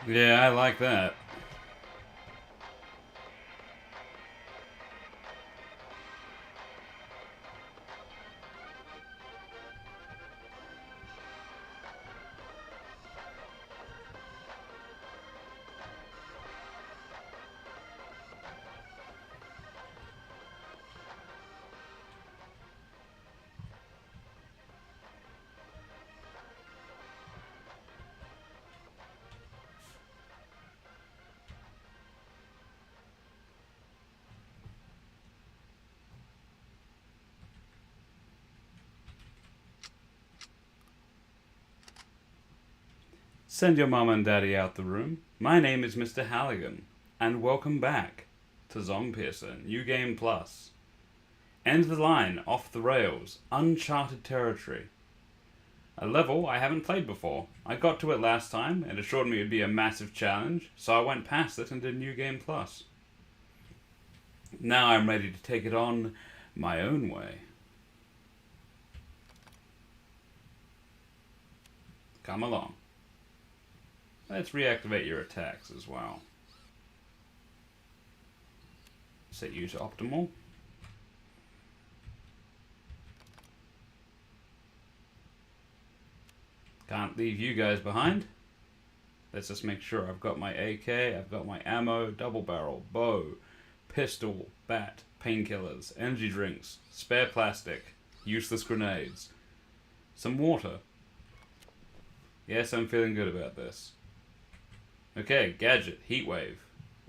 Yeah, I like that. Send your mum and daddy out the room. My name is Mr. Halligan, and welcome back to ZOMPIERCER New Game Plus. End the line, off the rails, uncharted territory. A level I haven't played before. I got to it last time and assured me it would be a massive challenge, so I went past it and did New Game Plus. Now I'm ready to take it on my own way. Come along. Let's reactivate your attacks as well. Set you to optimal. Can't leave you guys behind. Let's just make sure I've got my AK, I've got my ammo, double barrel, bow, pistol, bat, painkillers, energy drinks, spare plastic, useless grenades, some water. Yes, I'm feeling good about this. Okay, gadget, heatwave,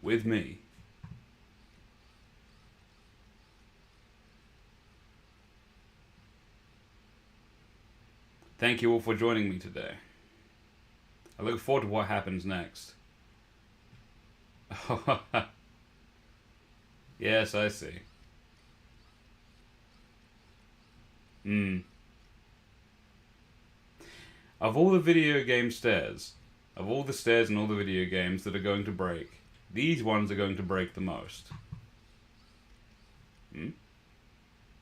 with me. Thank you all for joining me today. I look forward to what happens next. Yes, I see. Of all the video game stairs, of all the stairs in all the video games that are going to break, these ones are going to break the most.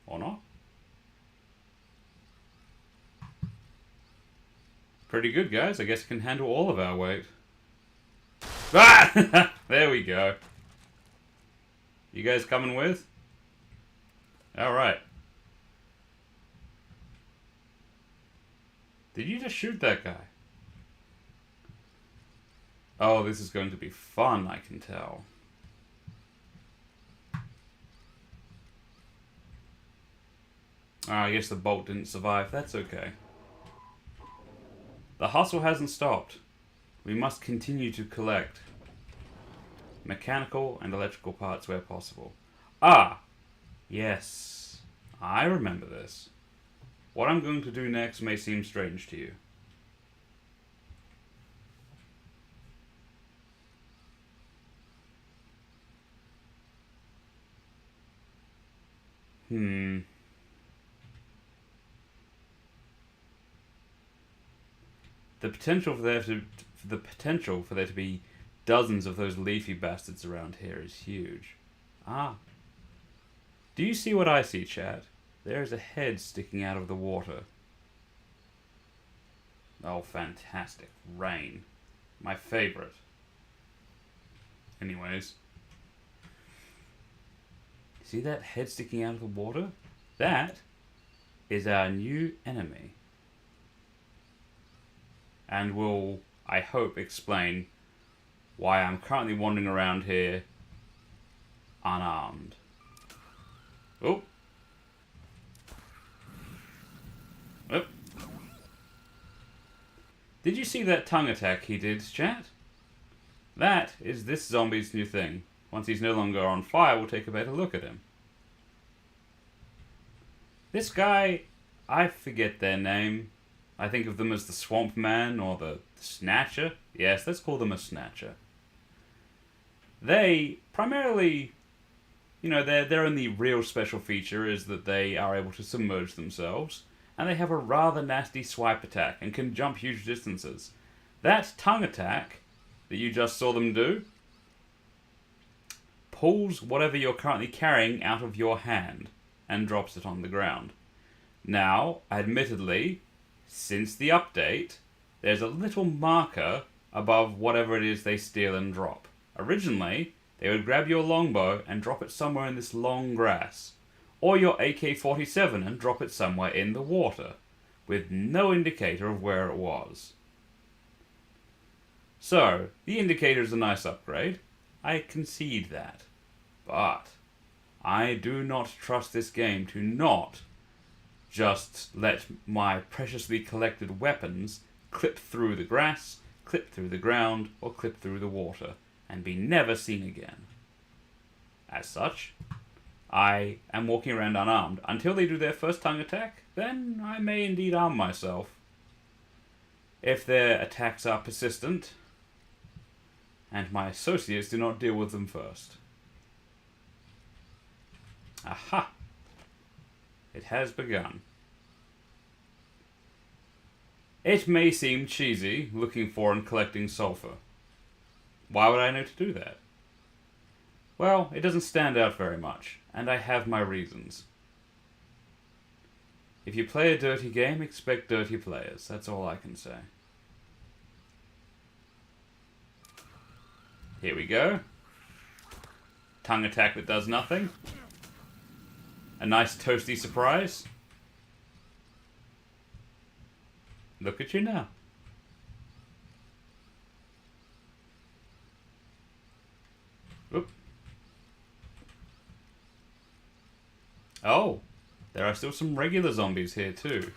Or not? Pretty good, guys. I guess it can handle all of our weight. Ah! There we go. You guys coming with? Alright. Did you just shoot that guy? Oh, this is going to be fun, I can tell. Oh, I guess the bolt didn't survive. That's okay. The hustle hasn't stopped. We must continue to collect mechanical and electrical parts where possible. Ah! Yes. I remember this. What I'm going to do next may seem strange to you. The potential for there to be dozens of those leafy bastards around here is huge. Ah. Do you see what I see, chat? There is a head sticking out of the water. Oh, fantastic. Rain. My favorite. Anyways. See that head sticking out of the water? That is our new enemy. And will, I hope, explain why I'm currently wandering around here unarmed. Oh. Oh. Did you see that tongue attack he did, chat? That is this zombie's new thing. Once he's no longer on fire, we'll take a better look at him. This guy, I forget their name. I think of them as the Swamp Man or the Snatcher. Yes, let's call them a Snatcher. They primarily, you know, their only real special feature is that they are able to submerge themselves, and they have a rather nasty swipe attack and can jump huge distances. That tongue attack that you just saw them do pulls whatever you're currently carrying out of your hand and drops it on the ground. Now, admittedly, since the update, there's a little marker above whatever it is they steal and drop. Originally, they would grab your longbow and drop it somewhere in this long grass, or your AK-47 and drop it somewhere in the water, with no indicator of where it was. So, the indicator is a nice upgrade. I concede that. But I do not trust this game to not just let my preciously collected weapons clip through the grass, clip through the ground, or clip through the water, and be never seen again. As such, I am walking around unarmed until they do their first tongue attack. Then I may indeed arm myself. If their attacks are persistent, and my associates do not deal with them first. Aha! It has begun. It may seem cheesy, looking for and collecting sulfur. Why would I know to do that? Well, it doesn't stand out very much, and I have my reasons. If you play a dirty game, expect dirty players. That's all I can say. Here we go. Tongue attack that does nothing. A nice toasty surprise. Look at you now. Oop. Oh, there are still some regular zombies here too.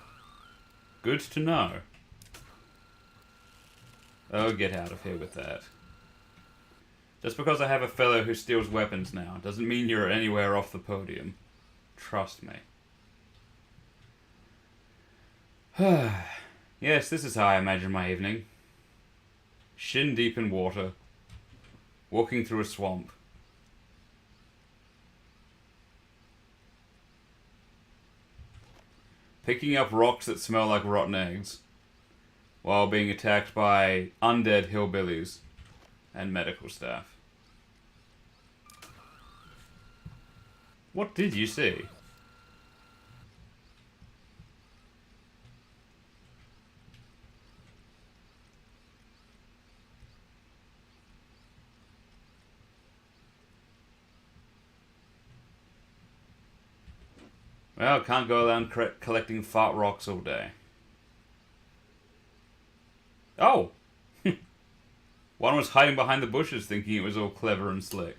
Good to know. Oh, get out of here with that. Just because I have a fellow who steals weapons now doesn't mean you're anywhere off the podium. Trust me. Yes, this is how I imagine my evening. Shin deep in water. Walking through a swamp. Picking up rocks that smell like rotten eggs. While being attacked by undead hillbillies and medical staff. What did you see? Well, can't go around collecting fart rocks all day. Oh! One was hiding behind the bushes thinking it was all clever and slick.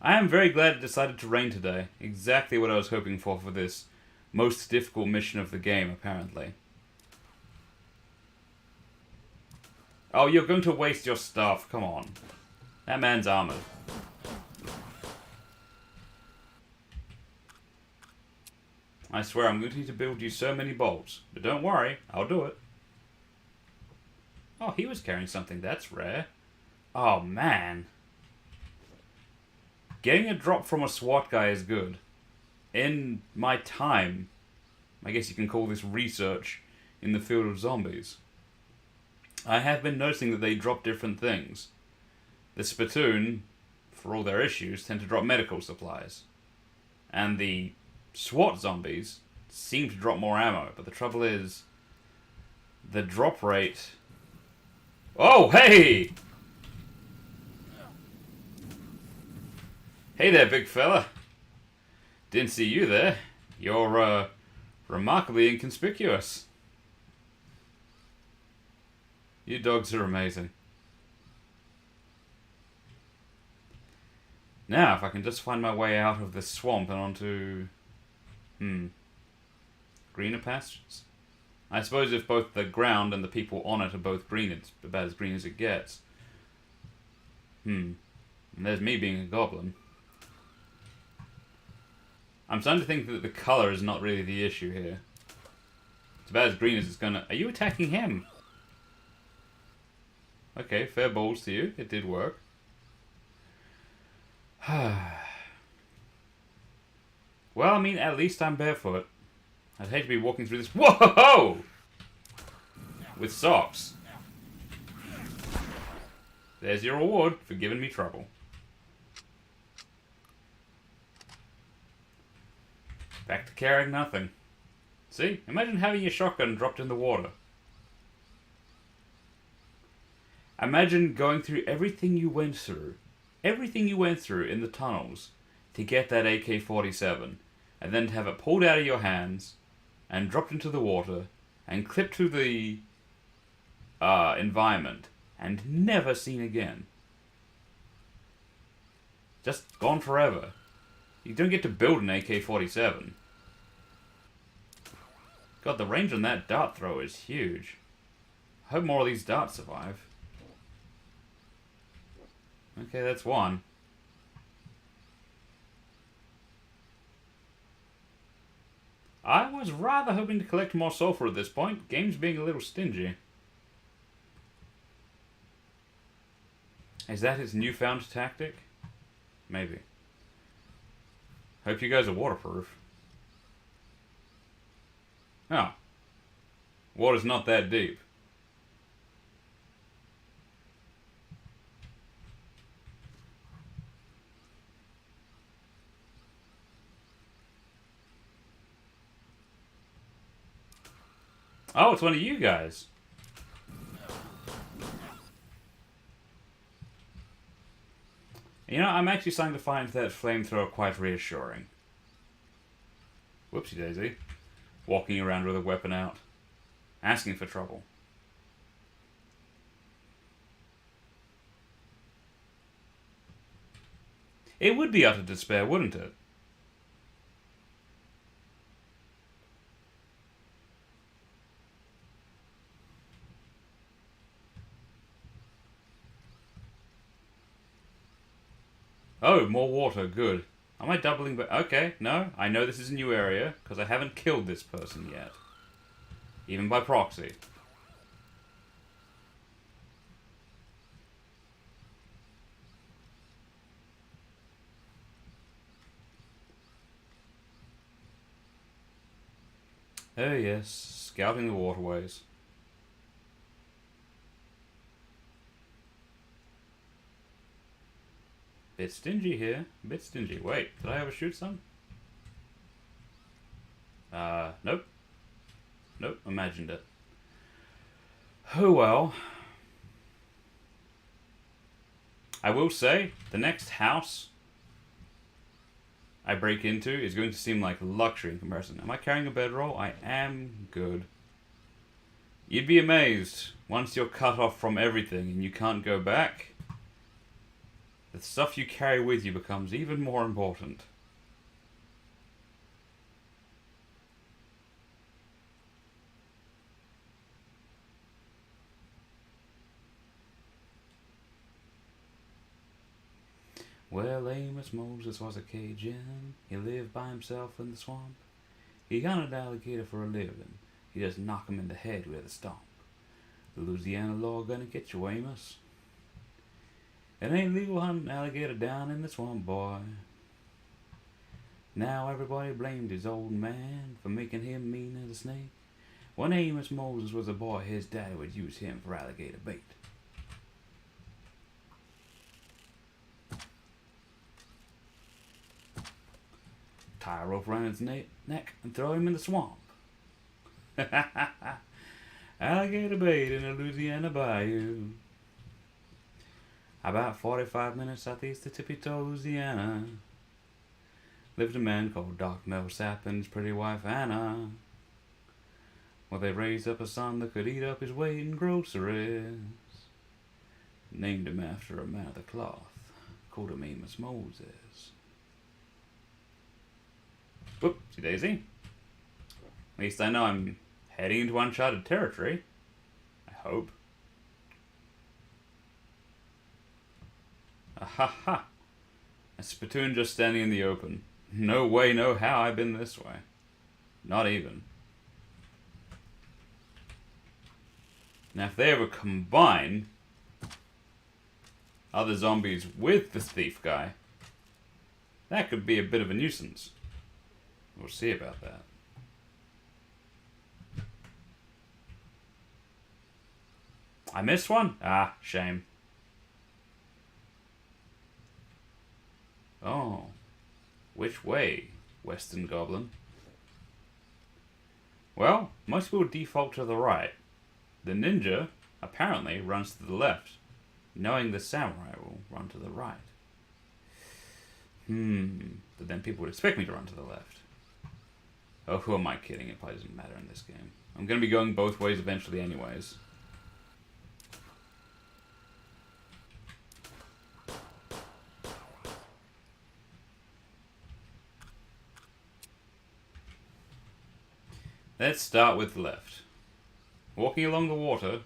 I am very glad it decided to rain today. Exactly what I was hoping for this most difficult mission of the game, apparently. Oh, you're going to waste your stuff. Come on. That man's armored. I swear I'm going to need to build you so many bolts. But don't worry, I'll do it. Oh, he was carrying something. That's rare. Oh, man. Getting a drop from a SWAT guy is good. In my time, I guess you can call this research in the field of zombies, I have been noticing that they drop different things. The Spittoon, for all their issues, tend to drop medical supplies. And the SWAT zombies seem to drop more ammo, but the trouble is, the drop rate... Oh, hey! Hey there, big fella. Didn't see you there. You're, remarkably inconspicuous. You dogs are amazing. Now, if I can just find my way out of this swamp and onto... greener pastures? I suppose if both the ground and the people on it are both green, it's about as green as it gets. And there's me being a goblin. I'm starting to think that the colour is not really the issue here. It's about as green as it's gonna... Are you attacking him? Okay, fair balls to you. It did work. Well, I mean, at least I'm barefoot. I'd hate to be walking through this... Whoa! With socks. There's your reward for giving me trouble. Back to carrying nothing. See? Imagine having your shotgun dropped in the water. Imagine going through everything you went through in the tunnels to get that AK-47, and then to have it pulled out of your hands and dropped into the water and clipped to the environment and never seen again. Just gone forever. You don't get to build an AK-47. God, the range on that dart throw is huge. I hope more of these darts survive. Okay, that's one. I was rather hoping to collect more sulfur at this point. Game's being a little stingy. Is that his newfound tactic? Maybe. Hope you guys are waterproof. Oh. Water's not that deep. Oh, it's one of you guys. You know, I'm actually starting to find that flamethrower quite reassuring. Whoopsie daisy. Walking around with a weapon out. Asking for trouble. It would be utter despair, wouldn't it? Oh, more water, good. Am I doubling back? Okay, no, I know this is a new area, because I haven't killed this person yet. Even by proxy. Oh yes, scouting the waterways. Bit stingy here. Bit stingy. Wait, did I overshoot some? Nope. Nope, imagined it. Oh well. I will say, the next house I break into is going to seem like luxury in comparison. Am I carrying a bedroll? I am. Good. You'd be amazed, once you're cut off from everything and you can't go back, the stuff you carry with you becomes even more important. Well, Amos Moses was a Cajun. He lived by himself in the swamp. He hunted alligator for a living. He just knock him in the head with a stomp. The Louisiana law gonna get you, Amos. It ain't legal hunting alligator down in the swamp, boy. Now everybody blamed his old man for making him mean as a snake. When Amos Moses was a boy, his daddy would use him for alligator bait. Tie a rope around his neck and throw him in the swamp. Alligator bait in a Louisiana bayou. About 45 minutes southeast of Tippy-Toe, Louisiana, lived a man called Doc Millsap and his pretty wife Anna. Well, they raised up a son that could eat up his weight in groceries. Named him after a man of the cloth. Called him Amos Moses. Whoopsie daisy. At least I know I'm heading into uncharted territory. I hope. Ahaha! A spittoon just standing in the open. No way, no how I've been this way. Not even. Now if they ever combine other zombies with the thief guy, that could be a bit of a nuisance. We'll see about that. I missed one? Ah, shame. Oh. Which way, Western Goblin? Well, most people default to the right. The ninja, apparently, runs to the left, knowing the samurai will run to the right. But then people would expect me to run to the left. Oh, who am I kidding? It probably doesn't matter in this game. I'm going to be going both ways eventually anyways. Let's start with left. Walking along the water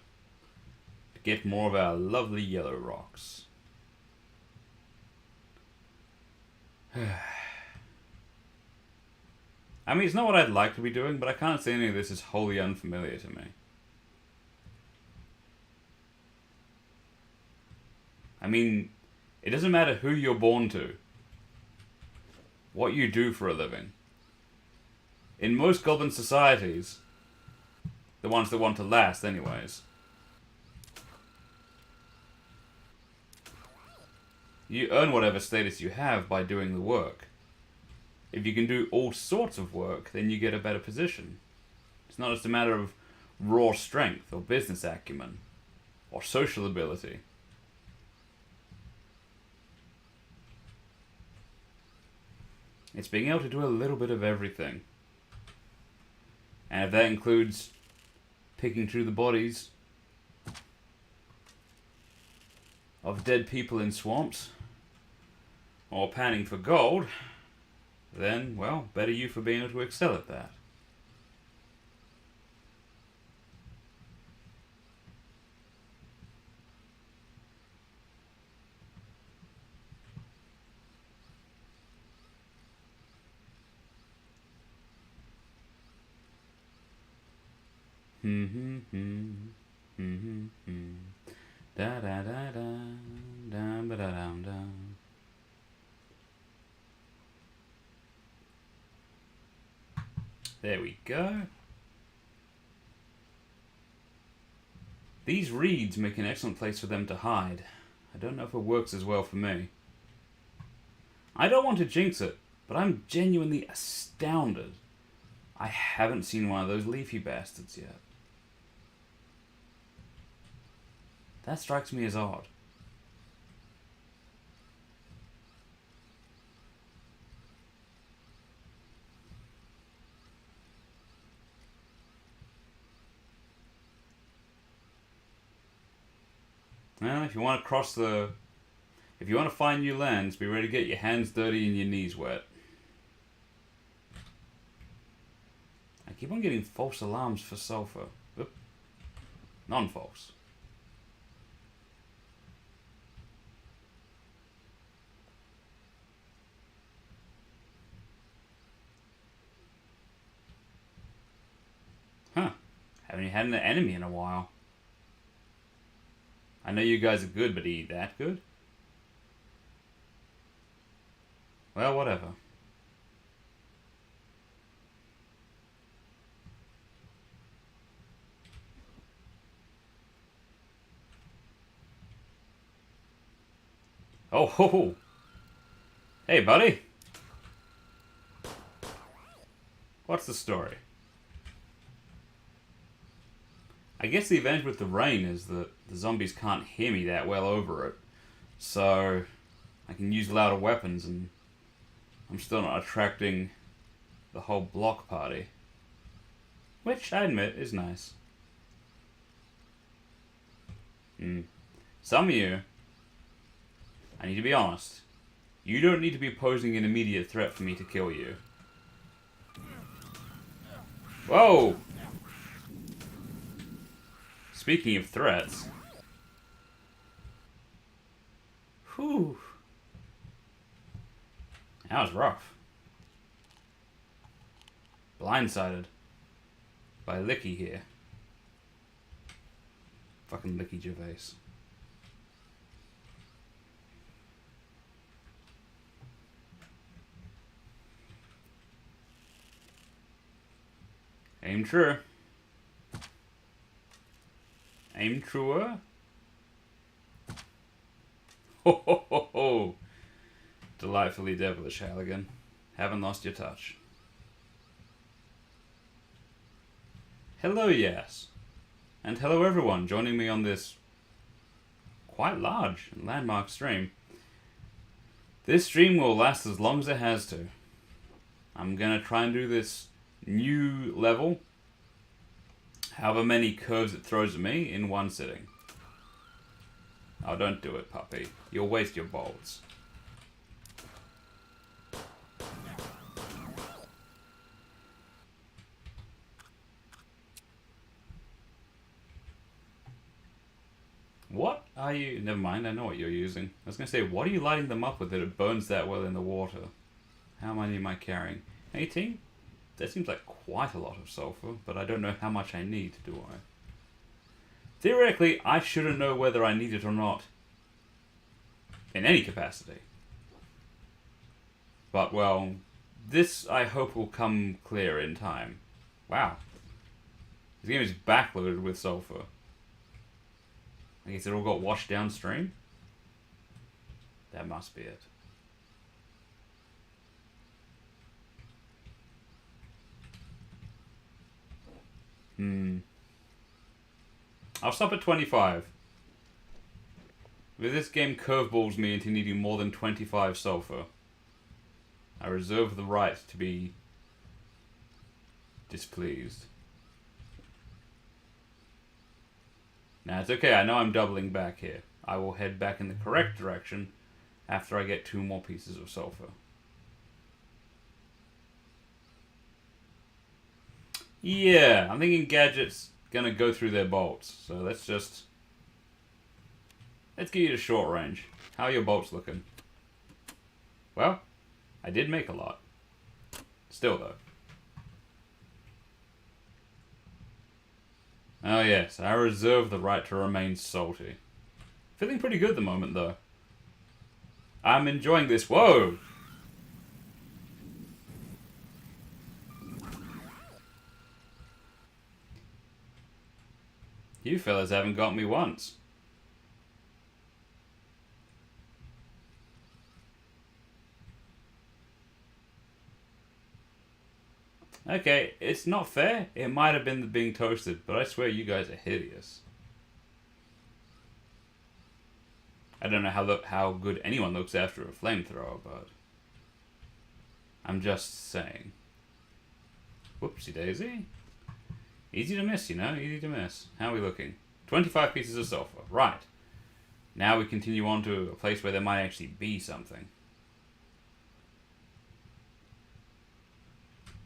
to get more of our lovely yellow rocks. I mean, it's not what I'd like to be doing, but I can't say any of this is wholly unfamiliar to me. I mean, it doesn't matter who you're born to, what you do for a living. In most goblin societies, the ones that want to last anyways, you earn whatever status you have by doing the work. If you can do all sorts of work, then you get a better position. It's not just a matter of raw strength or business acumen or social ability. It's being able to do a little bit of everything. And if that includes picking through the bodies of dead people in swamps or panning for gold, then, well, better you for being able to excel at that. Da da da da da ba da dum dum. There we go. These reeds make an excellent place for them to hide. I don't know if it works as well for me. I don't want to jinx it, but I'm genuinely astounded I haven't seen one of those leafy bastards yet. That strikes me as odd. Well, if you want to if you want to find new lands, be ready to get your hands dirty and your knees wet. I keep on getting false alarms for sulfur. Oop. Non-false. Huh. Haven't had an enemy in a while. I know you guys are good, but are you that good? Well, whatever. Oh, ho, ho. Hey, buddy. What's the story? I guess the advantage with the rain is that the zombies can't hear me that well over it. So I can use louder weapons and I'm still not attracting the whole block party. Which, I admit, is nice. Some of you, I need to be honest, you don't need to be posing an immediate threat for me to kill you. Whoa! Speaking of threats. Whew. That was rough. Blindsided by Licky here. Fucking Licky Gervais. Aim true. Aim truer. Ho ho ho ho. Delightfully devilish, Halligan. Haven't lost your touch. Hello, yes. And hello everyone joining me on this quite large and landmark stream. This stream will last as long as it has to. I'm gonna try and do this new level, however many curves it throws at me, in one sitting. Oh, don't do it, puppy. You'll waste your bolts. What are you... Never mind, I know what you're using. I was going to say, what are you lighting them up with that it burns that well in the water? How many am I carrying? 18? That seems like quite a lot of sulfur, but I don't know how much I need, do I? Theoretically, I shouldn't know whether I need it or not. In any capacity. But, well, this I hope will come clear in time. Wow. This game is backloaded with sulfur. I guess it all got washed downstream? That must be it. I'll stop at 25. With this game curveballs me into needing more than 25 sulfur. I reserve the right to be displeased. Now, it's okay, I know I'm doubling back here. I will head back in the correct direction after I get 2 more pieces of sulfur. Yeah, I'm thinking Gadget's gonna go through their bolts, so let's get you to short range. How are your bolts looking? Well, I did make a lot. Still, though. Oh yes, I reserve the right to remain salty. Feeling pretty good at the moment, though. I'm enjoying this. Whoa! You fellas haven't got me once. Okay, it's not fair. It might have been being toasted, but I swear you guys are hideous. I don't know how good anyone looks after a flamethrower, but I'm just saying. Whoopsie daisy. Easy to miss, you know, easy to miss. How are we looking? 25 pieces of sulfur. Right. Now we continue on to a place where there might actually be something.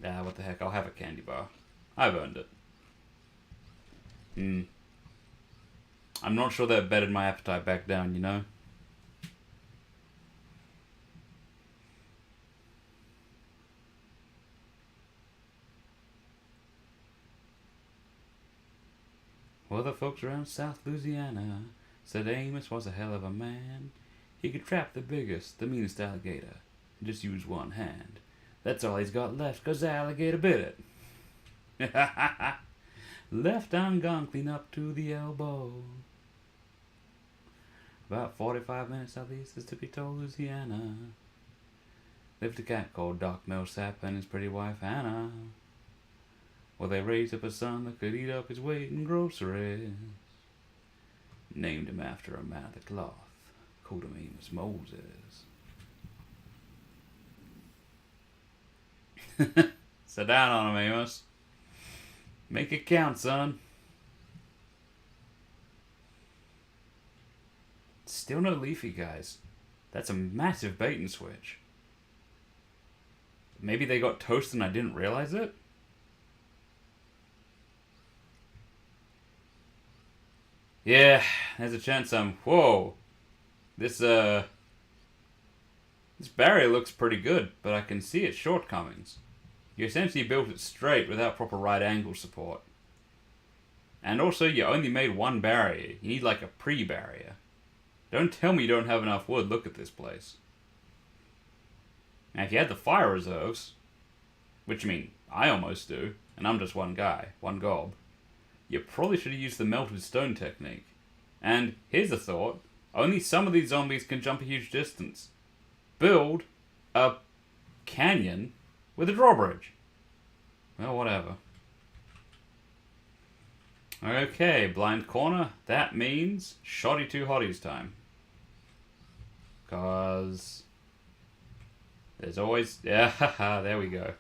Ah, what the heck, I'll have a candy bar. I've earned it. I'm not sure that bedded my appetite back down, you know? Well, the folks around South Louisiana said Amos was a hell of a man. He could trap the biggest, the meanest alligator, and just use one hand. That's all he's got left, 'cause the alligator bit it. Left arm gone clean up to the elbow. About 45 minutes southeast of Tippy-Toe, Louisiana. Lived a cat called Doc Millsap and his pretty wife Hannah. Well, they raised up a son that could eat up his weight in groceries. Named him after a man of the cloth. Called him Amos Moses. Sit down on him, Amos. Make it count, son. Still no Leafy, guys. That's a massive bait and switch. Maybe they got toasted and I didn't realize it? Yeah, there's a chance I'm... Whoa! This barrier looks pretty good, but I can see its shortcomings. You essentially built it straight without proper right angle support. And also, you only made one barrier. You need like a pre-barrier. Don't tell me you don't have enough wood. Look at this place. Now, if you had the fire reserves, which I mean, I almost do, and I'm just one guy, one gob, you probably should have used the melted stone technique. And here's a thought. Only some of these zombies can jump a huge distance. Build a canyon with a drawbridge. Well, whatever. Okay, blind corner. That means shoddy 2 hotties time. Cause there's always... Yeah, haha, there we go.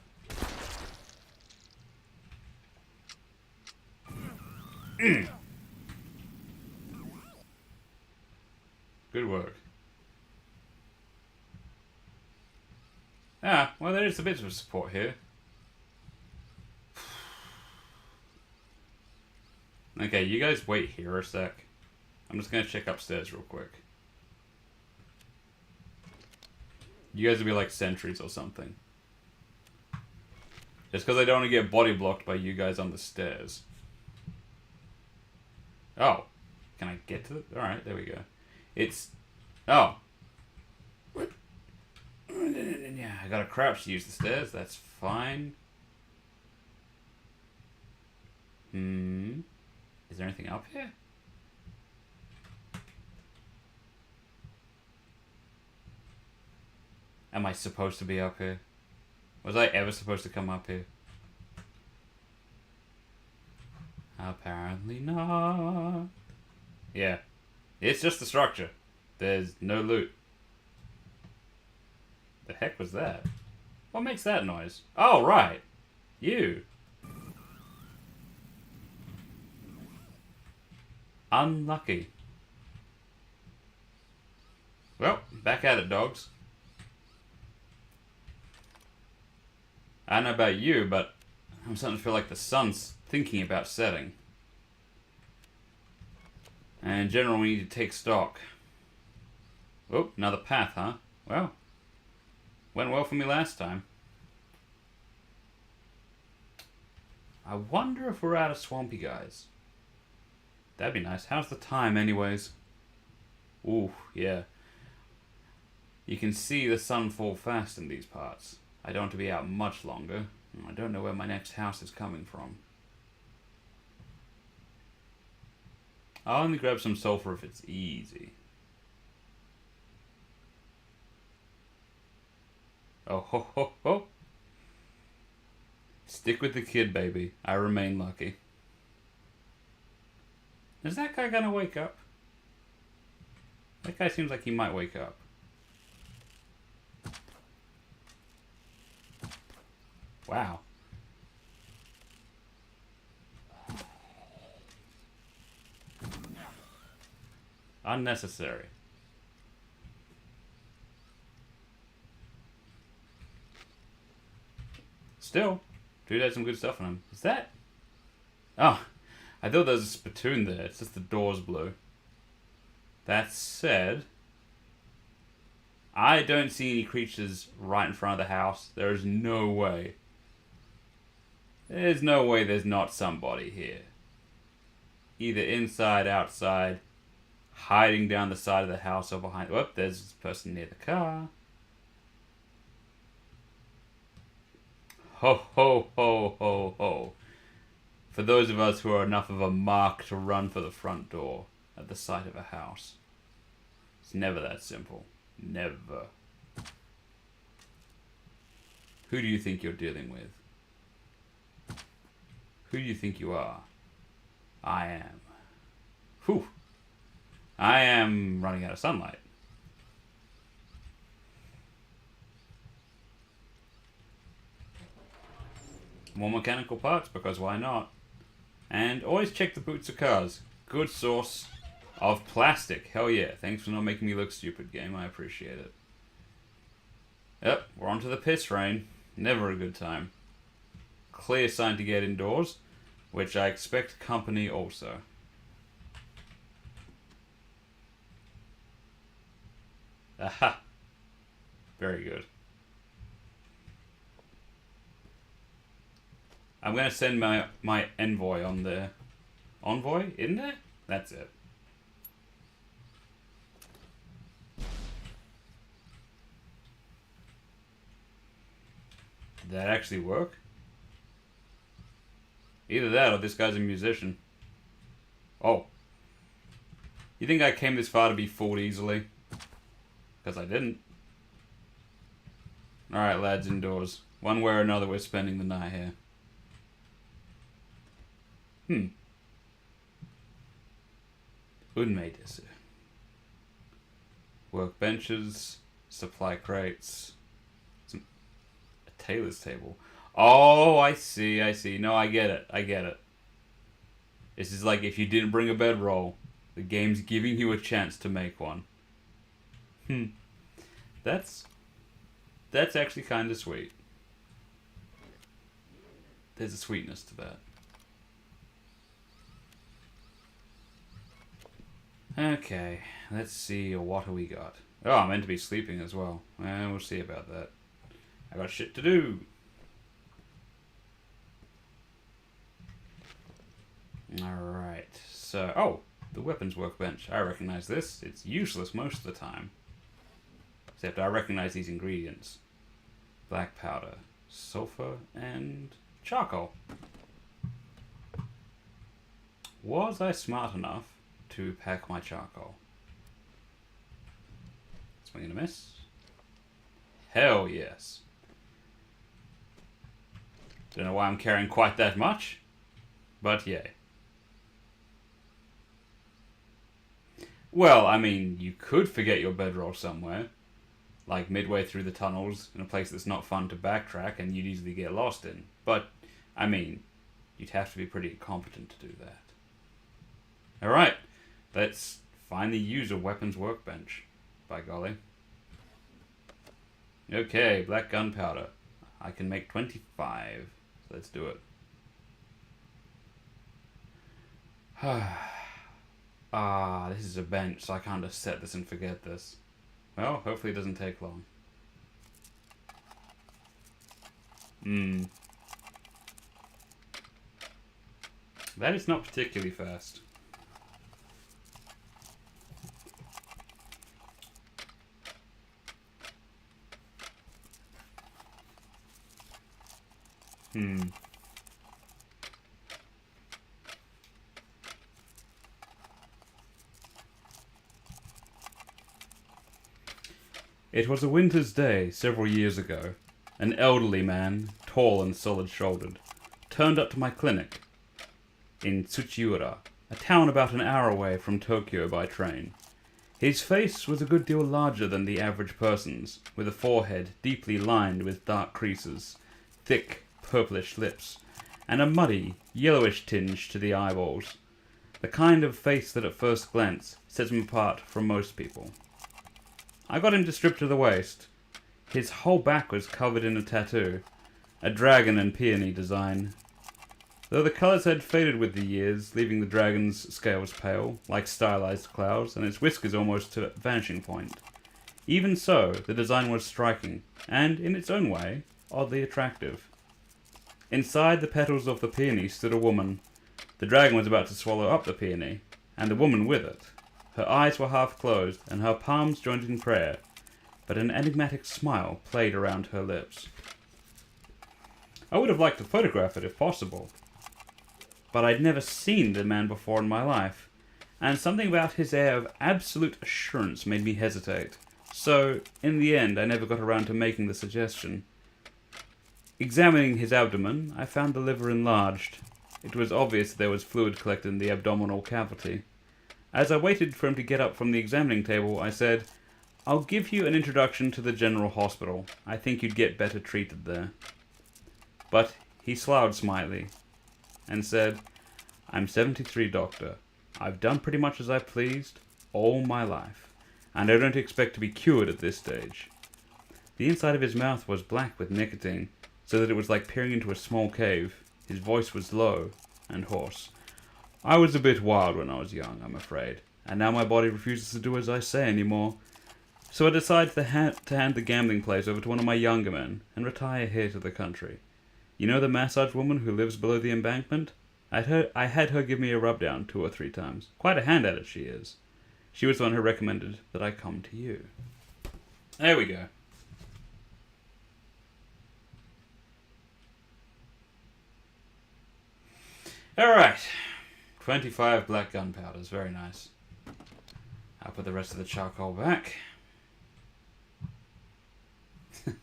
Good work. Ah, well, there is a bit of support here. Okay, you guys wait here a sec. I'm just gonna check upstairs real quick. You guys will be like sentries or something. Just because I don't want to get body blocked by you guys on the stairs. Oh. Can I get to it? Alright, there we go. It's... Oh. What? Yeah, I gotta crouch to use the stairs. That's fine. Is there anything up here? Am I supposed to be up here? Was I ever supposed to come up here? Apparently not. Yeah. It's just the structure. There's no loot. The heck was that? What makes that noise? Oh, right. You. Unlucky. Well, back at it, dogs. I don't know about you, but I'm starting to feel like the sun's thinking about setting. And in general, we need to take stock. Oh, another path, huh? Well, went well for me last time. I wonder if we're out of swampy guys. That'd be nice. How's the time, anyways? Ooh, yeah. You can see the sun fall fast in these parts. I don't want to be out much longer. I don't know where my next house is coming from. I'll only grab some sulfur if it's easy. Oh ho ho ho! Stick with the kid, baby. I remain lucky. Is that guy gonna wake up? That guy seems like he might wake up. Wow. Unnecessary. Still, dude had some good stuff on him. Is that? Oh, I thought there was a spittoon there. It's just the door's blue. That said, I don't see any creatures right in front of the house. There is no way. There's no way there's not somebody here. Either inside, outside, hiding down the side of the house or behind. Whoop, there's this person near the car. Ho, ho, ho, ho, ho. For those of us who are enough of a mark to run for the front door at the sight of a house. It's never that simple. Never. Who do you think you're dealing with? Who do you think you are? I am. Whew. I am running out of sunlight. More mechanical parts, because why not? And always check the boots of cars. Good source of plastic. Hell yeah. Thanks for not making me look stupid, game. I appreciate it. Yep, we're on to the piss rain. Never a good time. Clear sign to get indoors, which I expect company also. Aha. Very good. I'm going to send my envoy on there. Envoy? In there? That's it. Did that actually work? Either that or this guy's a musician. Oh. You think I came this far to be fooled easily? Because I didn't. Alright, lads, indoors. One way or another, we're spending the night here. Unmade. Workbenches, supply crates, a tailor's table. Oh, I see. No, I get it. This is like if you didn't bring a bedroll, the game's giving you a chance to make one. That's actually kind of sweet. There's a sweetness to that. Okay, let's see, what have we got? Oh, I'm meant to be sleeping as well. Well, we'll see about that. I got shit to do. Alright, so... Oh, the weapons workbench. I recognize this. It's useless most of the time. Except I recognize these ingredients. Black powder, sulfur, and charcoal. Was I smart enough to pack my charcoal? Swing and a miss. Hell yes. Don't know why I'm carrying quite that much, but yay. Well, I mean, you could forget your bedroll somewhere, like midway through the tunnels in a place that's not fun to backtrack and you'd easily get lost in. But, I mean, you'd have to be pretty competent to do that. Alright, let's finally use a weapons workbench, by golly. Okay, black gunpowder. I can make 25, so let's do it. This is a bench, so I can't just set this and forget this. Well, hopefully it doesn't take long. That is not particularly fast. It was a winter's day several years ago. An elderly man, tall and solid-shouldered, turned up to my clinic in Tsuchiura, a town about an hour away from Tokyo by train. His face was a good deal larger than the average person's, with a forehead deeply lined with dark creases, thick, purplish lips, and a muddy, yellowish tinge to the eyeballs. The kind of face that at first glance sets him apart from most people. I got him to strip to the waist. His whole back was covered in a tattoo, a dragon and peony design. Though the colours had faded with the years, leaving the dragon's scales pale, like stylized clouds, and its whiskers almost to vanishing point. Even so, the design was striking, and, in its own way, oddly attractive. Inside the petals of the peony stood a woman. The dragon was about to swallow up the peony, and the woman with it. Her eyes were half closed, and her palms joined in prayer, but an enigmatic smile played around her lips. I would have liked to photograph it if possible, but I'd never seen the man before in my life, and something about his air of absolute assurance made me hesitate. So, in the end, I never got around to making the suggestion. Examining his abdomen, I found the liver enlarged. It was obvious there was fluid collected in the abdominal cavity. As I waited for him to get up from the examining table, I said, "I'll give you an introduction to the general hospital. I think you'd get better treated there." But he sloughed slightly and said, "I'm 73, doctor. I've done pretty much as I pleased all my life, and I don't expect to be cured at this stage." The inside of his mouth was black with nicotine, so that it was like peering into a small cave. His voice was low and hoarse. "I was a bit wild when I was young, I'm afraid, and now my body refuses to do as I say anymore. So I decided to hand the gambling place over to one of my younger men and retire here to the country. You know the massage woman who lives below the embankment? I had her give me a rub-down 2 or 3 times. Quite a hand at it, she is. She was the one who recommended that I come to you." There we go. Alright. 25 black gunpowders. Very nice. I'll put the rest of the charcoal back.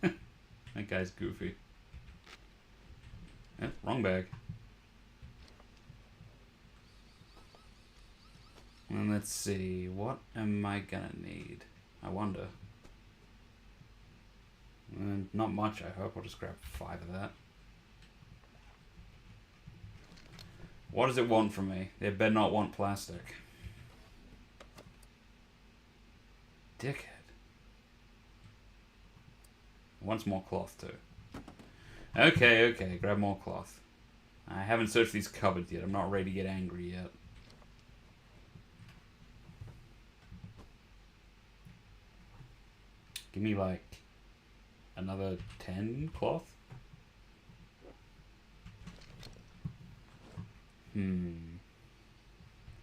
That guy's goofy. Wrong bag. And let's see, what am I gonna need? I wonder. Not much, I hope. I'll just grab 5 of that. What does it want from me? They better not want plastic. Dickhead. Wants more cloth too. Okay, okay, grab more cloth. I haven't searched these cupboards yet. I'm not ready to get angry yet. Give me like another 10 cloth.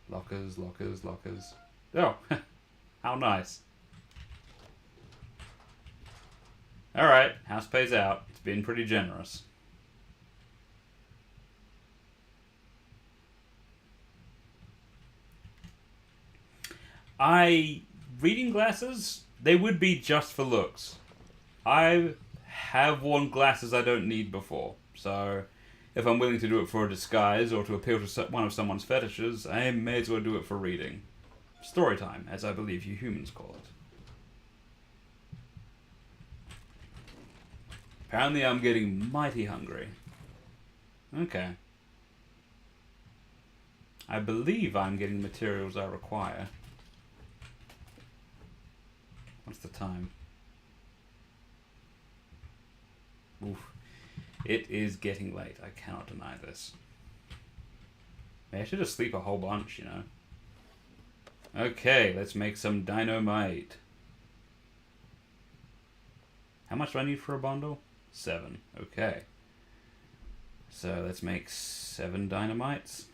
Lockers, lockers, lockers. Oh, how nice. Alright, house pays out. It's been pretty generous. Reading glasses, they would be just for looks. I have worn glasses I don't need before, so if I'm willing to do it for a disguise or to appeal to one of someone's fetishes, I may as well do it for reading. Story time, as I believe you humans call it. Apparently I'm getting mighty hungry. Okay. I believe I'm getting materials I require. What's the time? Oof. It is getting late. I cannot deny this. Maybe I should just sleep a whole bunch, you know. Okay, let's make some dynamite. How much do I need for a bundle? 7. Okay. So let's make 7 dynamites.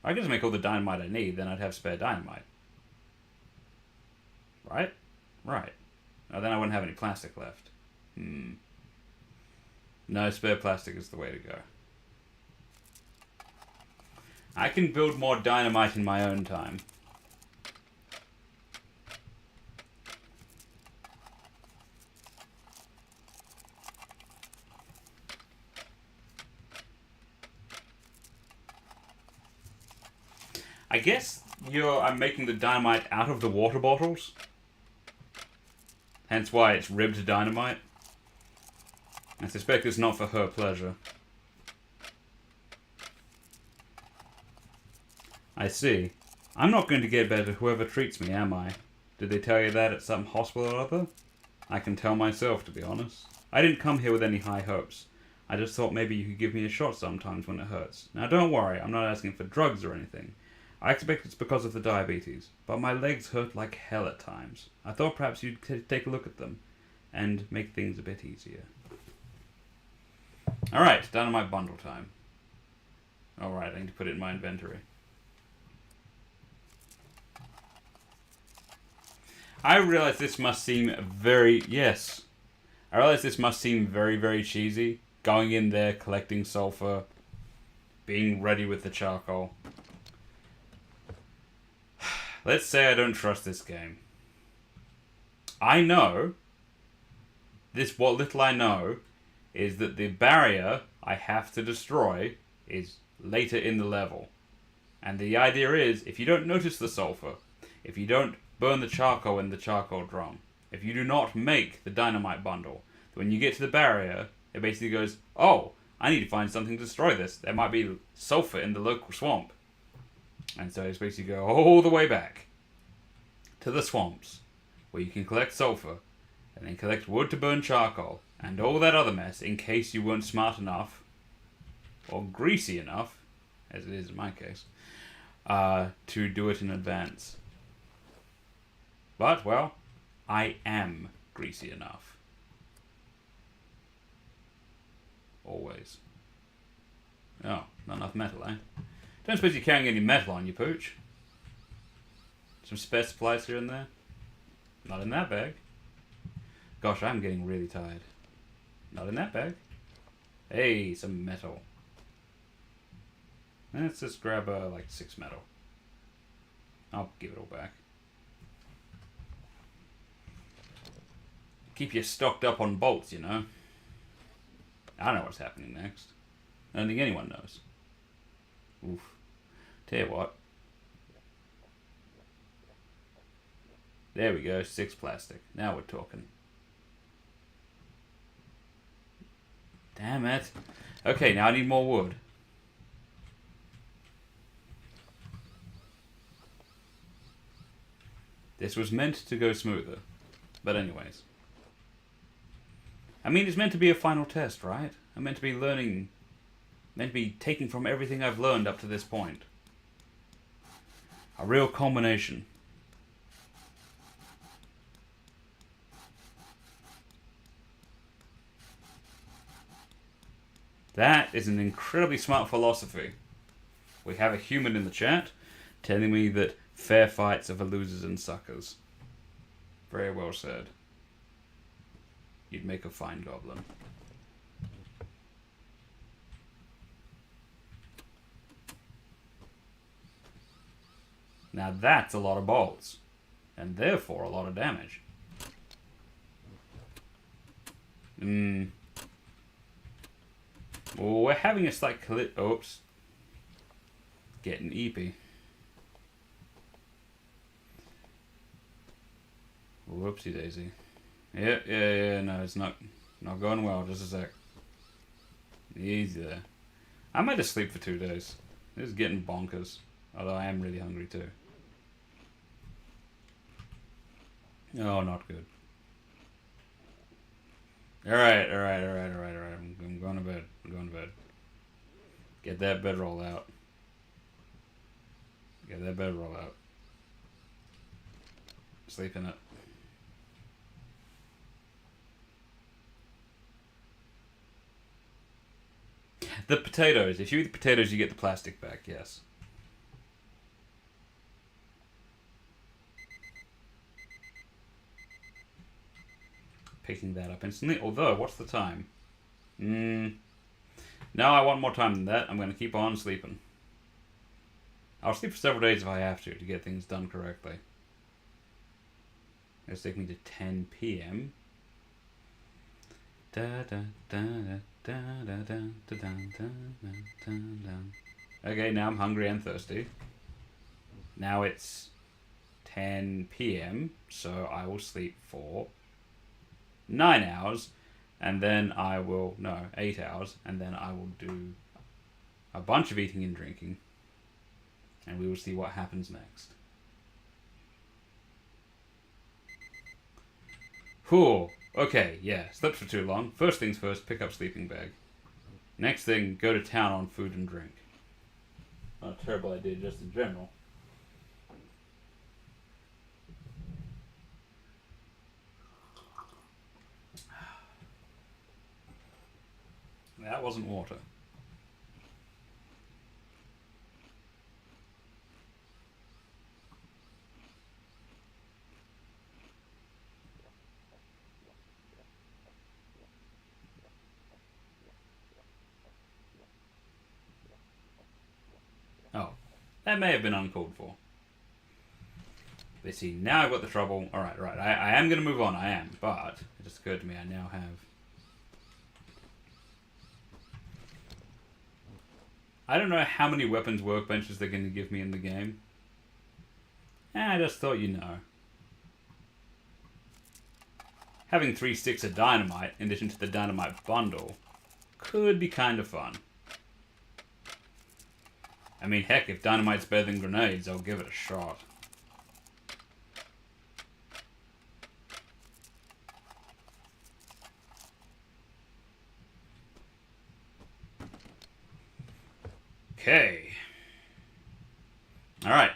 I could just make all the dynamite I need, then I'd have spare dynamite. Right? Right. Oh, then I wouldn't have any plastic left. No, spare plastic is the way to go. I can build more dynamite in my own time. I guess I'm making the dynamite out of the water bottles. Hence why it's ribbed dynamite. I suspect it's not for her pleasure. I see. I'm not going to get better whoever treats me, am I? Did they tell you that at some hospital or other? I can tell myself, to be honest. I didn't come here with any high hopes. I just thought maybe you could give me a shot sometimes when it hurts. Now don't worry, I'm not asking for drugs or anything. I expect it's because of the diabetes, but my legs hurt like hell at times. I thought perhaps you'd take a look at them and make things a bit easier. Alright, dynamite bundle time. Alright, I need to put it in my inventory. I realize this must seem very... Yes. I realize this must seem very, very cheesy. Going in there, collecting sulfur, being ready with the charcoal. Let's say I don't trust this game. I know, what little I know, is that the barrier I have to destroy is later in the level. And the idea is, if you don't notice the sulfur, if you don't burn the charcoal in the charcoal drum, if you do not make the dynamite bundle, when you get to the barrier, it basically goes, oh, I need to find something to destroy this. There might be sulfur in the local swamp. And so it's basically go all the way back to the swamps, where you can collect sulfur, and then collect wood to burn charcoal, and all that other mess in case you weren't smart enough, or greasy enough, as it is in my case, to do it in advance. But, well, I am greasy enough. Always. Oh, not enough metal, eh? Don't suppose you're carrying any metal on you, Pooch? Some spare supplies here and there? Not in that bag. Gosh, I'm getting really tired. Not in that bag. Hey, some metal. Let's just grab like 6 metal. I'll give it all back. Keep you stocked up on bolts, you know. I know what's happening next. I don't think anyone knows. Oof. Tell you what. There we go, 6 plastic. Now we're talking. Damn it. Okay, now I need more wood. This was meant to go smoother. But anyways. I mean, it's meant to be a final test, right? I'm meant to be learning... meant to be taking from everything I've learned up to this point. A real culmination. That is an incredibly smart philosophy. We have a human in the chat telling me that fair fights are for losers and suckers. Very well said. You'd make a fine goblin. Now that's a lot of bolts. And therefore a lot of damage. Well, we're having a slight oops. Getting eepy. Whoopsie daisy. Yeah, no, it's not going well. Just a sec. Easy there. I might just sleep for 2 days. This is getting bonkers. Although I am really hungry too. Oh, not good. Alright. I'm going to bed. Get that bedroll out. Sleep in it. The potatoes. If you eat the potatoes, you get the plastic back, yes. Picking that up instantly. Although, what's the time? No, I want more time than that. I'm going to keep on sleeping. I'll sleep for several days if I have to get things done correctly. It's taking me to 10 p.m. Okay, now I'm hungry and thirsty. Now it's 10 p.m. So I will sleep for 9 hours. And then I will... no, 8 hours. And then I will do a bunch of eating and drinking. And we will see what happens next. Whew. Okay, yeah. Slept for too long. First things first, pick up sleeping bag. Next thing, go to town on food and drink. Not a terrible idea just in general. That wasn't water. Oh, that may have been uncalled for. But see, now I've got the trouble. Alright. I am going to move on, I am. But it just occurred to me I now have... I don't know how many weapons workbenches they're going to give me in the game. I just thought, you know. Having 3 sticks of dynamite, in addition to the dynamite bundle, could be kind of fun. I mean, heck, if dynamite's better than grenades, I'll give it a shot. Okay. Alright.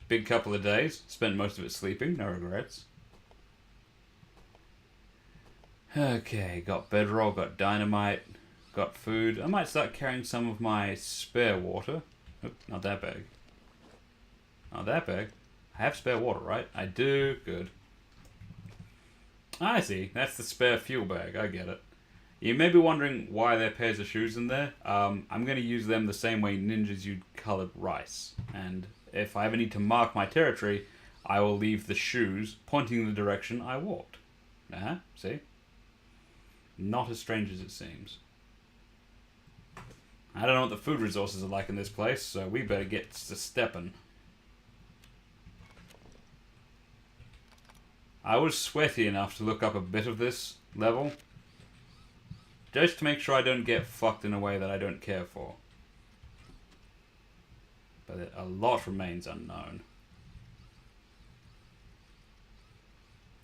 Big couple of days. Spent most of it sleeping. No regrets. Okay. Got bedroll. Got dynamite. Got food. I might start carrying some of my spare water. Oop, not that bag. Not that bag. I have spare water, right? I do. Good. I see. That's the spare fuel bag. I get it. You may be wondering why there are pairs of shoes in there. I'm going to use them the same way ninjas use colored rice. And if I ever need to mark my territory, I will leave the shoes pointing in the direction I walked. See? Not as strange as it seems. I don't know what the food resources are like in this place, so we better get to stepping. I was sweaty enough to look up a bit of this level, just to make sure I don't get fucked in a way that I don't care for. But a lot remains unknown.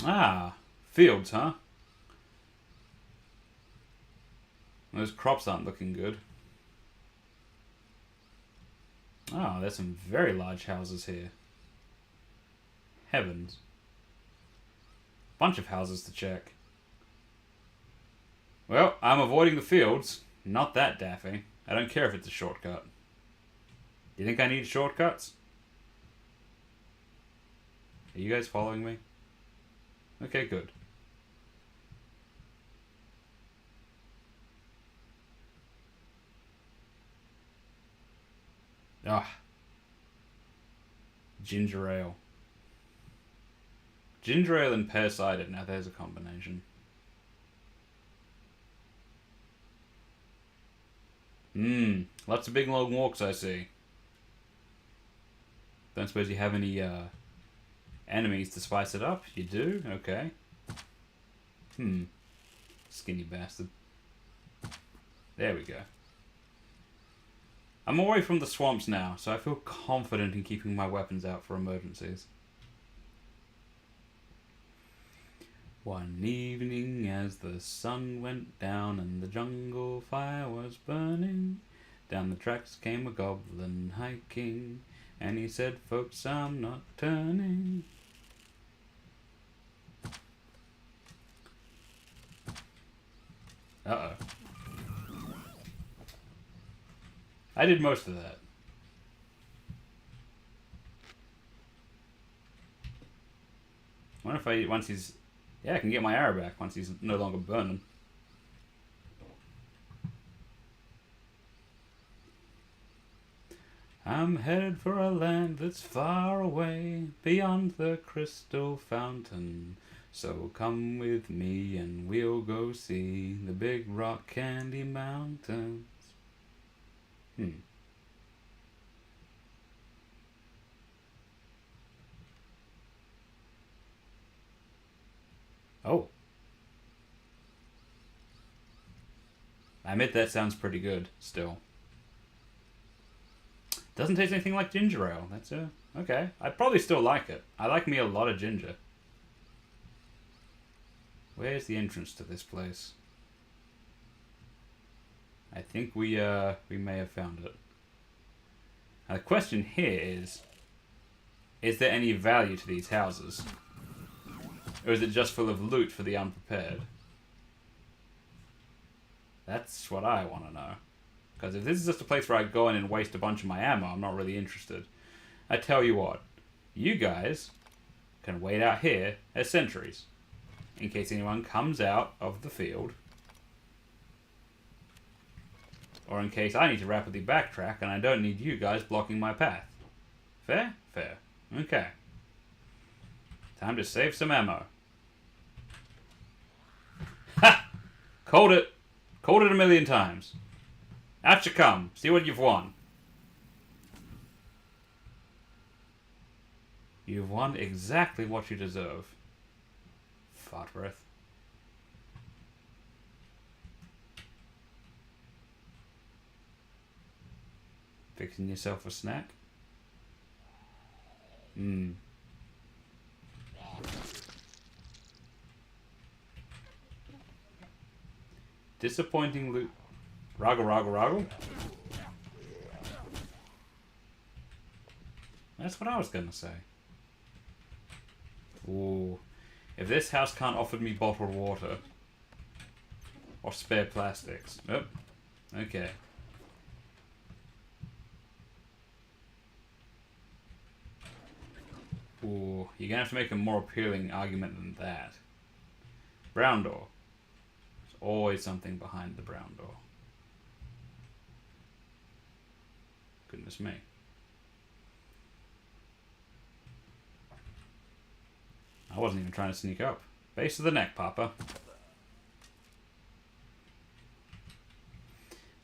Ah, fields, huh? Those crops aren't looking good. Oh, there's some very large houses here. Heavens. Bunch of houses to check. Well, I'm avoiding the fields. Not that daffy. I don't care if it's a shortcut. Do you think I need shortcuts? Are you guys following me? Okay, good. Ah. Ginger ale. Ginger ale and pear cider. Now there's a combination. Lots of big long walks I see. Don't suppose you have any enemies to spice it up? You do? Okay. Skinny bastard. There we go. I'm away from the swamps now, so I feel confident in keeping my weapons out for emergencies. One evening as the sun went down and the jungle fire was burning, down the tracks came a goblin hiking, and he said, "Folks, I'm not turning." Uh-oh. I did most of that. I wonder if once he's... Yeah, I can get my arrow back once he's no longer burning. I'm headed for a land that's far away, beyond the crystal fountain. So come with me and we'll go see the big rock candy mountains. Oh. I admit that sounds pretty good, still. Doesn't taste anything like ginger ale. That's okay. I'd probably still like it. I like me a lot of ginger. Where's the entrance to this place? I think we may have found it. Now the question here is there any value to these houses? Or is it just full of loot for the unprepared? That's what I want to know. Because if this is just a place where I go in and waste a bunch of my ammo, I'm not really interested. I tell you what, you guys can wait out here as sentries, in case anyone comes out of the field, or in case I need to rapidly backtrack and I don't need you guys blocking my path. Fair? Fair. Okay. Time to save some ammo. Ha! Called it. Called it a million times. Out you come. See what you've won. You've won exactly what you deserve. Fart breath. Fixing yourself a snack? Disappointing loot. Roggle, roggle, roggle. That's what I was gonna say. Ooh. If this house can't offer me bottled water or spare plastics. Nope. Okay. Ooh, you're gonna have to make a more appealing argument than that. Brown door. There's always something behind the brown door. Goodness me. I wasn't even trying to sneak up. Base of the neck, Papa.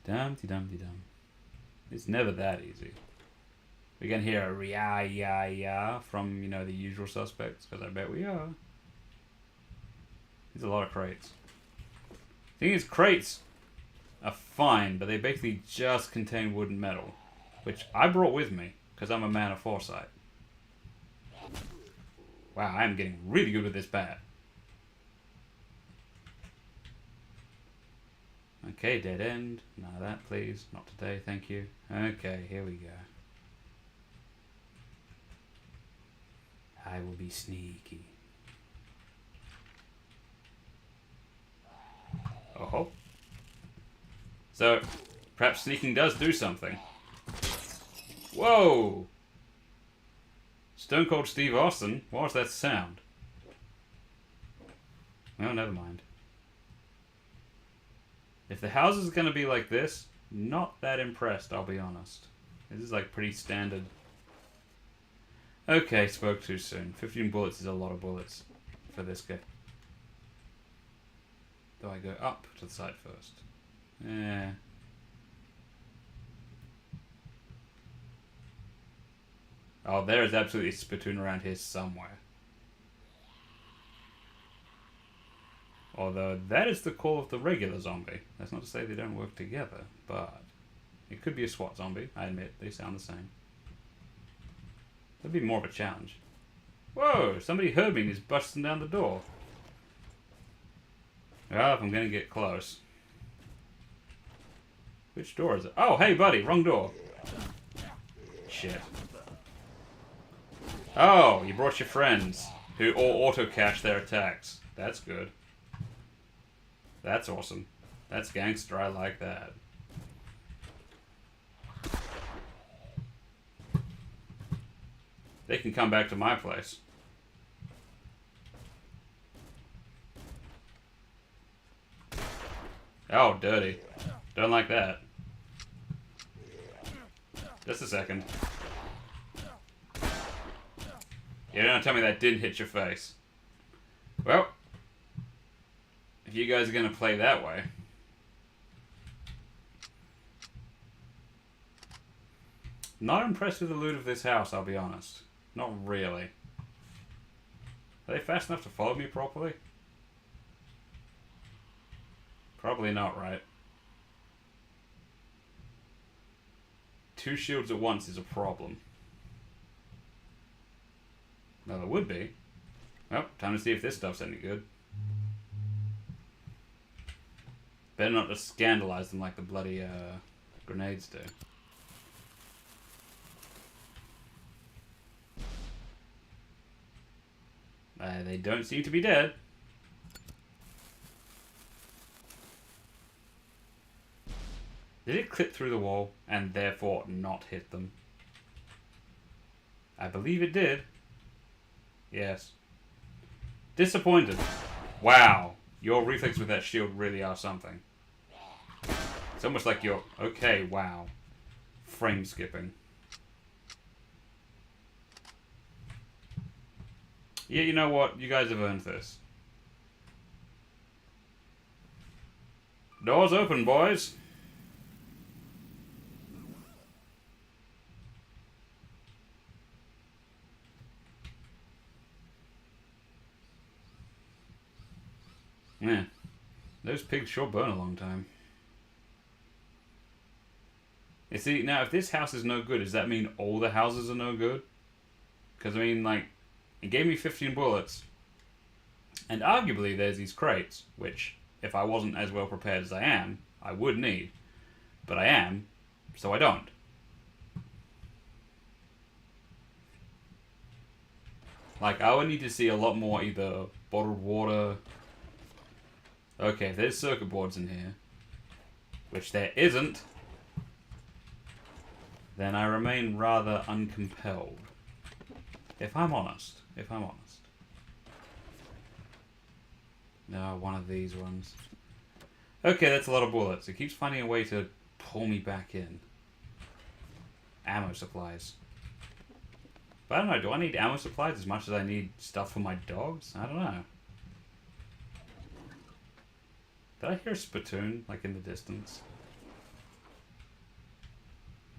Dum-de-dum-de-dum. It's never that easy. We can hear a yeah, yeah, yeah from, the usual suspects, because I bet we are. There's a lot of crates. The thing is, crates are fine, but they basically just contain wood and metal, which I brought with me, because I'm a man of foresight. Wow, I am getting really good with this bat. Okay, dead end. None of that, please. Not today, thank you. Okay, here we go. I will be sneaky. Oh. So, perhaps sneaking does do something. Whoa! Stone Cold Steve Austin? What was that sound? Well, never mind. If the house is going to be like this, not that impressed, I'll be honest. This is like pretty standard. Okay, spoke too soon. 15 bullets is a lot of bullets for this guy. Do I go up to the side first? Yeah. Oh, there is absolutely a spittoon around here somewhere. Although, that is the call of the regular zombie. That's not to say they don't work together, but it could be a SWAT zombie, I admit. They sound the same. That'd be more of a challenge. Whoa! Somebody heard me and he's busting down the door. Well, if I'm gonna get close. Which door is it? Oh, hey buddy, wrong door. Shit. Oh, you brought your friends, who all auto-cache their attacks. That's good. That's awesome. That's gangster, I like that. They can come back to my place. Oh, dirty. Don't like that. Just a second. You don't tell me that didn't hit your face. Well, if you guys are going to play that way. Not impressed with the loot of this house, I'll be honest. Not really. Are they fast enough to follow me properly? Probably not, right? 2 shields at once is a problem. Well, there would be. Well, time to see if this stuff's any good. Better not just scandalize them like the bloody grenades do. They don't seem to be dead. Did it clip through the wall and therefore not hit them? I believe it did. Yes. Disappointed. Wow. Your reflexes with that shield really are something. It's almost like you're... Okay, wow. Frame skipping. Yeah, you know what? You guys have earned this. Doors open, boys. Yeah. Those pigs sure burn a long time. You see, now if this house is no good, does that mean all the houses are no good? Because, I mean, like, it gave me 15 bullets. And arguably there's these crates, which, if I wasn't as well prepared as I am, I would need. But I am, so I don't. Like, I would need to see a lot more either bottled water... Okay, if there's circuit boards in here, which there isn't, then I remain rather uncompelled. If I'm honest. No, one of these ones. Okay, that's a lot of bullets. It keeps finding a way to pull me back in. Ammo supplies. But I don't know, do I need ammo supplies as much as I need stuff for my dogs? I don't know. Did I hear a spittoon, like, in the distance?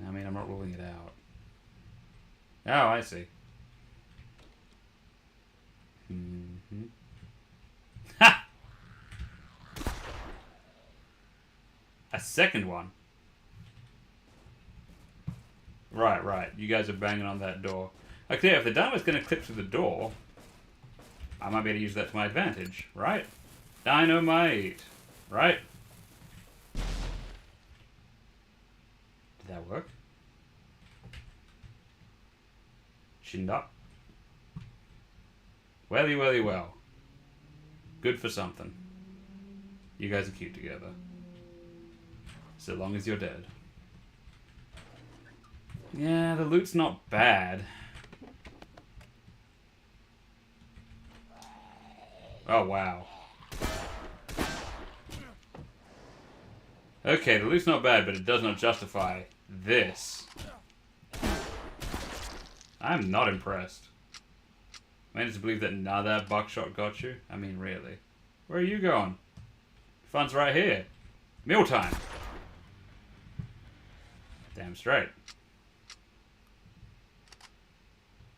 I mean, I'm not ruling it out. Oh, I see. Ha! A second one? Right. You guys are banging on that door. Okay, if the dynamite's going to clip through the door, I might be able to use that to my advantage, right? Dynamite! Right? Did that work? Shinned up. Well. Good for something. You guys are cute together. So long as you're dead. Yeah, the loot's not bad. Oh, wow. Okay, the loot's not bad, but it does not justify this. I'm not impressed. Man, to believe that another buckshot got you? I mean, really. Where are you going? Fun's right here. Mealtime. Damn straight.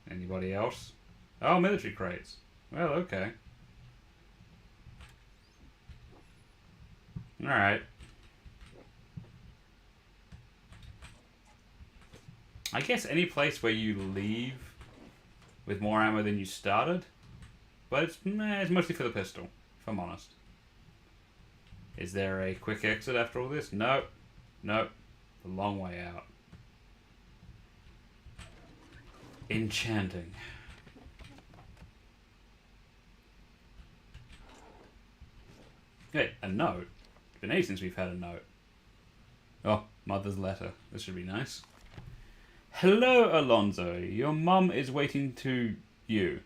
Anybody else? Oh, military crates. Well, okay. Alright. I guess any place where you leave with more ammo than you started. But it's mostly for the pistol, if I'm honest. Is there a quick exit after all this? Nope. A long way out. Enchanting. Hey, a note? It's been ages since we've had a note. Oh, mother's letter. This should be nice. Hello, Alonzo. Your mum is writing to you.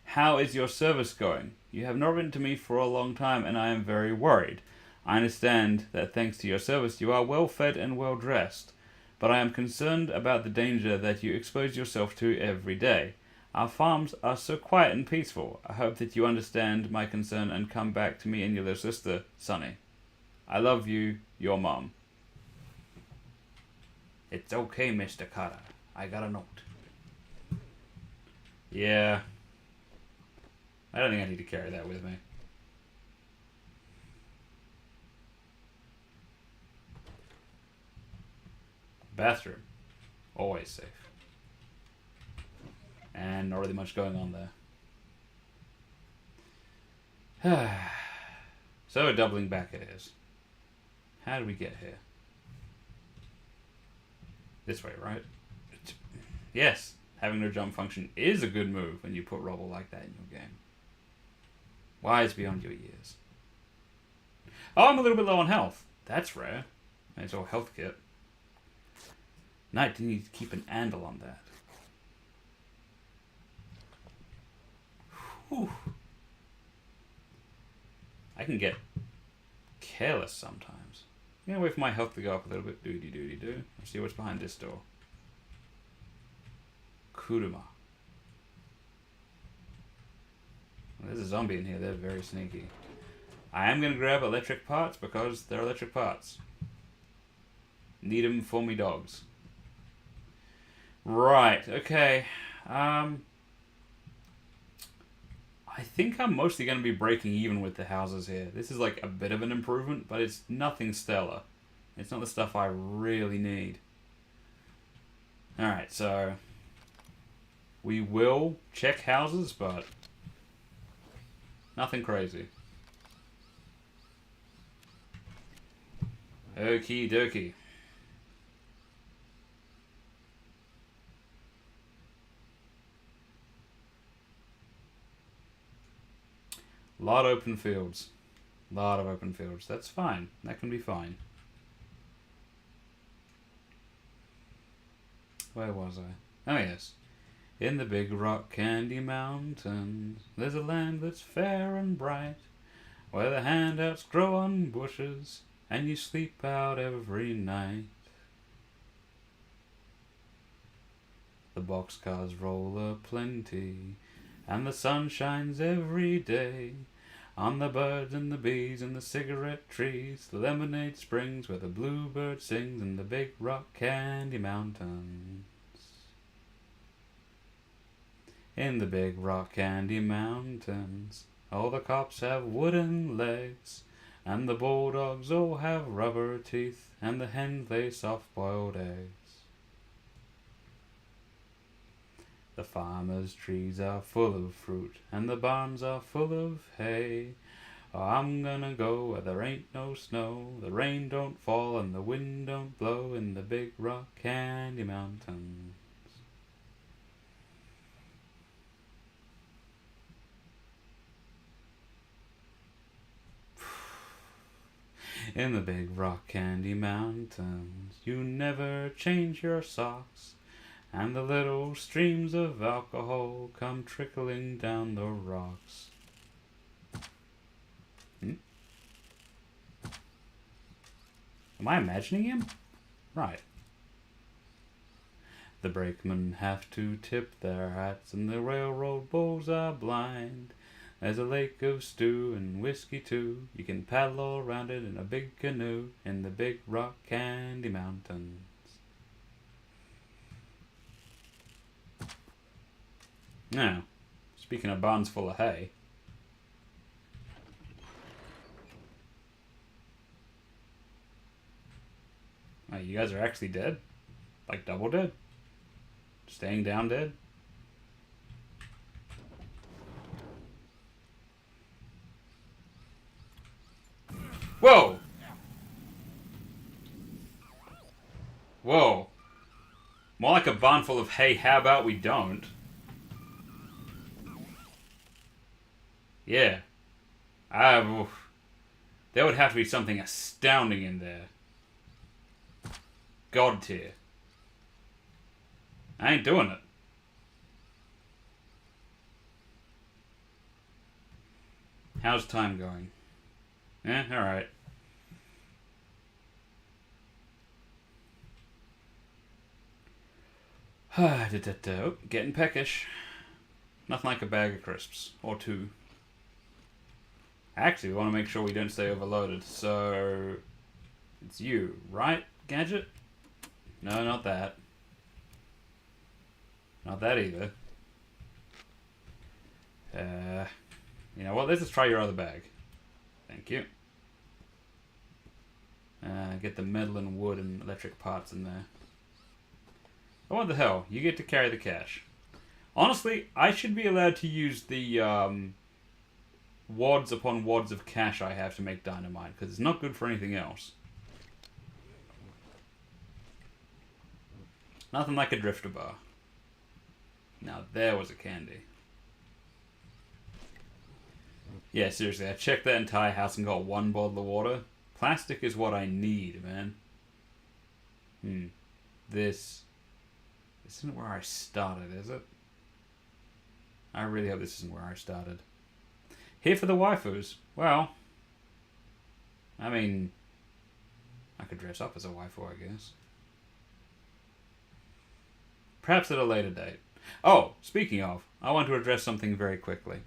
How is your service going? You have not written to me for a long time, and I am very worried. I understand that thanks to your service you are well fed and well dressed, but I am concerned about the danger that you expose yourself to every day. Our farms are so quiet and peaceful. I hope that you understand my concern and come back to me and your little sister, Sonny. I love you, your mum. It's okay, Mr. Carter. I got a note. Yeah. I don't think I need to carry that with me. Bathroom. Always safe. And not really much going on there. So doubling back it is. How did we get here? This way, right? Yes, having no jump function is a good move when you put rubble like that in your game. Wise beyond your years. Oh, I'm a little bit low on health. That's rare. It's all health kit. Knight, you need to keep an handle on that. Whew. I can get careless sometimes. I'm gonna wait for my health to go up a little bit. Doody-doody-doo. Let's see what's behind this door. Kuruma. There's a zombie in here. They're very sneaky. I am gonna grab electric parts because they're electric parts. Need them for me dogs. Right, okay. I think I'm mostly going to be breaking even with the houses here. This is like a bit of an improvement, but it's nothing stellar. It's not the stuff I really need. Alright, so we will check houses, but nothing crazy. Okie dokie. Lot of open fields. Lot of open fields. That's fine. That can be fine. Where was I? Oh, yes. In the big rock candy mountains, there's a land that's fair and bright, where the handouts grow on bushes, and you sleep out every night. The boxcars roll a-plenty, and the sun shines every day on the birds and the bees and the cigarette trees, the lemonade springs where the bluebird sings in the big rock candy mountains. In the big rock candy mountains, all the cops have wooden legs, And the bulldogs all have rubber teeth, and the hens lay soft-boiled eggs. The farmer's trees are full of fruit, and the barns are full of hay. Oh, I'm gonna go where there ain't no snow, the rain don't fall and the wind don't blow in the big rock candy mountains. In the big rock candy mountains, you never change your socks, and the little streams of alcohol come trickling down the rocks. Am I imagining him? Right. The brakemen have to tip their hats, and the railroad bulls are blind. There's a lake of stew and whiskey too. You can paddle all around it in a big canoe in the big rock candy mountains. Now, speaking of barns full of hay. Oh, you guys are actually dead? Like double dead? Staying down dead? Whoa! Whoa. More like a barn full of hay, how about we don't? Yeah. There would have to be something astounding in there. God tier. I ain't doing it. How's time going? Eh, alright. Oh, getting peckish. Nothing like a bag of crisps. Or two. Actually, we want to make sure we don't stay overloaded. So, it's you, right, Gadget? No, not that. Not that either. You know what? Let's just try your other bag. Thank you. Get the metal and wood and electric parts in there. Oh, what the hell? You get to carry the cash. Honestly, I should be allowed to use the wads upon wads of cash I have to make dynamite, because it's not good for anything else. Nothing like a drifter bar. Now there was a candy. Yeah, seriously, I checked that entire house and got one bottle of water. Plastic is what I need, man. This isn't where I started, is it? I really hope this isn't where I started. Here for the waifus. Well, I mean, I could dress up as a waifu, I guess. Perhaps at a later date. Oh, speaking of, I want to address something very quickly.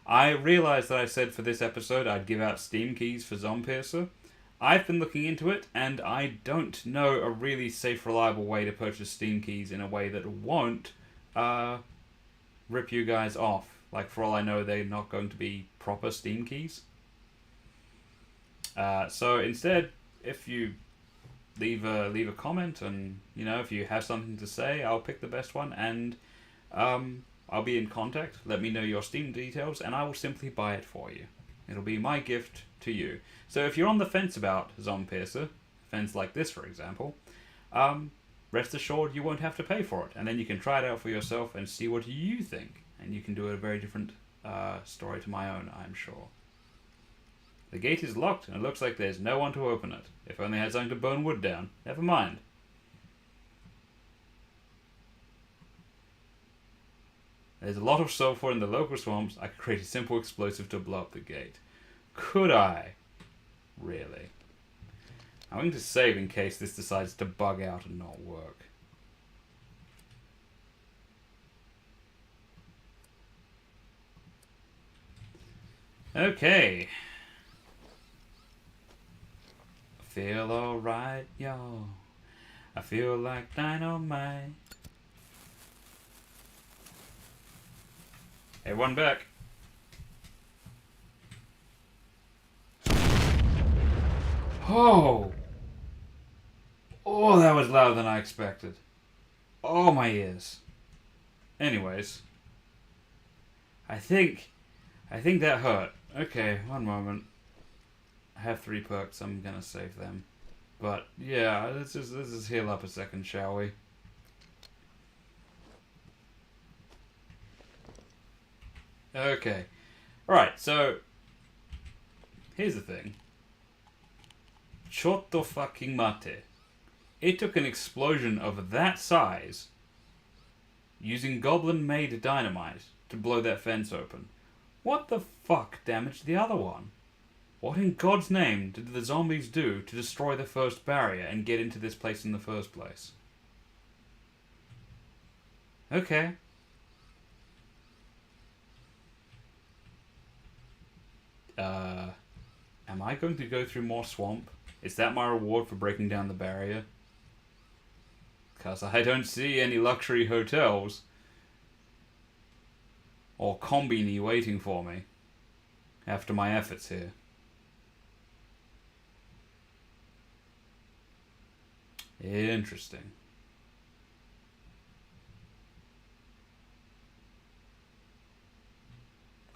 I realized that I said for this episode I'd give out Steam keys for ZOMPIERCER. I've been looking into it, and I don't know a really safe, reliable way to purchase Steam keys in a way that won't rip you guys off. Like, for all I know, they're not going to be proper Steam keys. So instead, if you leave a comment, and you know, if you have something to say, I'll pick the best one, and I'll be in contact. Let me know your Steam details, and I will simply buy it for you. It'll be my gift to you. So if you're on the fence about ZOMPIERCER, fence like this, for example, rest assured you won't have to pay for it, and then you can try it out for yourself and see what you think, and you can do a very different story to my own, I'm sure. The gate is locked, and it looks like there's no one to open it. If only I had something to burn wood down. Never mind. There's a lot of sulfur in the local swamps. I could create a simple explosive to blow up the gate. Could I? Really? I'm going to save in case this decides to bug out and not work. Okay. Feel alright, y'all. I feel like dynamite. Everyone back. Oh! Oh, that was louder than I expected. Oh, my ears. Anyways. I think that hurt. Okay, one moment. I have 3 perks, I'm gonna save them. But, yeah, let's just heal up a second, shall we? Okay. Alright, so... here's the thing. Chotto fucking mate. It took an explosion of that size using goblin-made dynamite to blow that fence open. What the fuck damaged the other one? What in God's name did the zombies do to destroy the first barrier and get into this place in the first place? Okay. Am I going to go through more swamp? Is that my reward for breaking down the barrier? Because I don't see any luxury hotels or combini waiting for me after my efforts here. Interesting.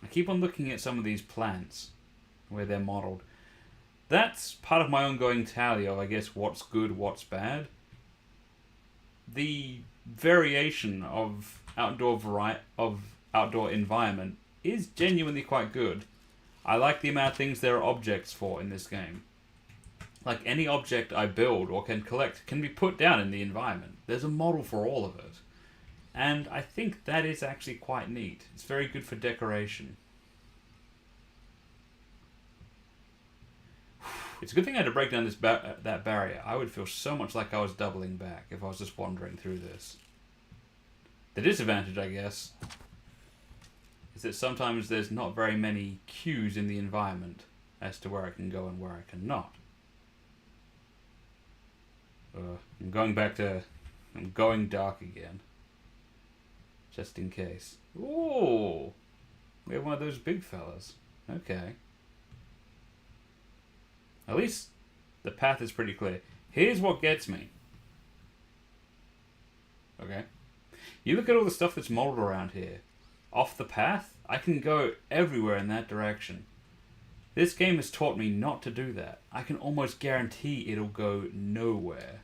I keep on looking at some of these plants where they're modeled. That's part of my ongoing tally of, I guess, what's good, what's bad. The variation of outdoor environment is genuinely quite good. I like the amount of things there are objects for in this game. Like, any object I build or can collect can be put down in the environment. There's a model for all of it. And I think that is actually quite neat. It's very good for decoration. It's a good thing I had to break down that barrier. I would feel so much like I was doubling back if I was just wandering through this. The disadvantage, I guess, is that sometimes there's not very many cues in the environment as to where I can go and where I cannot. I'm going dark again. Just in case. Ooh! We have one of those big fellas. Okay. At least the path is pretty clear. Here's what gets me. Okay. You look at all the stuff that's modeled around here. Off the path, I can go everywhere in that direction. This game has taught me not to do that. I can almost guarantee it'll go nowhere.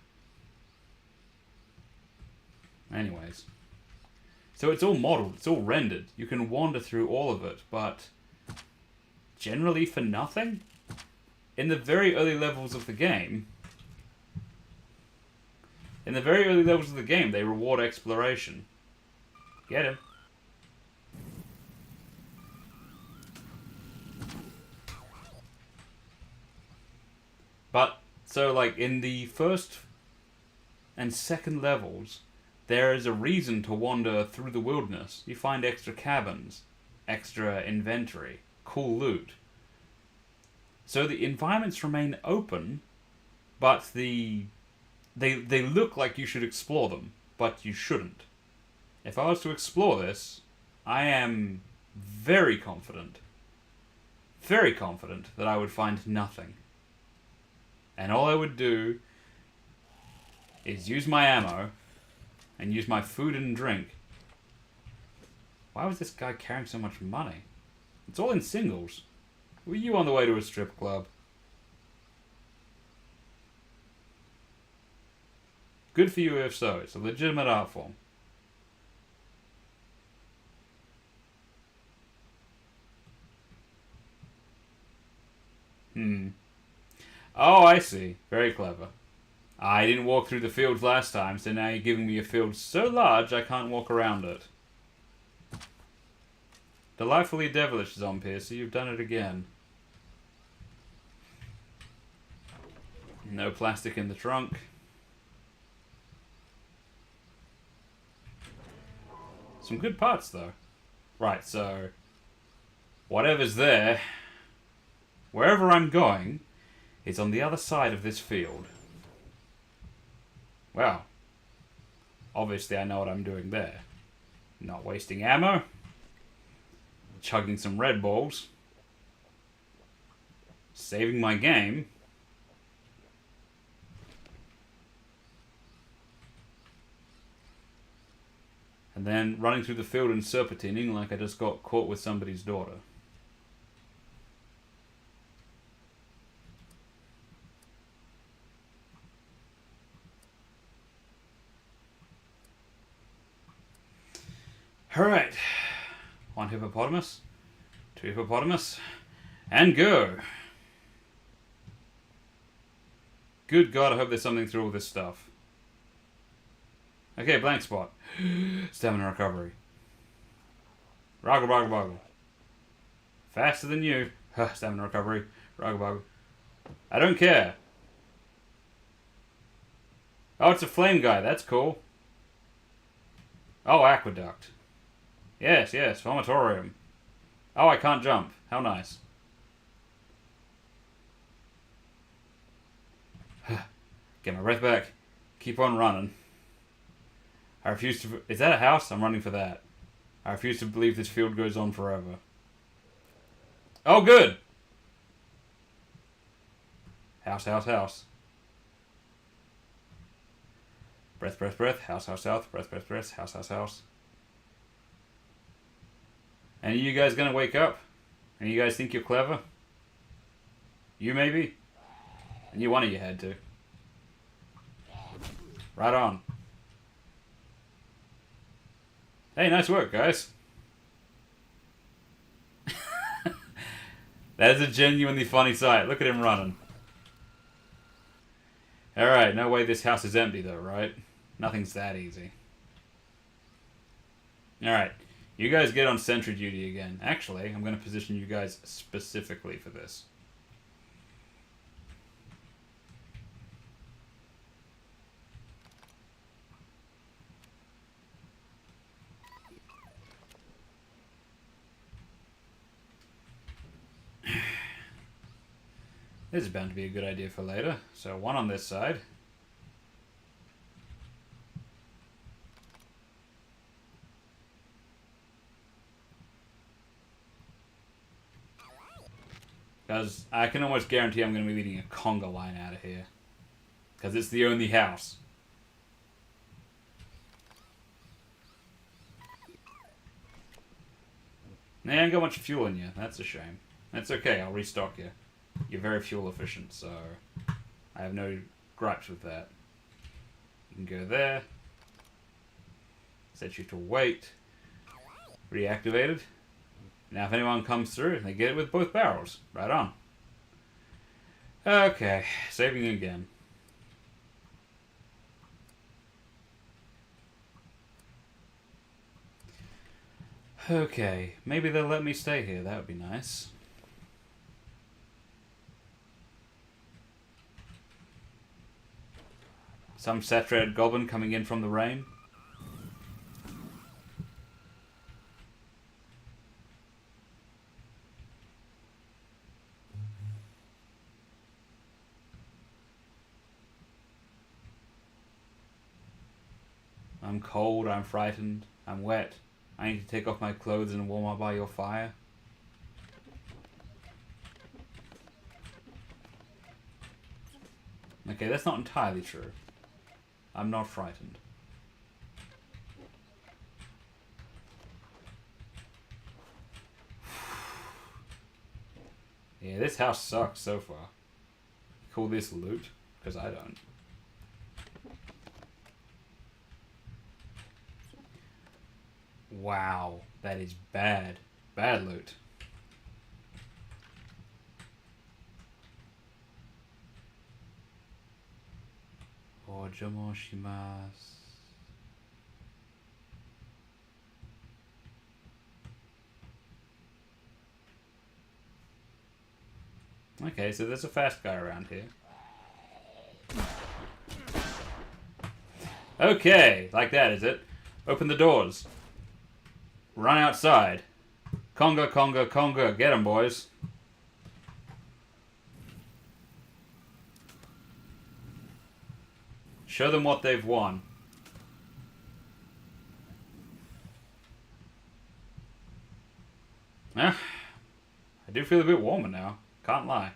Anyways. So it's all modeled, it's all rendered. You can wander through all of it, but generally for nothing? In the very early levels of the game, they reward exploration. Get him. But, so like in the first and second levels, there is a reason to wander through the wilderness. You find extra cabins, extra inventory, cool loot. So the environments remain open, but they look like you should explore them, but you shouldn't. If I was to explore this, I am very confident that I would find nothing. And all I would do is use my ammo and use my food and drink. Why was this guy carrying so much money? It's all in singles. Were you on the way to a strip club? Good for you if so. It's a legitimate art form. Oh, I see. Very clever. I didn't walk through the fields last time, so now you're giving me a field so large I can't walk around it. Delightfully devilish, ZOMPIERCER. You've done it again. No plastic in the trunk. Some good parts, though. Right, so... whatever's there, wherever I'm going, is on the other side of this field. Well, obviously I know what I'm doing there. Not wasting ammo. Chugging some Red Bulls. Saving my game. And then running through the field and serpentining like I just got caught with somebody's daughter. Alright. 1 hippopotamus. 2 hippopotamus. And go! Good God, I hope there's something through all this stuff. Okay, blank spot. Stamina recovery. Roggle, boggle, boggle. Faster than you. Stamina recovery. Roggle, boggle. I don't care. Oh, it's a flame guy. That's cool. Oh, aqueduct. Yes, yes. Vomitorium. Oh, I can't jump. How nice. Get my breath back. Keep on running. I refuse to... Is that a house? I'm running for that. I refuse to believe this field goes on forever. Oh, good! House, house, house. Breath, breath, breath. House, house, house. Breath, breath, breath. House, house, house. And are you guys gonna wake up? And you guys think you're clever? You maybe? And you one of you had to. Right on. Hey, nice work, guys. That is a genuinely funny sight. Look at him running. Alright, no way this house is empty though, right? Nothing's that easy. Alright, you guys get on sentry duty again. Actually, I'm going to position you guys specifically for this. This is bound to be a good idea for later. So 1 on this side. Because I can almost guarantee I'm going to be leading a conga line out of here. Because it's the only house. Nah, I ain't got much fuel in you. That's a shame. That's okay, I'll restock you. You're very fuel efficient, so I have no gripes with that. You can go there. Set you to wait. Reactivated. Now if anyone comes through, they get it with both barrels. Right on. Okay, saving again. Okay, maybe they'll let me stay here. That would be nice. Some saturated goblin coming in from the rain. I'm cold, I'm frightened, I'm wet. I need to take off my clothes and warm up by your fire. Okay, that's not entirely true. I'm not frightened. Yeah, this house sucks so far. Call this loot? Because I don't. Wow, that is bad. Bad loot. Ojamoshimasu. Okay, so there's a fast guy around here. Okay, like that, is it? Open the doors. Run outside. Conga, conga, conga. Get 'em, boys. Show them what they've won. I do feel a bit warmer now. Can't lie.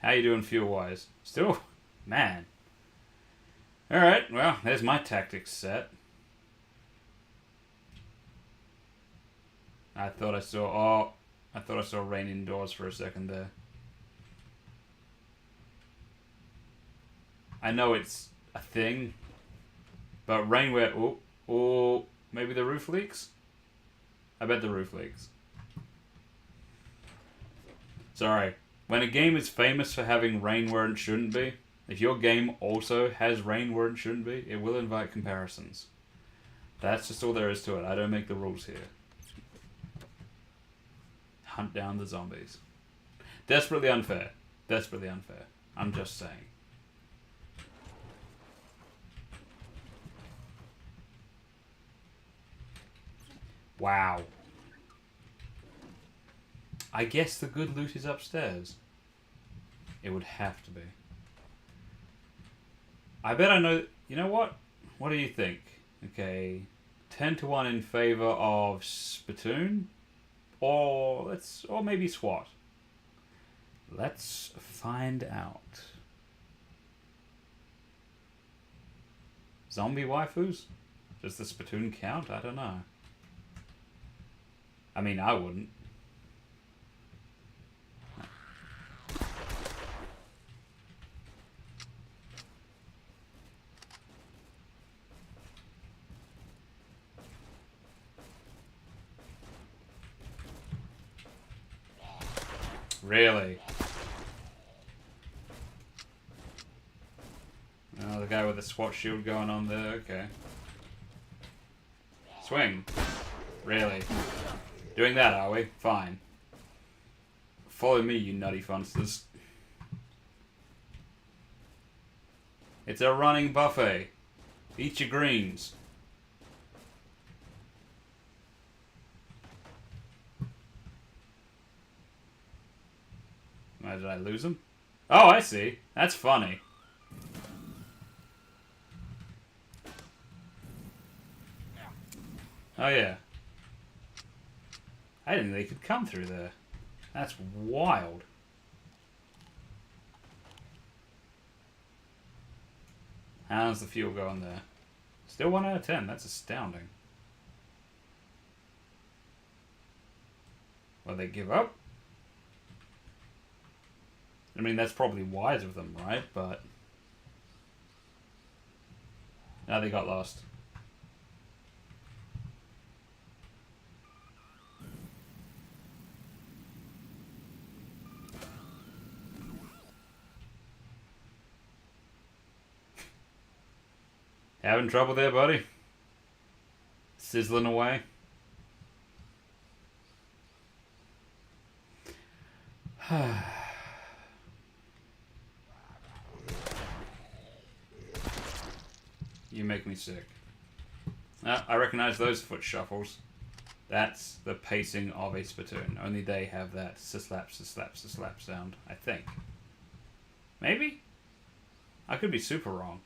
How you doing fuel-wise? Still? Man. Alright, well, there's my tactics set. I thought I saw... Oh, I thought I saw rain indoors for a second there. I know it's a thing, but rain where... Oh, maybe the roof leaks? I bet the roof leaks. Sorry. When a game is famous for having rain where it shouldn't be, if your game also has rain where it shouldn't be, it will invite comparisons. That's just all there is to it. I don't make the rules here. Hunt down the zombies. Desperately unfair. Desperately unfair. I'm just saying. Wow. I guess the good loot is upstairs. It would have to be. I bet I know... You know what? What do you think? Okay. 10-1 in favor of Spittoon? Or maybe SWAT. Let's find out. Zombie waifus? Does the Spittoon count? I don't know. I mean, I wouldn't. Really? Oh, the guy with the SWAT shield going on there, okay. Swing. Really? Doing that, are we? Fine. Follow me, you nutty funsters. It's a running buffet. Eat your greens. Did I lose him? Oh, I see. That's funny. Oh, yeah. I didn't think they could come through there. That's wild. How's the fuel going there? Still 1 out of 10. That's astounding. Well, they give up? I mean, that's probably wise of them, right? But... now they got lost. Having trouble there, buddy? Sizzling away? You make me sick. I recognize those foot shuffles. That's the pacing of a Spittoon. Only they have that slap, slap, slap sound, I think. Maybe? I could be super wrong.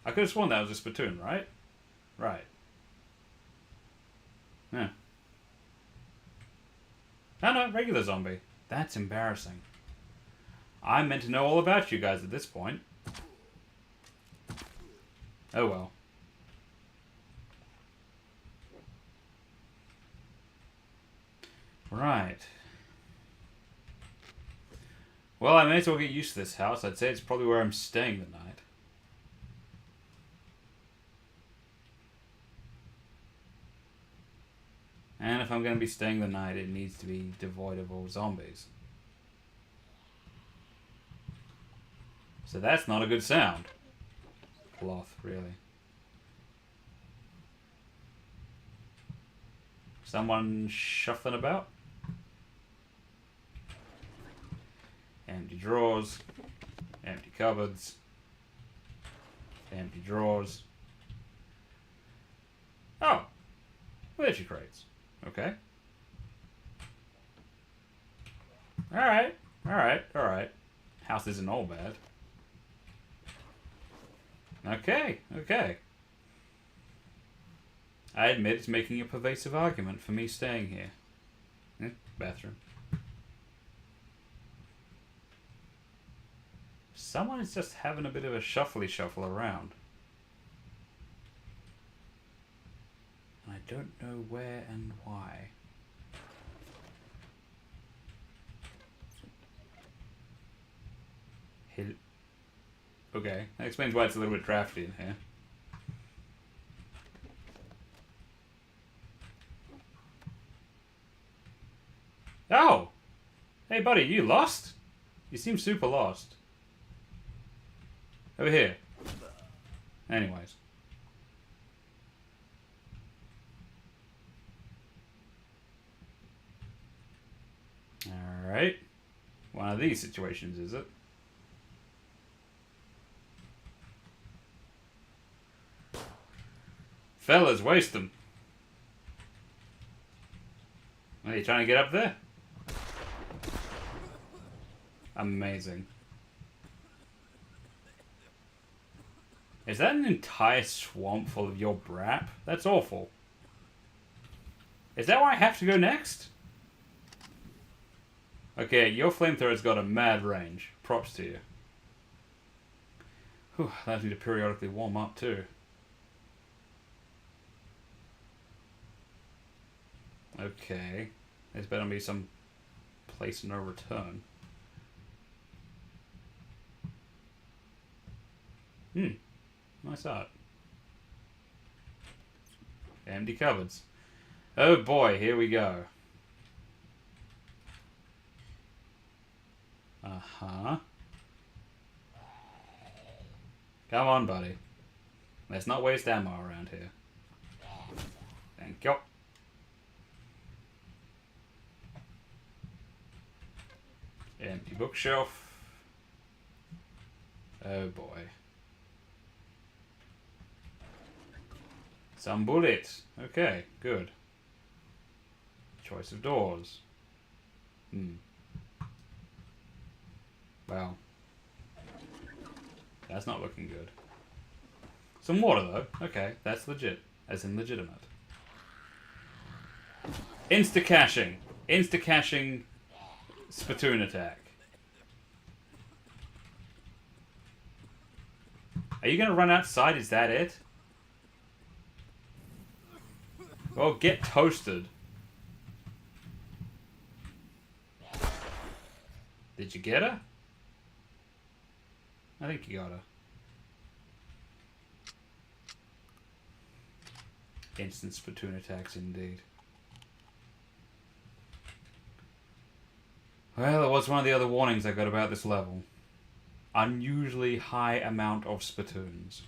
I could have sworn that was a Spittoon, right? Right. Yeah. No, no, regular zombie. That's embarrassing. I'm meant to know all about you guys at this point. Oh well. Right. Well, I may as well get used to this house. I'd say it's probably where I'm staying the night. And if I'm going to be staying the night, it needs to be devoid of all zombies. So that's not a good sound. Cloth, really. Someone shuffling about? Empty drawers. Empty cupboards. Empty drawers. Oh! Well, there's your crates. Okay. Alright. Alright. Alright. House isn't all bad. Okay. Okay. I admit it's making a pervasive argument for me staying here. Bathroom. Someone is just having a bit of a shuffle around. And I don't know where and why. Okay, that explains why it's a little bit drafty in here. Oh! Hey buddy, you lost? You seem super lost. Over here. Anyways. Alright. One of these situations, is it? Fellas, waste them. Are you trying to get up there? Amazing. Is that an entire swamp full of your brap? That's awful. Is that where I have to go next? Okay, your flamethrower's got a mad range. Props to you. Whew, allows me to periodically warm up too. Okay. There's better be some place of no return. Nice art. Empty cupboards. Oh boy, here we go. Uh-huh. Come on, buddy. Let's not waste ammo around here. Thank you. Empty bookshelf. Oh boy. Some bullets. Okay, good. Choice of doors. Well. That's not looking good. Some water though. Okay, that's legit. As in legitimate. Insta-caching. Insta-caching spittoon attack. Are you going to run outside? Is that it? Well, get toasted. Did you get her? I think you got her. Instant spittoon attacks indeed. Well, it was one of the other warnings I got about this level. Unusually high amount of spittoons.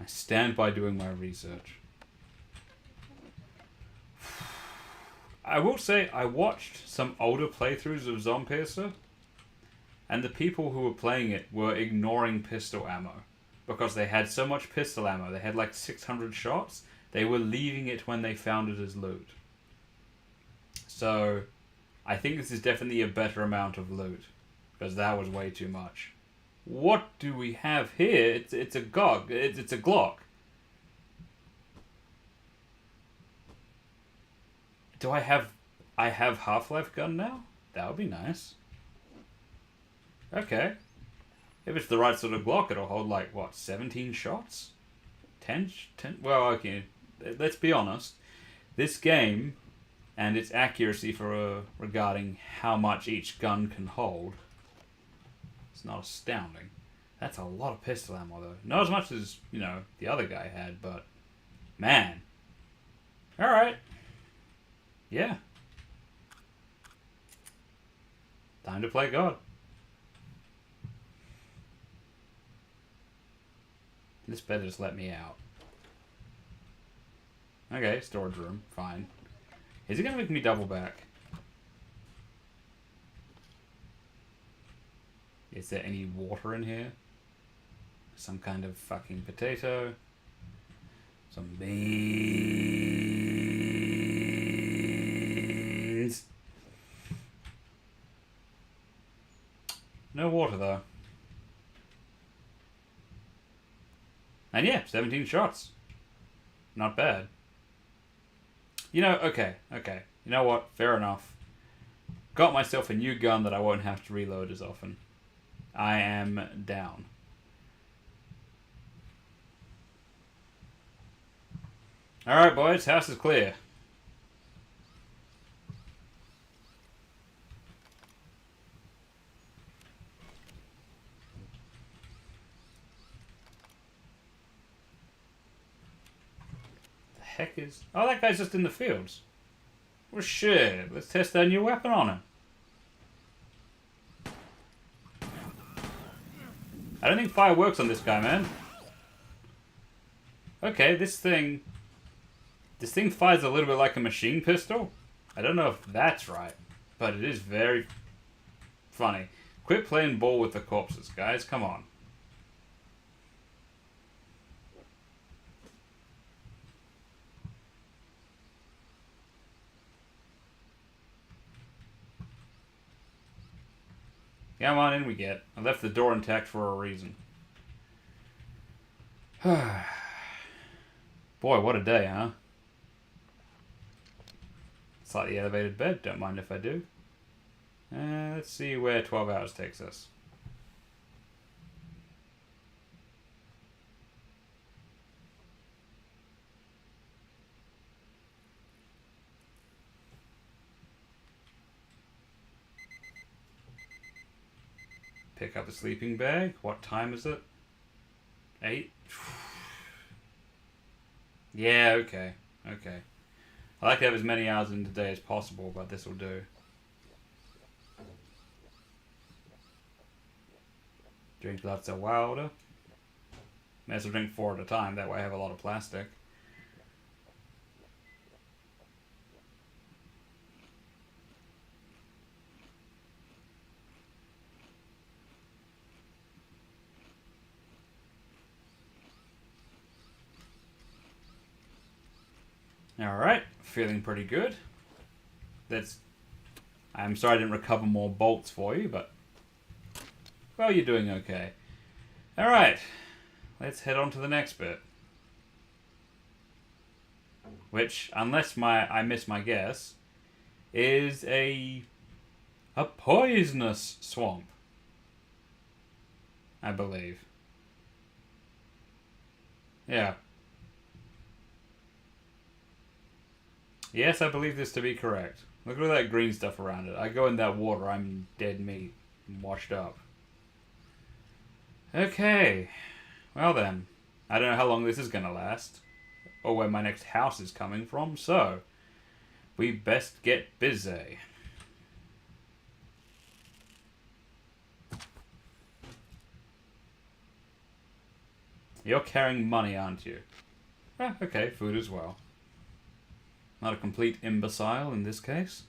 I stand by doing my research. I will say, I watched some older playthroughs of ZOMPIERCER, and the people who were playing it were ignoring pistol ammo. Because they had so much pistol ammo, they had like 600 shots, they were leaving it when they found it as loot. So, I think this is definitely a better amount of loot. Because that was way too much. What do we have here? It's a GOG. It's a Glock. Do I have Half-Life gun now? That would be nice. Okay. If it's the right sort of Glock, it'll hold like, what, 17 shots? 10? Well, okay. Let's be honest. This game and its accuracy for regarding how much each gun can hold, it's not astounding. That's a lot of pistol ammo, though. Not as much as, you know, the other guy had, but man. Alright. Yeah. Time to play God. This better just let me out. Okay, storage room. Fine. Is it going to make me double back? Is there any water in here? Some kind of fucking potato? Some beans? No water, though. And yeah, 17 shots. Not bad. You know, okay. You know what? Fair enough. Got myself a new gun that I won't have to reload as often. I am down. Alright, boys, house is clear. The heck is... Oh, that guy's just in the fields. Well, shit. Let's test that new weapon on him. I don't think fire works on this guy, man. Okay, this thing fires a little bit like a machine pistol. I don't know if that's right, but it is very funny. Quit playing ball with the corpses, guys. Come on. Come on, in we get. I left the door intact for a reason. Boy, what a day, huh? Slightly elevated bed, don't mind if I do. Let's see where 12 hours takes us. Pick up a sleeping bag. What time is it? 8? Yeah, okay. Okay. I like to have as many hours in the day as possible, but this will do. Drink lots of water. May as well drink 4 at a time, that way I have a lot of plastic. Alright, feeling pretty good. I'm sorry I didn't recover more bolts for you, but... Well, you're doing okay. Alright, let's head on to the next bit. Which, unless I miss my guess, is a poisonous swamp. I believe. Yeah. Yes, I believe this to be correct. Look at all that green stuff around it. I go in that water, I'm dead meat. I'm washed up. Okay. Well then. I don't know how long this is going to last. Or where my next house is coming from, so... we best get busy. You're carrying money, aren't you? Okay, food as well. Not a complete imbecile in this case.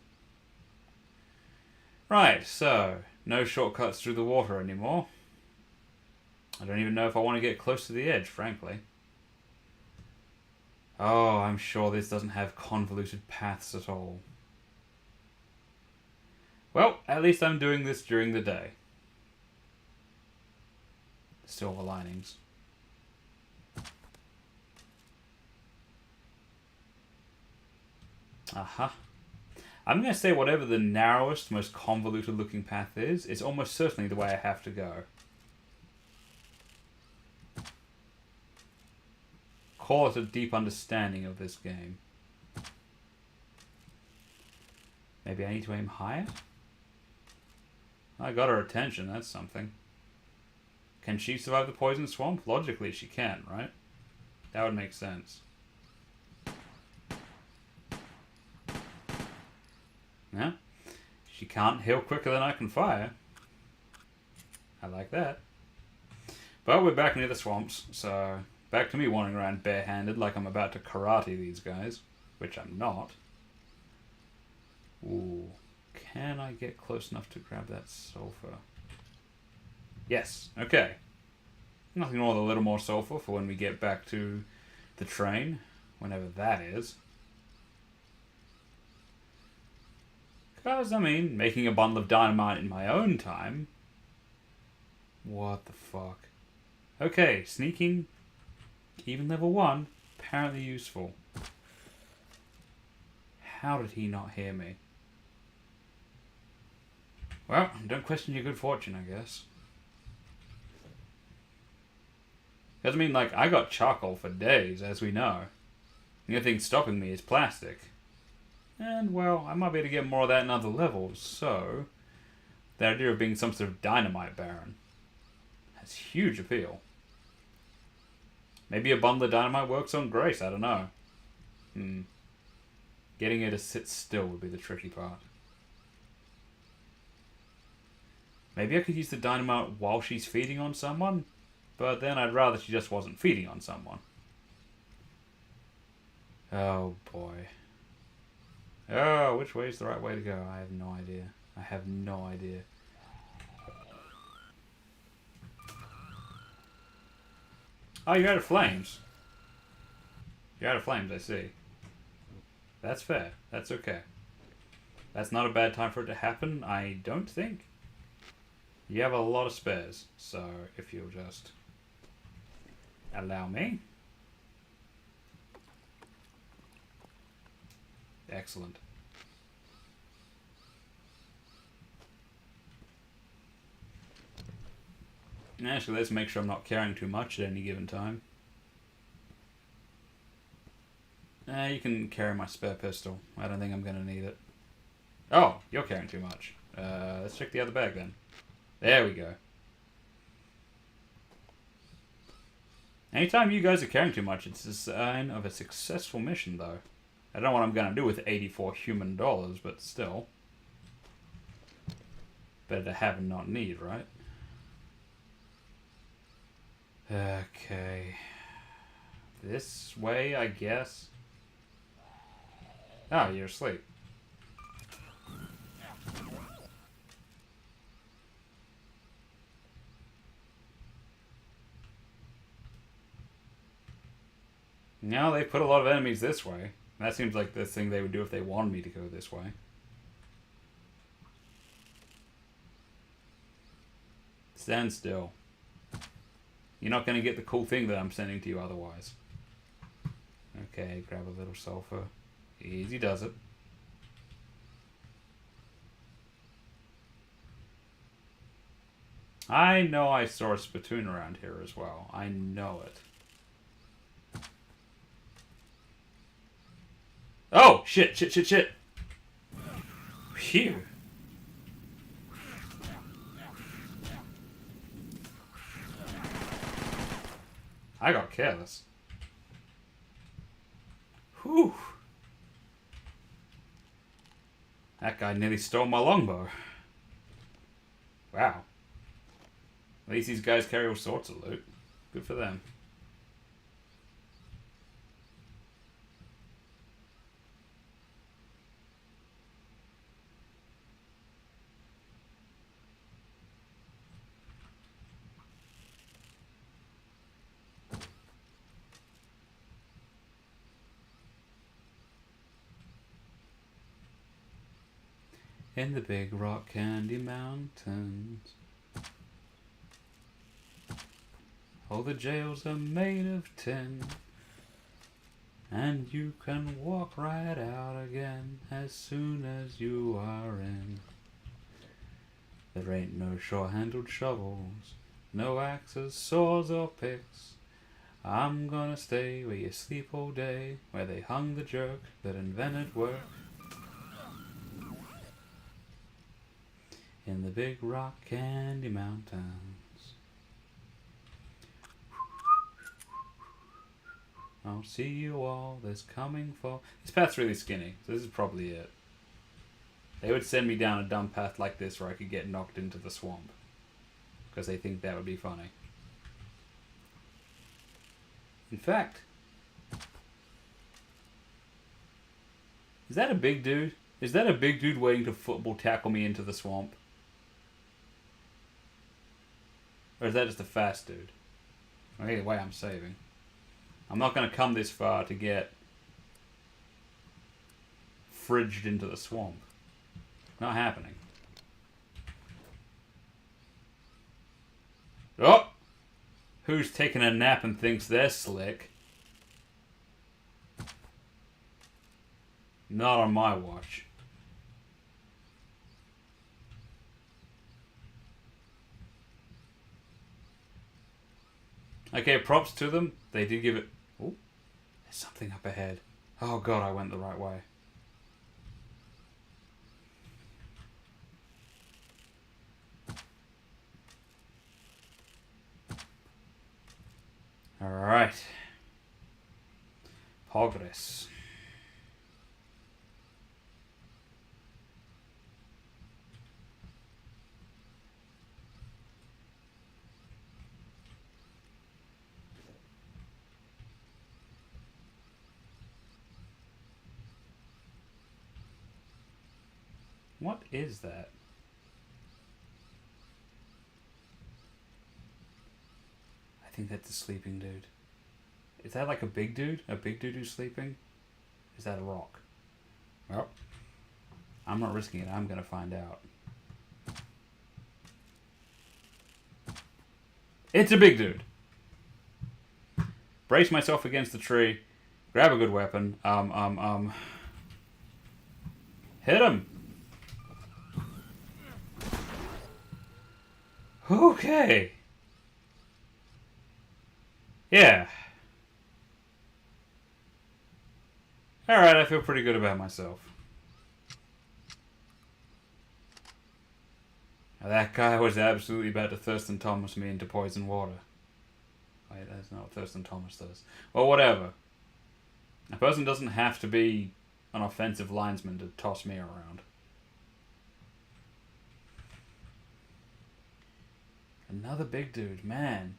Right, so, no shortcuts through the water anymore. I don't even know if I want to get close to the edge, frankly. Oh, I'm sure this doesn't have convoluted paths at all. Well, at least I'm doing this during the day. Silver linings. Aha. I'm going to say whatever the narrowest, most convoluted looking path is, it's almost certainly the way I have to go. Call it a deep understanding of this game. Maybe I need to aim higher? I got her attention, that's something. Can she survive the poison swamp? Logically she can, right? That would make sense. Yeah? She can't heal quicker than I can fire. I like that. But we're back near the swamps, so back to me wandering around barehanded like I'm about to karate these guys, which I'm not. Ooh. Can I get close enough to grab that sulfur? Yes, okay. Nothing wrong with a little more sulfur for when we get back to the train, whenever that is. Because, I mean, making a bundle of dynamite in my own time. What the fuck? Okay, sneaking, even level 1, apparently useful. How did he not hear me? Well, don't question your good fortune, I guess. Because, I mean, like, I got charcoal for days, as we know. The only thing stopping me is plastic. And, well, I might be able to get more of that in other levels, so... the idea of being some sort of dynamite baron has huge appeal. Maybe a bundle of dynamite works on Grace, I don't know. Getting her to sit still would be the tricky part. Maybe I could use the dynamite while she's feeding on someone, but then I'd rather she just wasn't feeding on someone. Oh boy. Oh, which way is the right way to go? I have no idea. I have no idea. Oh, you're out of flames. You're out of flames, I see. That's fair. That's okay. That's not a bad time for it to happen, I don't think. You have a lot of spares, so if you'll just allow me. Excellent. Actually, let's make sure I'm not carrying too much at any given time. You can carry my spare pistol. I don't think I'm going to need it. Oh, you're carrying too much. Let's check the other bag then. There we go. Anytime you guys are carrying too much, it's a sign of a successful mission, though. I don't know what I'm going to do with 84 human dollars, but still. Better to have and not need, right? Okay. This way, I guess. Oh, you're asleep. Now they put a lot of enemies this way. That seems like the thing they would do if they wanted me to go this way. Stand still. You're not going to get the cool thing that I'm sending to you otherwise. Okay, grab a little sulfur. Easy does it. I know I saw a spittoon around here as well. I know it. Oh! Shit, shit, shit, shit! Phew! I got careless. Whew! That guy nearly stole my longbow. Wow. At least these guys carry all sorts of loot. Good for them. In the big rock candy mountains, all the jails are made of tin, and you can walk right out again as soon as you are in. There ain't no short-handled shovels, no axes, saws, or picks. I'm gonna stay where you sleep all day, where they hung the jerk that invented work. In the big rock candy mountains, I'll see you all this coming fall. This path's really skinny, so this is probably it. They would send me down a dumb path like this where I could get knocked into the swamp, because they think that would be funny. In fact, is that a big dude? Is that a big dude waiting to football tackle me into the swamp? Or is that just a fast dude? Well, either way, I'm saving. I'm not going to come this far to get fridged into the swamp. Not happening. Oh! Who's taking a nap and thinks they're slick? Not on my watch. Okay, props to them. They did give it... Oh, there's something up ahead. Oh god, I went the right way. Alright. Progress. What is that? I think that's a sleeping dude. Is that like a big dude? A big dude who's sleeping? Is that a rock? Well, I'm not risking it. I'm going to find out. It's a big dude. Brace myself against the tree. Grab a good weapon. Hit him. Okay. Yeah. Alright, I feel pretty good about myself. Now, that guy was absolutely about to Thurston Thomas me into poison water. Wait, that's not what Thurston Thomas does. Well, whatever. A person doesn't have to be an offensive linesman to toss me around. Another big dude, man.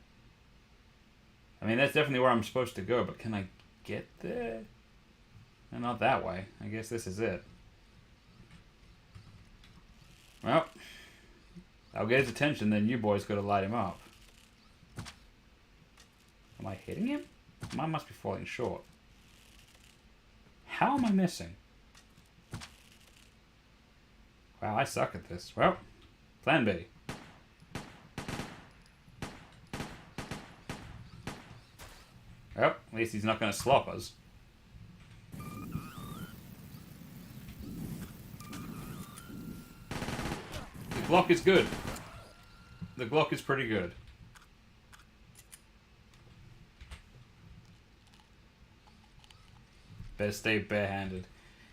I mean, that's definitely where I'm supposed to go, but can I get there? No, not that way. I guess this is it. Well, I'll get his attention, then you boys gotta light him up. Am I hitting him? Mine must be falling short. How am I missing? Wow, I suck at this. Well, plan B. Well, at least he's not going to slop us. The Glock is good. The Glock is pretty good. Better stay barehanded.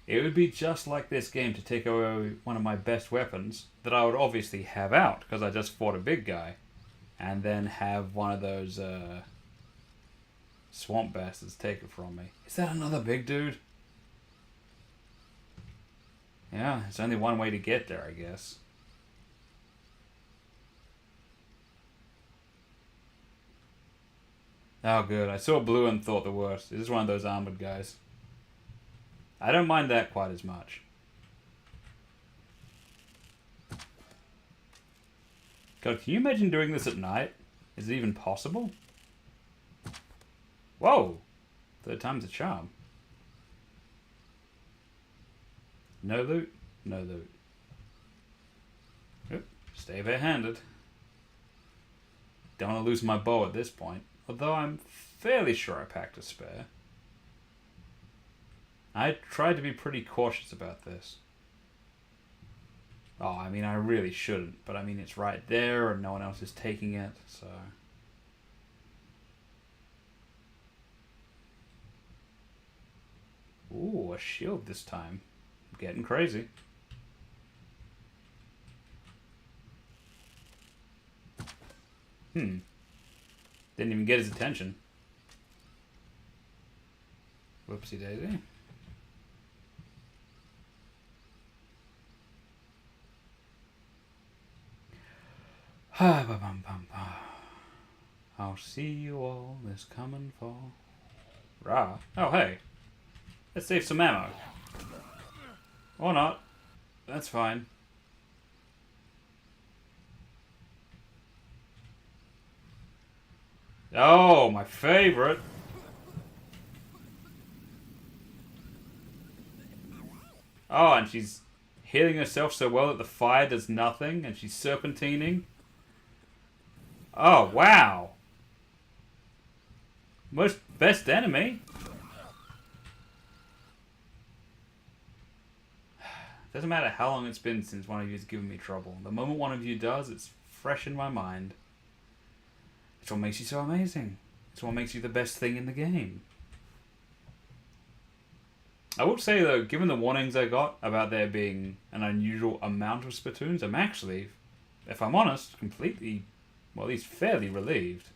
It would be just like this game to take away one of my best weapons that I would obviously have out because I just fought a big guy, and then have one of those swamp bastards take it from me. Is that another big dude? Yeah, there's only one way to get there, I guess. Oh, good. I saw blue and thought the worst. This is one of those armored guys. I don't mind that quite as much. God, can you imagine doing this at night? Is it even possible? Whoa! Third time's a charm. No loot? No loot. Oop, stay barehanded. Don't want to lose my bow at this point. Although I'm fairly sure I packed a spare. I tried to be pretty cautious about this. Oh, I mean, I really shouldn't. But I mean, it's right there and no one else is taking it, so... Ooh, a shield this time. Getting crazy. Didn't even get his attention. Whoopsie daisy. I'll see you all this coming fall. Rah. Oh, hey. Let's save some ammo. Or not. That's fine. Oh, my favorite. Oh, and she's healing herself so well that the fire does nothing, and she's serpentining. Oh, wow. Most best enemy. Doesn't matter how long it's been since one of you has given me trouble. The moment one of you does, it's fresh in my mind. It's what makes you so amazing. It's what makes you the best thing in the game. I will say though, given the warnings I got about there being an unusual amount of spittoons, I'm actually, if I'm honest, completely, well, at least fairly relieved.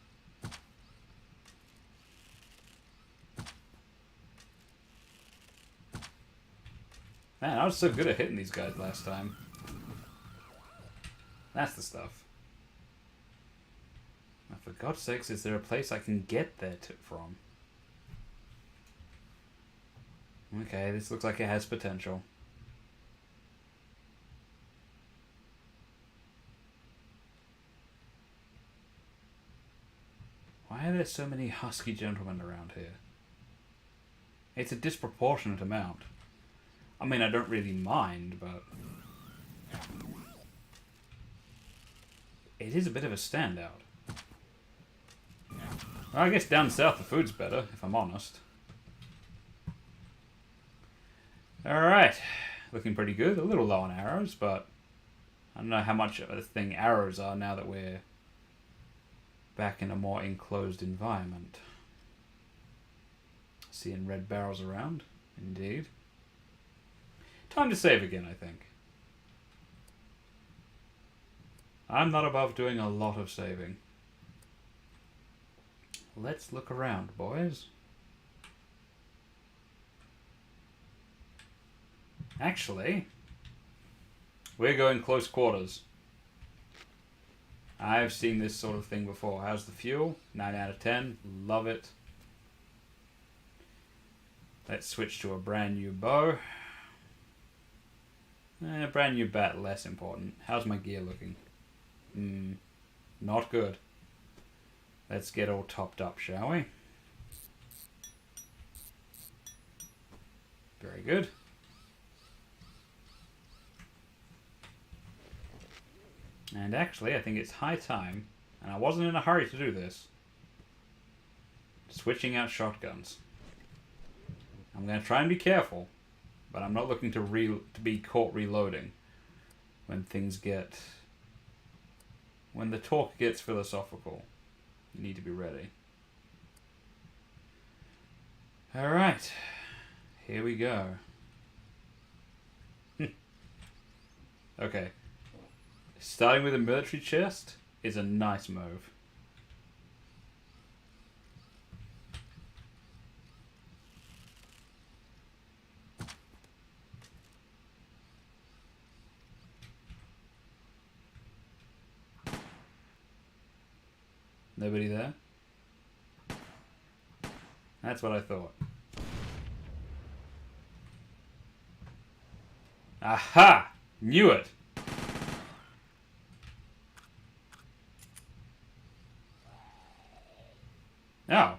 Man, I was so good at hitting these guys last time. That's the stuff. Now, for God's sakes, is there a place I can get there from? Okay, this looks like it has potential. Why are there so many husky gentlemen around here? It's a disproportionate amount. I mean, I don't really mind, but it is a bit of a standout. Well, I guess down south the food's better, if I'm honest. Alright, looking pretty good. A little low on arrows, but I don't know how much of a thing arrows are now that we're back in a more enclosed environment. Seeing red barrels around, indeed. Time to save again, I think. I'm not above doing a lot of saving. Let's look around, boys. Actually, we're going close quarters. I've seen this sort of thing before. How's the fuel? 9 out of 10. Love it. Let's switch to a brand new bow. Brand new bat, less important. How's my gear looking? Not good. Let's get all topped up, shall we? Very good. And actually, I think it's high time, and I wasn't in a hurry to do this, switching out shotguns. I'm going to try and be careful, but I'm not looking to be caught reloading when when the talk gets philosophical. You need to be ready. Alright, here we go. Okay. Starting with a military chest is a nice move. Nobody there? That's what I thought. Aha! Knew it! Oh.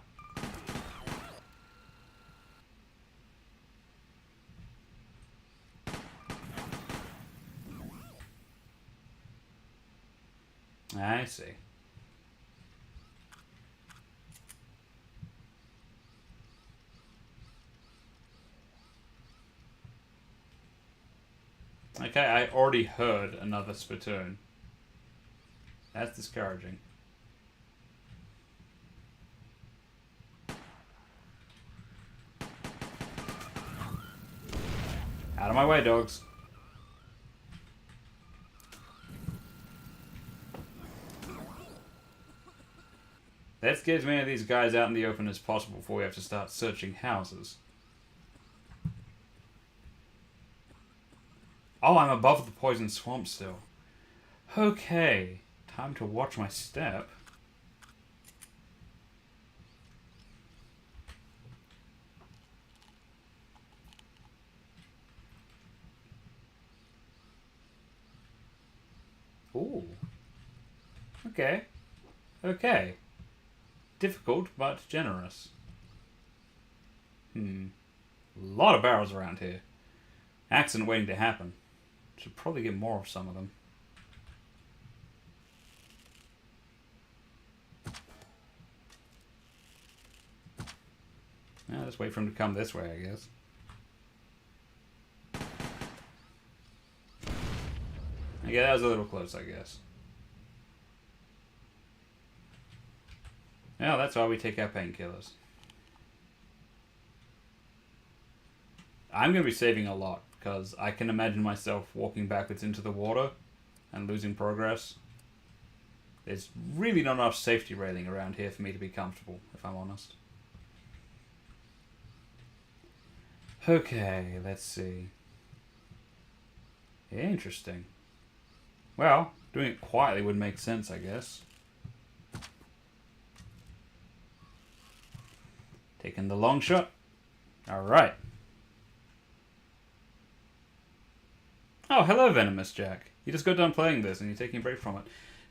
I see. Okay, I already heard another spittoon. That's discouraging. Out of my way, dogs. Let's get as many of these guys out in the open as possible before we have to start searching houses. Oh, I'm above the poison swamp still. Okay, time to watch my step. Ooh. Okay. Okay. Difficult, but generous. A lot of barrels around here. Accident waiting to happen. Should probably get more of some of them. Yeah, just wait for him to come this way, I guess. Yeah, that was a little close, I guess. Well, that's why we take our painkillers. I'm going to be saving a lot, because I can imagine myself walking backwards into the water and losing progress. There's really not enough safety railing around here for me to be comfortable, if I'm honest. Okay, let's see. Interesting. Well, doing it quietly would make sense, I guess. Taking the long shot. Alright. Oh, hello, Venomous Jack. You just got done playing this and you're taking a break from it.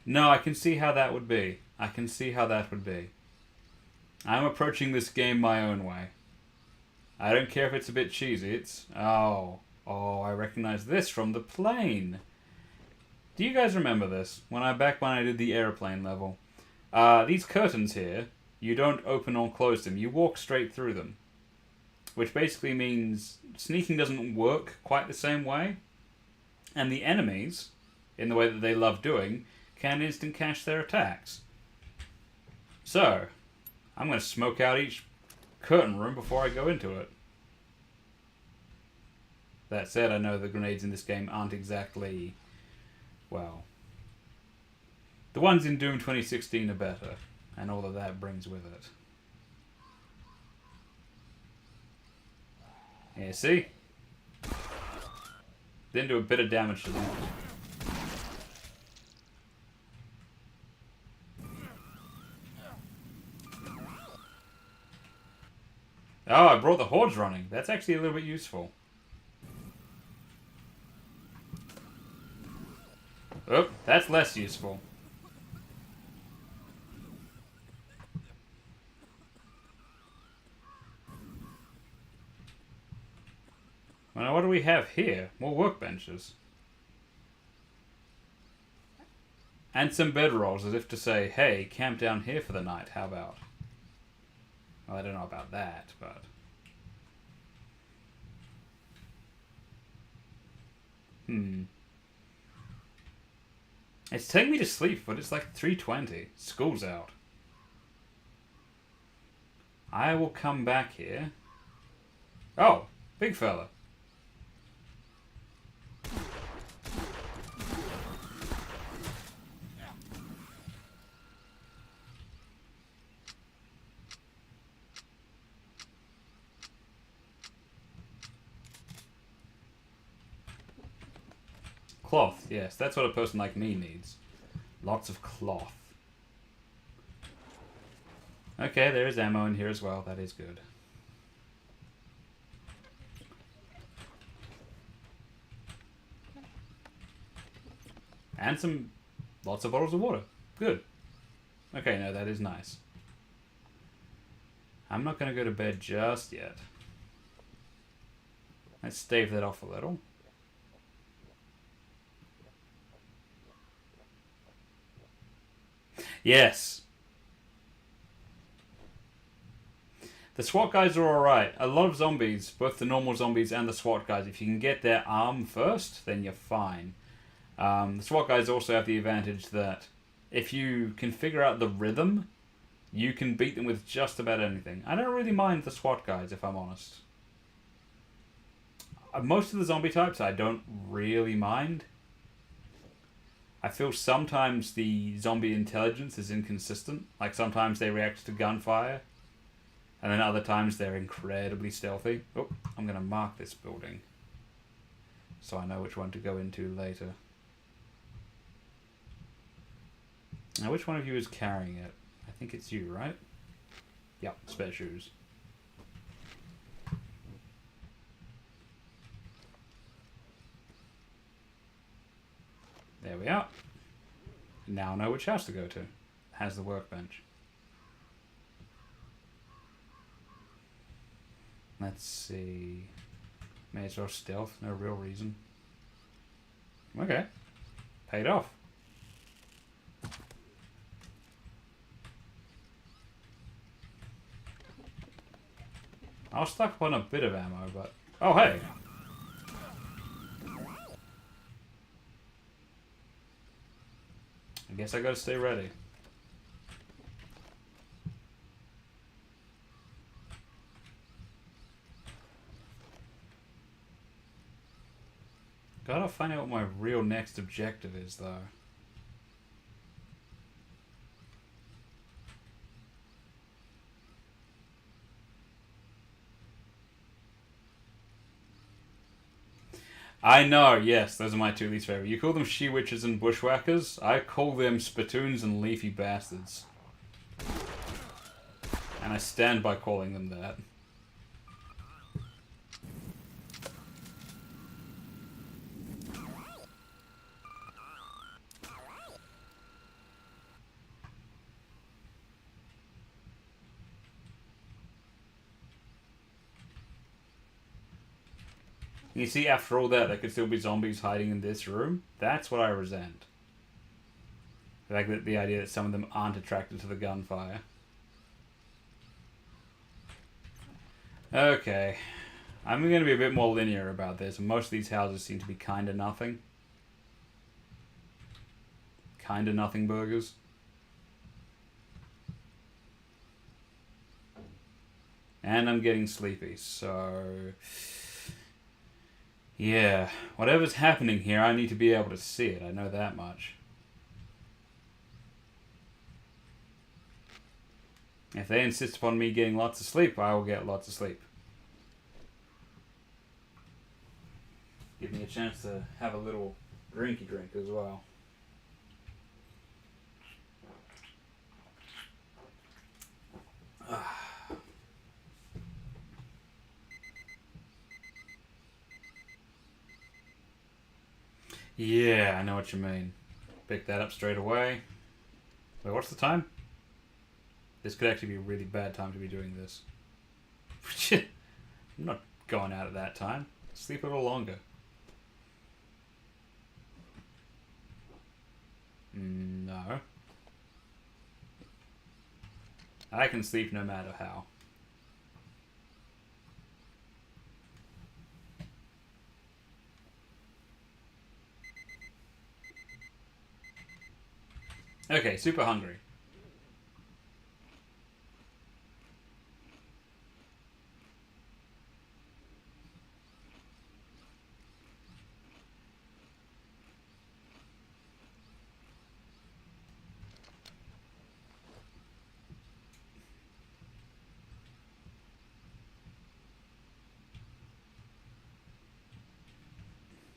No, I can see how that would be. I can see how that would be. I'm approaching this game my own way. I don't care if it's a bit cheesy. It's... Oh, I recognize this from the plane. Do you guys remember this? Back when I did the airplane level. These curtains here, you don't open or close them. You walk straight through them. Which basically means sneaking doesn't work quite the same way. And the enemies, in the way that they love doing, can instant cache their attacks. So, I'm going to smoke out each curtain room before I go into it. That said, I know the grenades in this game aren't exactly, well, the ones in Doom 2016 are better, and all of that brings with it. Yeah, see? Didn't do a bit of damage to them. Oh, I brought the hordes running. That's actually a little bit useful. Oh, that's less useful. Well, what do we have here? More workbenches. And some bedrolls, as if to say, hey, camp down here for the night, how about? Well, I don't know about that, but... It's taking me to sleep, but it's like 3:20. School's out. I will come back here. Oh, big fella. Cloth, yes, that's what a person like me needs. Lots of cloth. Okay, there is ammo in here as well. That is good. And lots of bottles of water. Good. Okay, no, that is nice. I'm not going to go to bed just yet. Let's stave that off a little. Yes. The SWAT guys are alright. A lot of zombies, both the normal zombies and the SWAT guys, if you can get their arm first, then you're fine. The SWAT guys also have the advantage that if you can figure out the rhythm, you can beat them with just about anything. I don't really mind the SWAT guys, if I'm honest. Most of the zombie types I don't really mind. I feel sometimes the zombie intelligence is inconsistent. Like sometimes they react to gunfire, and then other times they're incredibly stealthy. Oh, I'm going to mark this building so I know which one to go into later. Now, which one of you is carrying it? I think it's you, right? Yep, spare shoes. There we are. Now I know which house to go to. It has the workbench. Let's see. May as well stealth, no real reason. Okay. Paid off. I was stuck on a bit of ammo, but... Oh, hey! I guess I gotta stay ready. Gotta find out what my real next objective is, though. I know, yes, those are my two least favorite. You call them she-witches and bushwhackers. I call them spittoons and leafy bastards. And I stand by calling them that. You see, after all that, there could still be zombies hiding in this room. That's what I resent. The fact that the idea that some of them aren't attracted to the gunfire. Okay. I'm going to be a bit more linear about this. Most of these houses seem to be kinda nothing. Kinda nothing burgers. And I'm getting sleepy, so... yeah, whatever's happening here, I need to be able to see it. I know that much. If they insist upon me getting lots of sleep, I will get lots of sleep. Give me a chance to have a little drinky drink as well. Yeah, I know what you mean. Pick that up straight away. Wait, what's the time? This could actually be a really bad time to be doing this. I'm not going out at that time. Sleep a little longer. No. I can sleep no matter how. Okay, super hungry.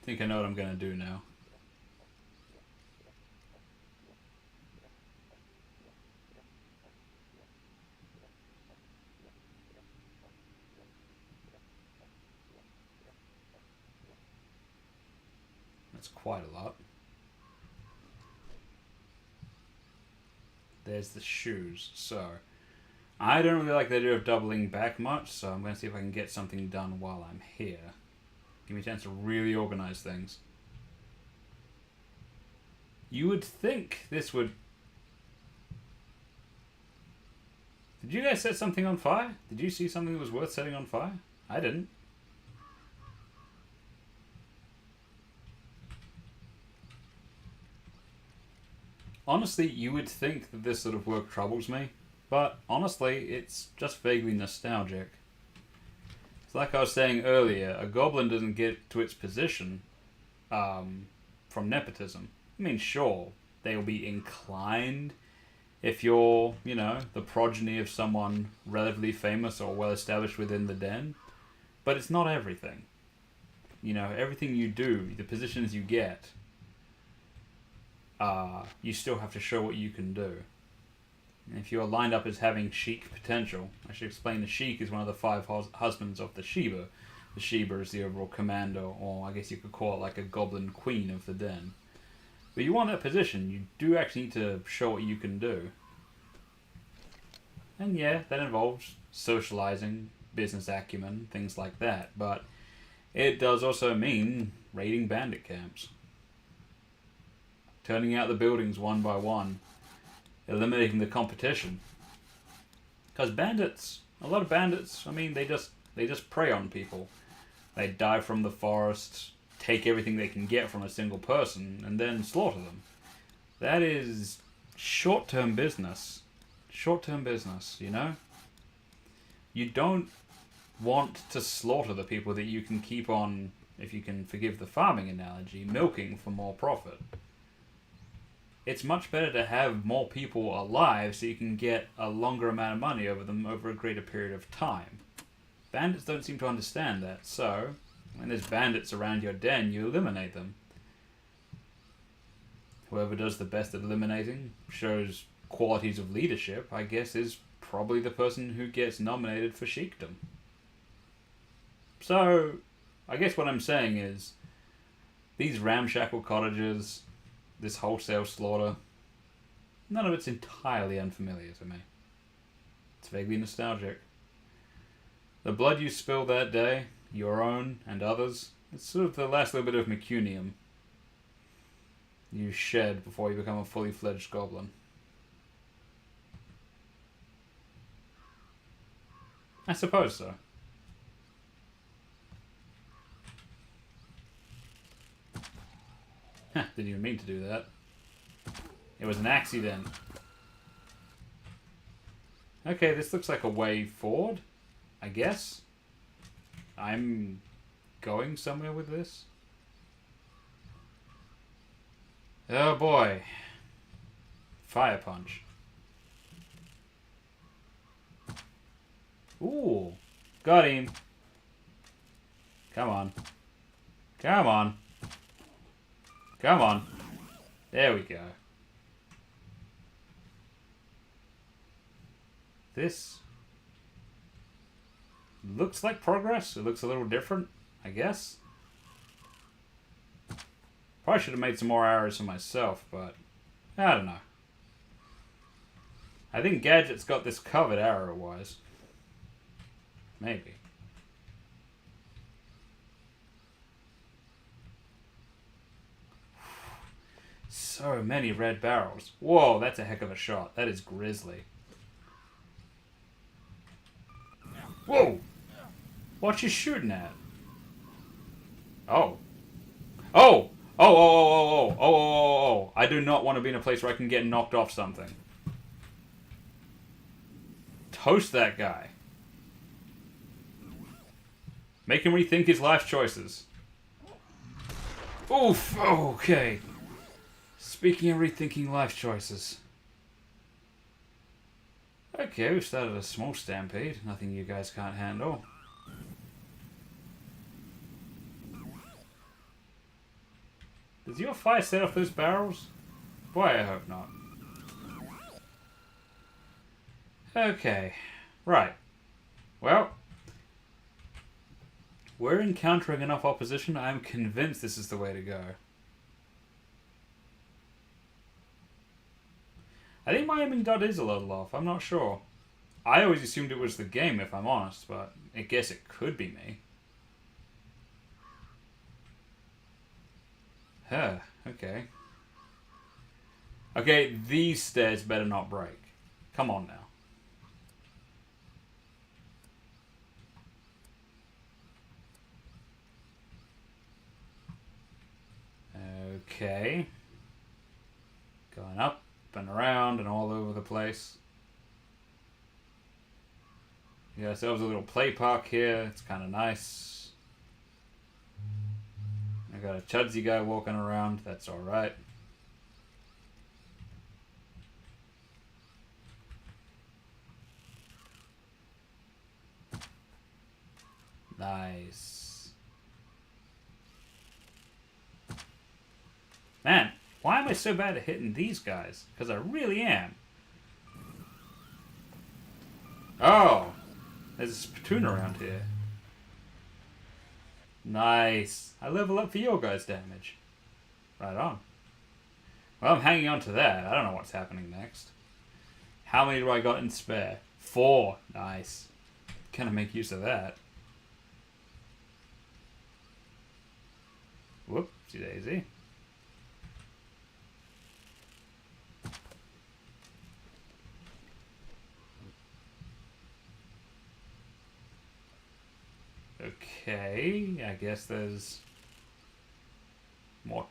I think I know what I'm gonna do now. That's quite a lot. There's the shoes. So, I don't really like the idea of doubling back much, so I'm going to see if I can get something done while I'm here. Give me a chance to really organize things. You would think this would... Did you guys set something on fire? Did you see something that was worth setting on fire? I didn't. Honestly, you would think that this sort of work troubles me, but honestly, it's just vaguely nostalgic. It's like I was saying earlier, a goblin doesn't get to its position from nepotism. I mean, sure, they'll be inclined if you're, you know, the progeny of someone relatively famous or well established within the den, but it's not everything. You know, everything you do, the positions you get, you still have to show what you can do. And if you're lined up as having Sheik potential, I should explain the Sheik is one of the 5 husbands of the Sheba. The Sheba is the overall commander, or I guess you could call it like a goblin queen of the den. But you want that position, you do actually need to show what you can do. And yeah, that involves socializing, business acumen, things like that. But it does also mean raiding bandit camps. Turning out the buildings one by one. Eliminating the competition. Because bandits, a lot of bandits, I mean, they just prey on people. They dive from the forest, take everything they can get from a single person, and then slaughter them. That is short-term business. Short-term business, you know? You don't want to slaughter the people that you can keep on if you can forgive the farming analogy, milking for more profit. It's much better to have more people alive so you can get a longer amount of money over them over a greater period of time. Bandits don't seem to understand that, so when there's bandits around your den, you eliminate them. Whoever does the best at eliminating, shows qualities of leadership, I guess is probably the person who gets nominated for sheikdom. So, I guess what I'm saying is, these ramshackle cottages, this wholesale slaughter, none of it's entirely unfamiliar to me. It's vaguely nostalgic. The blood you spilled that day, your own and others, it's sort of the last little bit of mecunium you shed before you become a fully fledged goblin. I suppose so. Didn't even mean to do that. It was an accident. Okay, this looks like a way forward, I guess. I'm going somewhere with this. Oh boy. Fire punch. Ooh. Got him. Come on. Come on. Come on. There we go. This looks like progress. It looks a little different, I guess. Probably should have made some more arrows for myself, but I don't know. I think Gadget's got this covered arrow-wise. Maybe. So many red barrels. Whoa, that's a heck of a shot. That is grisly. Whoa! What you shooting at? Oh. Oh! Oh, oh, oh, oh, oh, oh, oh, oh, oh. I do not want to be in a place where I can get knocked off something. Toast that guy. Make him rethink his life choices. Oof, okay. Speaking of rethinking life choices. Okay, we started a small stampede. Nothing you guys can't handle. Does your fire set off those barrels? Boy, I hope not. Okay. Right. Well, we're encountering enough opposition. I'm convinced this is the way to go. I think my aiming dot is a little off. I'm not sure. I always assumed it was the game, if I'm honest, but I guess it could be me. Huh, okay. Okay, these stairs better not break. Come on now. Okay. Going up and around and all over the place. We got ourselves a little play park here. It's kind of nice. I got a chudsy guy walking around. That's alright. Nice. Man, why am I so bad at hitting these guys? Because I really am. Oh, there's a spittoon around here. Nice. I level up for your guys' damage. Right on. Well, I'm hanging on to that. I don't know what's happening next. How many do I got in spare? 4. Nice. Gonna make use of that. Whoopsie daisy. Okay, I guess there's more.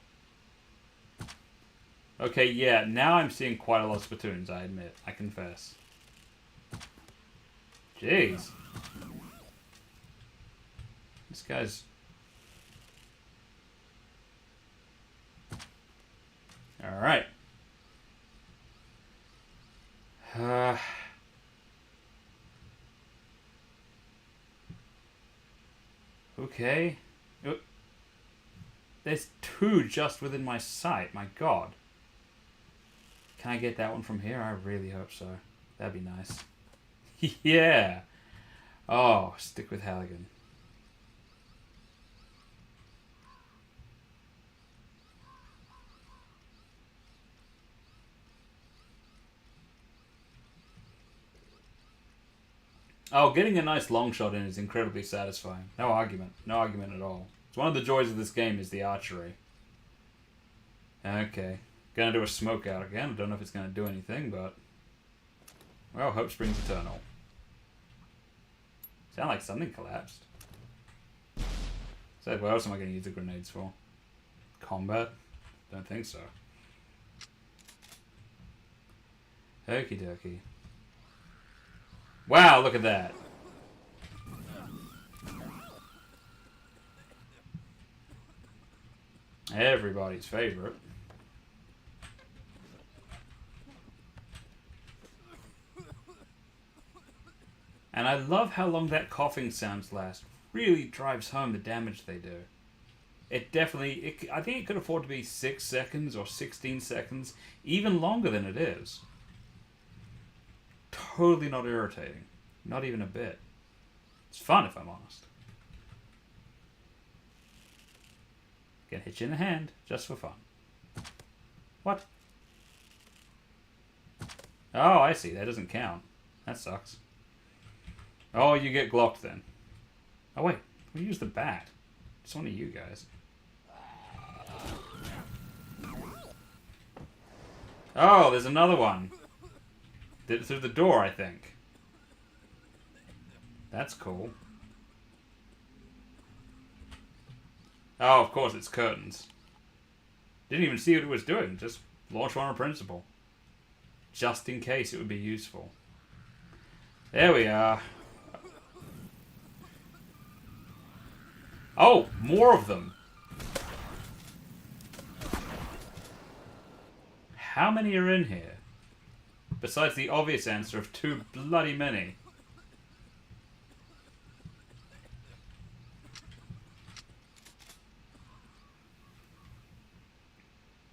Okay, yeah, now I'm seeing quite a lot of spittoons, I admit. I confess. Jeez. This guy's Alright. Okay. There's two just within my sight. My god. Can I get that one from here? I really hope so. That'd be nice. Yeah. Oh, stick with Halligan. Oh, getting a nice long shot in is incredibly satisfying. No argument. No argument at all. It's one of the joys of this game is the archery. Okay. Gonna do a smoke out again. I don't know if it's gonna do anything, but... Well, hope springs eternal. Sound like something collapsed. So, what else am I gonna use the grenades for? Combat? Don't think so. Okie dokie. Wow, look at that. Everybody's favorite. And I love how long that coughing sounds last. Really drives home the damage they do. It definitely... I think it could afford to be 6 seconds or 16 seconds. Even longer than it is. Totally not irritating. Not even a bit. It's fun, if I'm honest. Gonna hit you in the hand, just for fun. What? Oh, I see. That doesn't count. That sucks. Oh, you get glocked then. Oh, wait. We use the bat. It's one of you guys. Oh, there's another one. Did it through the door, I think. That's cool. Oh, of course, it's curtains. Didn't even see what it was doing. Just launch one on principle. Just in case it would be useful. There we are. Oh, more of them. How many are in here? Besides the obvious answer of too bloody many.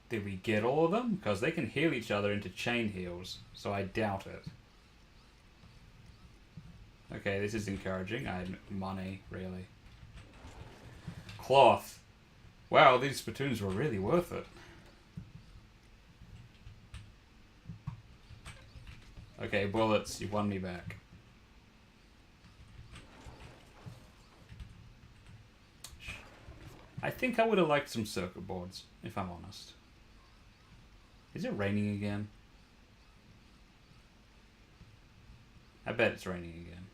Did we get all of them? Because they can heal each other into chain heals, so I doubt it. Okay, this is encouraging. I had money, really. Cloth. Wow, these spittoons were really worth it. Okay, bullets, you've won me back. I think I would have liked some circuit boards, if I'm honest. Is it raining again? I bet it's raining again.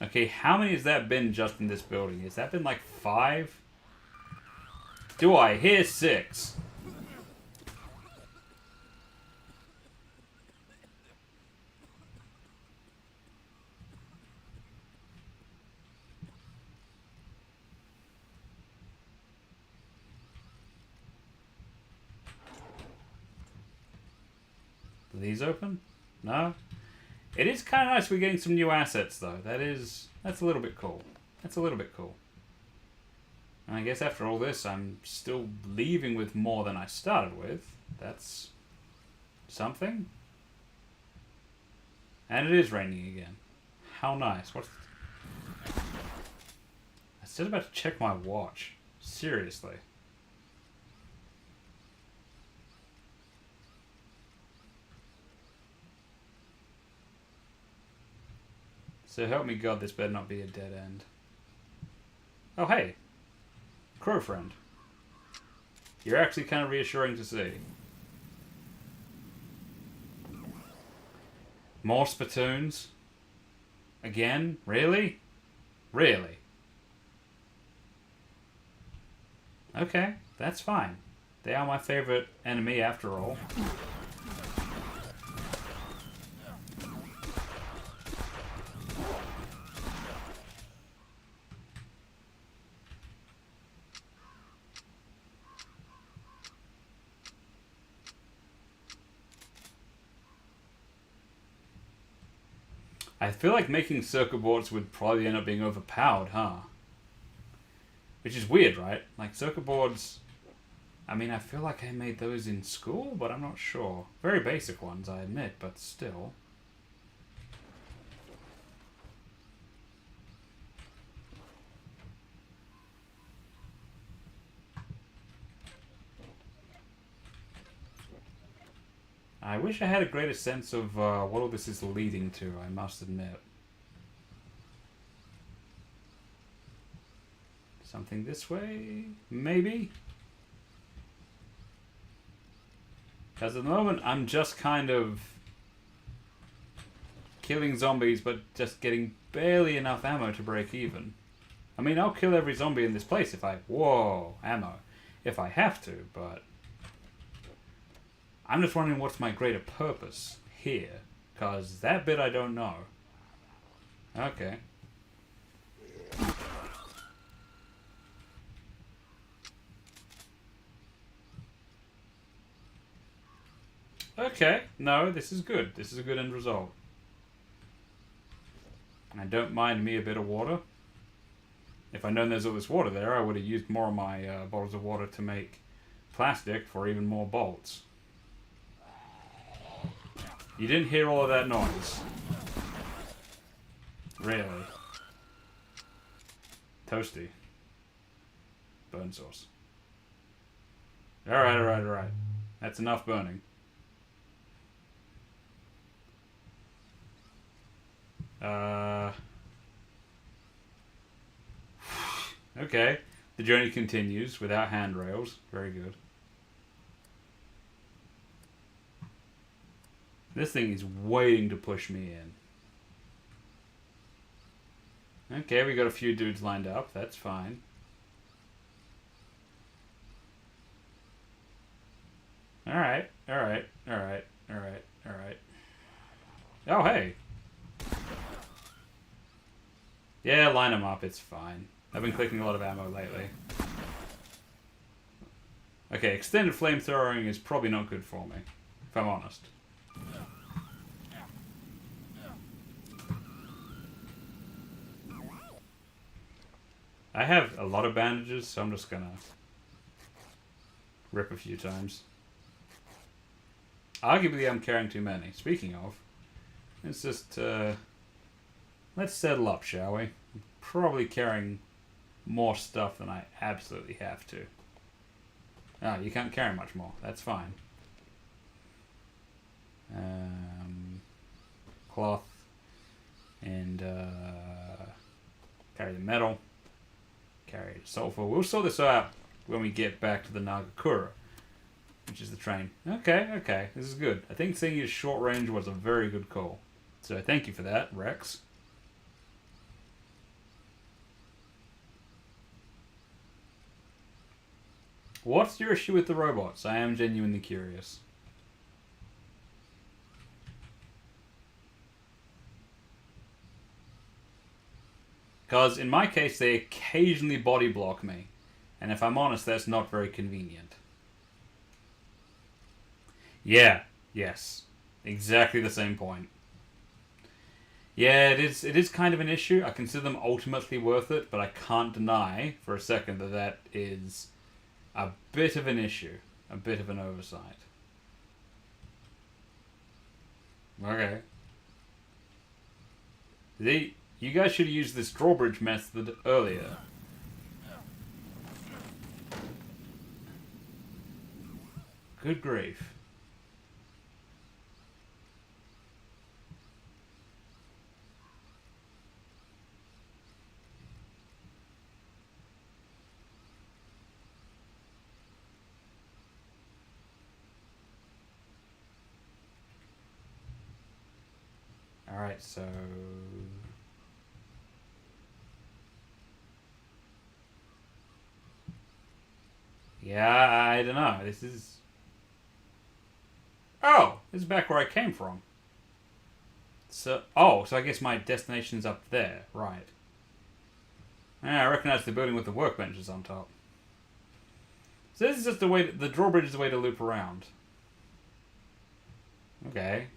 Okay, how many has that been just in this building? Has that been like 5? Do I hear 6? Are these open? No? It is kind of nice we're getting some new assets, though. That's a little bit cool. That's a little bit cool. And I guess after all this, I'm still leaving with more than I started with. That's something. And it is raining again. How nice. What's... I was just about to check my watch. Seriously. So help me God, this better not be a dead end. Oh, hey. Crow friend. You're actually kind of reassuring to see. More spittoons? Again? Really? Really? Okay, that's fine. They are my favorite enemy after all. I feel like making circuit boards would probably end up being overpowered, huh? Which is weird, right? Like, circuit boards... I mean, I feel like I made those in school, but I'm not sure. Very basic ones, I admit, but still. I wish I had a greater sense of what all this is leading to, I must admit. Something this way? Maybe? Because at the moment, I'm just kind of killing zombies, but just getting barely enough ammo to break even. I mean, I'll kill every zombie in this place if I... Whoa, ammo. If I have to, but... I'm just wondering what's my greater purpose here. Because that bit I don't know. Okay. Okay, no, this is good. This is a good end result. I don't mind me a bit of water. If I'd known there's all this water there, I would have used more of my bottles of water to make plastic for even more bolts. You didn't hear all of that noise. Really? Toasty. Burn sauce. Alright, alright, alright. That's enough burning. Okay. The journey continues without handrails. Very good. This thing is waiting to push me in. Okay, we got a few dudes lined up. That's fine. Alright, alright, alright, alright, alright. Oh, hey! Yeah, line them up, it's fine. I've been clicking a lot of ammo lately. Okay, extended flamethrowing is probably not good for me, if I'm honest. I have a lot of bandages, so I'm just gonna rip a few times. Arguably, I'm carrying too many. Speaking of, let's just, let's settle up, shall we? I'm probably carrying more stuff than I absolutely have to. Ah, you can't carry much more. That's fine. Cloth. And, carry the metal. Carry the sulfur. We'll sort this out when we get back to the Nagakura, which is the train. Okay, okay. This is good. I think seeing his short range was a very good call. So thank you for that, Rex. What's your issue with the robots? I am genuinely curious. Because in my case, they occasionally body block me. And if I'm honest, that's not very convenient. Yeah, yes. Exactly the same point. Yeah, it is kind of an issue. I consider them ultimately worth it, but I can't deny for a second that that is a bit of an issue. A bit of an oversight. Okay. You guys should have used this drawbridge method earlier. Good grief. Alright, so... Yeah, I don't know. This is... Oh! This is back where I came from. So, oh, so I guess my destination's up there. Right. Yeah, I recognize the building with the workbenches on top. So this is just a way... The drawbridge is a way to loop around. Okay.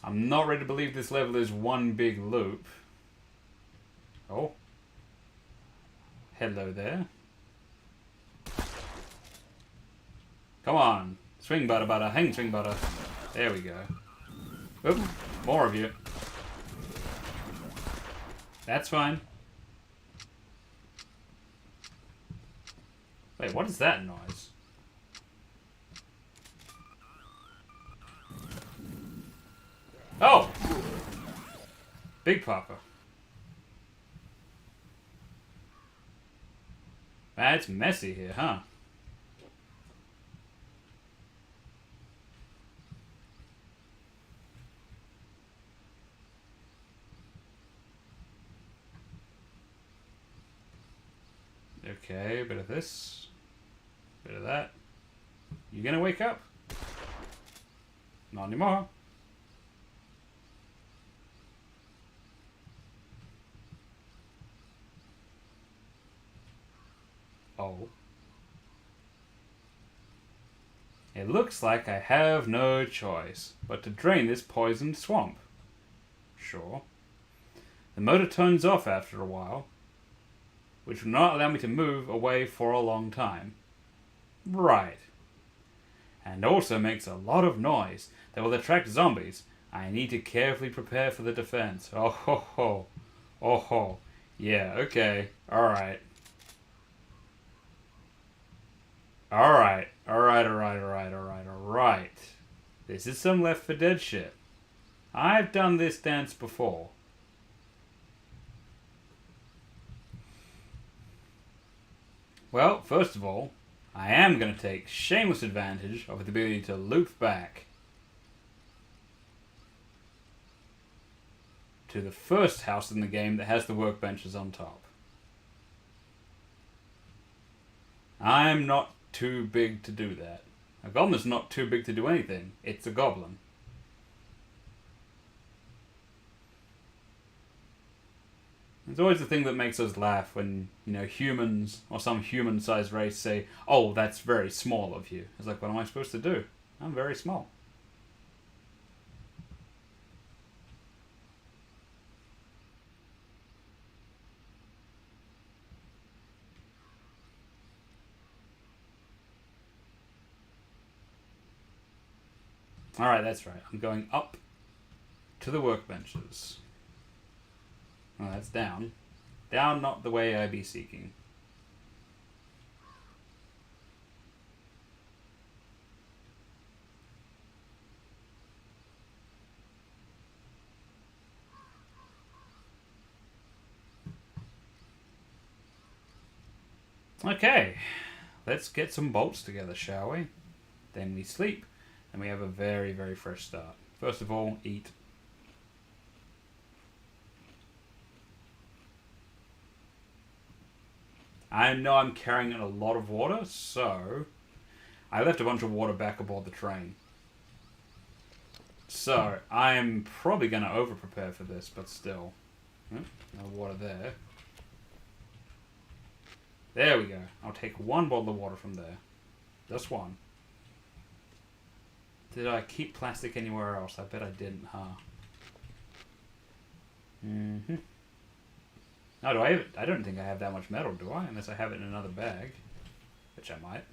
I'm not ready to believe this level is one big loop. Oh. Hello there. Come on. Swing butter butter. Hang swing butter. There we go. Oop. More of you. That's fine. Wait, what is that noise? Oh! Big Papa. Man, it's messy here, huh? Okay, bit of this. Bit of that. You gonna wake up? Not anymore. Oh. It looks like I have no choice but to drain this poisoned swamp. Sure. The motor turns off after a while, which will not allow me to move away for a long time. Right. And also makes a lot of noise that will attract zombies. I need to carefully prepare for the defense. Oh ho ho. Oh ho. Yeah, okay. Alright. Alright. Alright. This is some Left 4 Dead shit. I've done this dance before. Well, first of all, I am going to take shameless advantage of the ability to loop back to the first house in the game that has the workbenches on top. I'm not too big to do that. A goblin is not too big to do anything. It's a goblin. It's always the thing that makes us laugh when, you know, humans or some human-sized race say, "Oh, that's very small of you." It's like, what am I supposed to do? I'm very small. Alright, that's right. I'm going up to the workbenches. Oh, that's down. Down, not the way I be seeking. Okay, let's get some bolts together, shall we? Then we sleep, and we have a very, very fresh start. First of all, eat. I know I'm carrying a lot of water, so I left a bunch of water back aboard the train. So I'm probably going to over-prepare for this, but still. No water there. There we go. I'll take one bottle of water from there. Just one. Did I keep plastic anywhere else? I bet I didn't, huh? Mm-hmm. No, do I have it? I don't think I have that much metal, do I? Unless I have it in another bag. Which I might.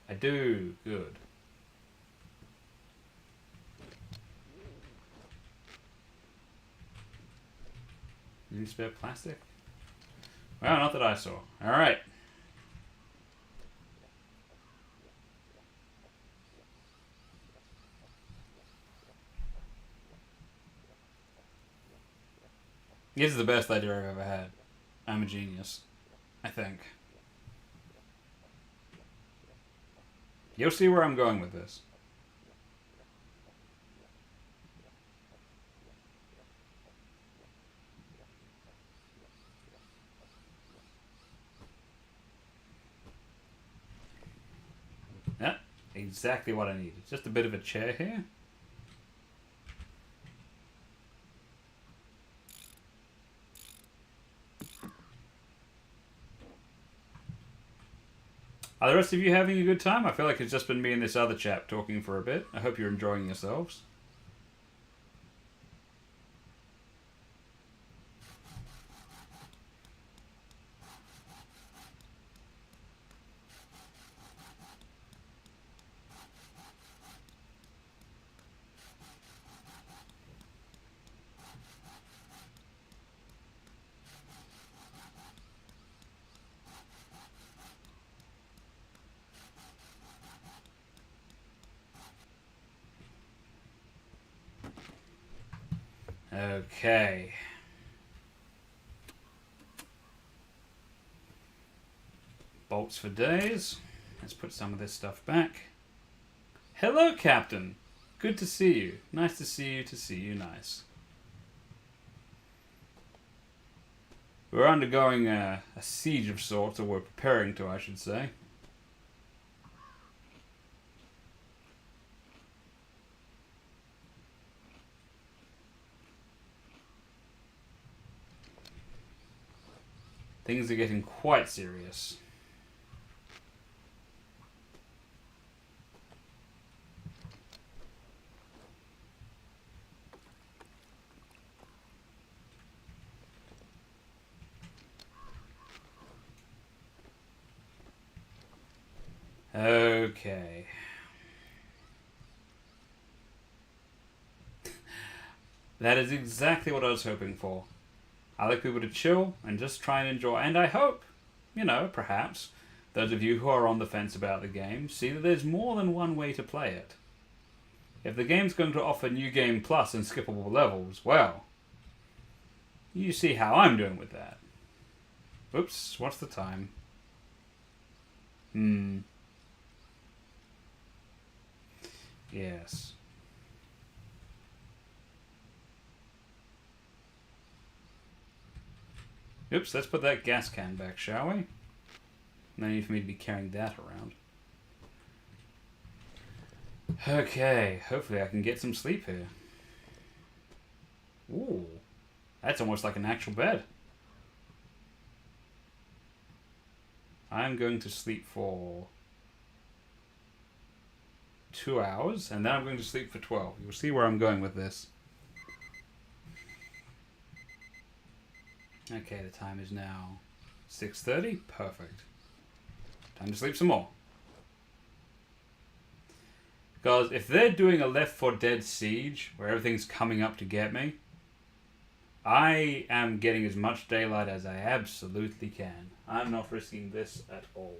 I do. Good. Any spare plastic? Well, not that I saw. Alright. This is the best idea I've ever had. I'm a genius. I think. You'll see where I'm going with this. Exactly what I needed. Just a bit of a chair here. Are the rest of you having a good time? I feel like it's just been me and this other chap talking for a bit. I hope you're enjoying yourselves. Okay. Bolts for days. Let's put some of this stuff back. Hello, Captain. Good to see you. Nice to see you, nice. We're undergoing a siege of sorts, or we're preparing to, I should say. Things are getting quite serious. Okay. That is exactly what I was hoping for. I like people to chill and just try and enjoy. And I hope, you know, perhaps, those of you who are on the fence about the game see that there's more than one way to play it. If the game's going to offer New Game Plus and skippable levels, well, you see how I'm doing with that. Oops, what's the time? Yes. Oops, let's put that gas can back, shall we? No need for me to be carrying that around. Okay, hopefully I can get some sleep here. Ooh, that's almost like an actual bed. I'm going to sleep for 2 hours, and then I'm going to sleep for 12. You'll see where I'm going with this. Okay, the time is now 6:30. Perfect. Time to sleep some more. Because if they're doing a Left 4 Dead siege, where everything's coming up to get me, I am getting as much daylight as I absolutely can. I'm not risking this at all.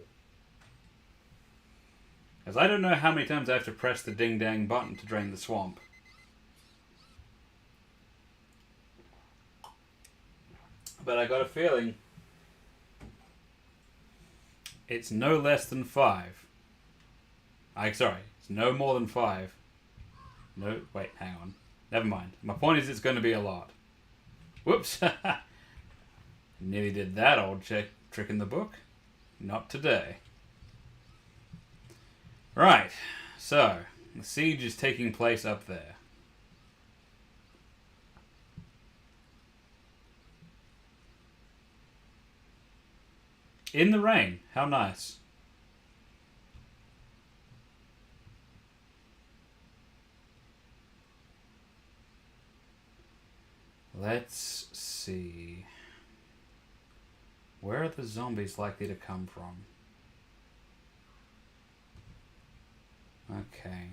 Because I don't know how many times I have to press the ding-dang button to drain the swamp. But I got a feeling it's no less than 5. Sorry, it's no more than 5. No, wait, hang on. Never mind. My point is it's going to be a lot. Whoops. Nearly did that old trick in the book. Not today. Right, so the siege is taking place up there. In the rain. How nice. Let's see. Where are the zombies likely to come from? Okay.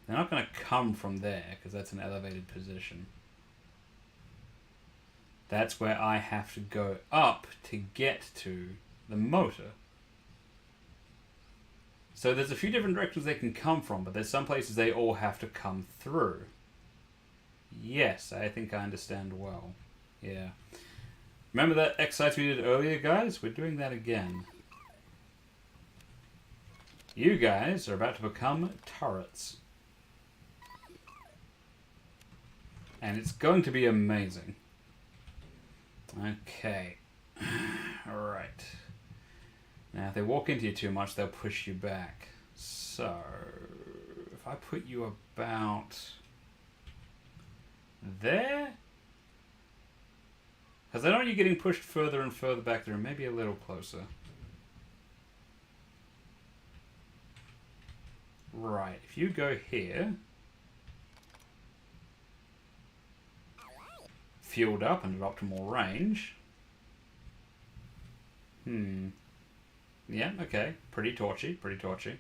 They're not going to come from there, because that's an elevated position. That's where I have to go up to get to the motor. So there's a few different directions they can come from, but there's some places they all have to come through. Yes, I think I understand well. Yeah. Remember that exercise we did earlier, guys? We're doing that again. You guys are about to become turrets. And it's going to be amazing. Okay. Alright. Now, if they walk into you too much, they'll push you back. So, if I put you about there, because I know you're getting pushed further and further back there, maybe a little closer. Right, if you go here, fueled up and at optimal range. Yeah, okay. Pretty torchy, pretty torchy.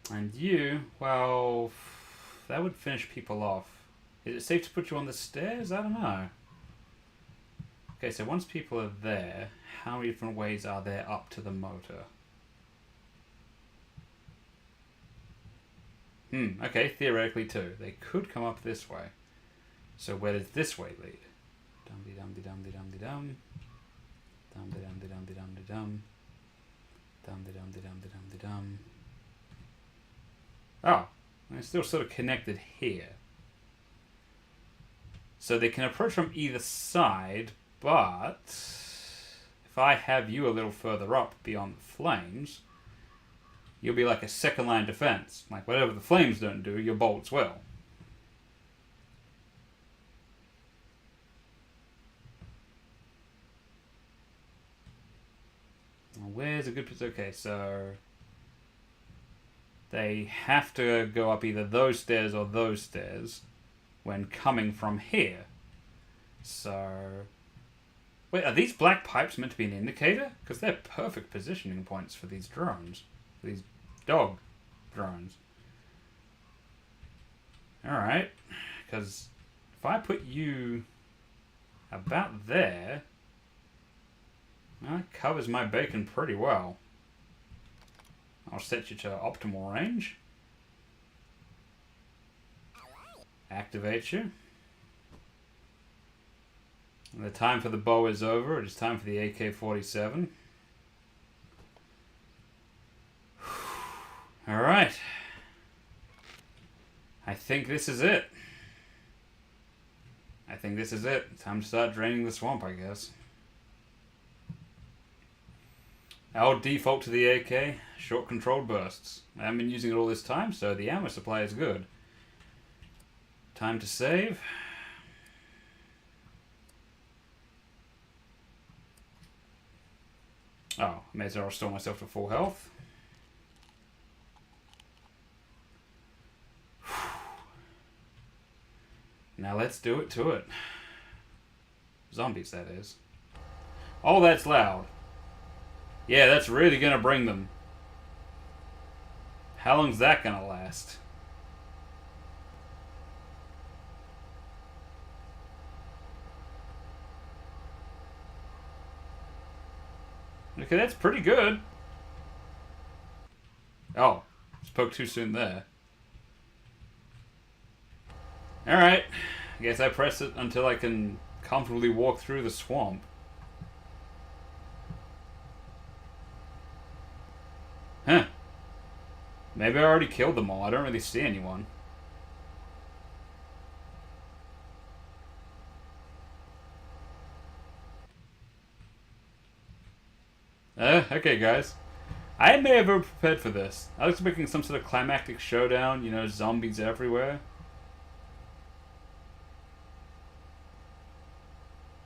And you, well, that would finish people off. Is it safe to put you on the stairs? I don't know. Okay, so once people are there, how many different ways are there up to the motor? Okay, theoretically two. They could come up this way. So where does this way lead? Dum-de-dum-de-dum-de-dum-de-dum. Dum-de-dum-de-dum-de-dum-de-dum. Dum-de-dum-de-dum-de-dum-de-dum. Oh, they're still sort of connected here. So they can approach from either side, but if I have you a little further up beyond the flames, you'll be like a second line defense. Like whatever the flames don't do, your bolts will. Where's a good place? Okay, so they have to go up either those stairs or those stairs when coming from here. So, wait, are these black pipes meant to be an indicator? Because they're perfect positioning points for these drones. For these dog drones. Alright, because if I put you about there, that covers my bacon pretty well. I'll set you to optimal range. Activate you. And the time for the bow is over. It is time for the AK-47. Alright. I think this is it. Time to start draining the swamp, I guess. I'll default to the AK, short controlled bursts. I haven't been using it all this time, so the ammo supply is good. Time to save. Oh, I may as well restore myself to full health. Now let's do it to it. Zombies, that is. Oh, that's loud. Yeah, that's really gonna bring them. How long's that gonna last? Okay, that's pretty good. Oh, spoke too soon there. Alright, I guess I press it until I can comfortably walk through the swamp. Huh. Maybe I already killed them all. I don't really see anyone. Okay, guys. I may have over-prepared for this. I was expecting some sort of climactic showdown, you know, zombies everywhere.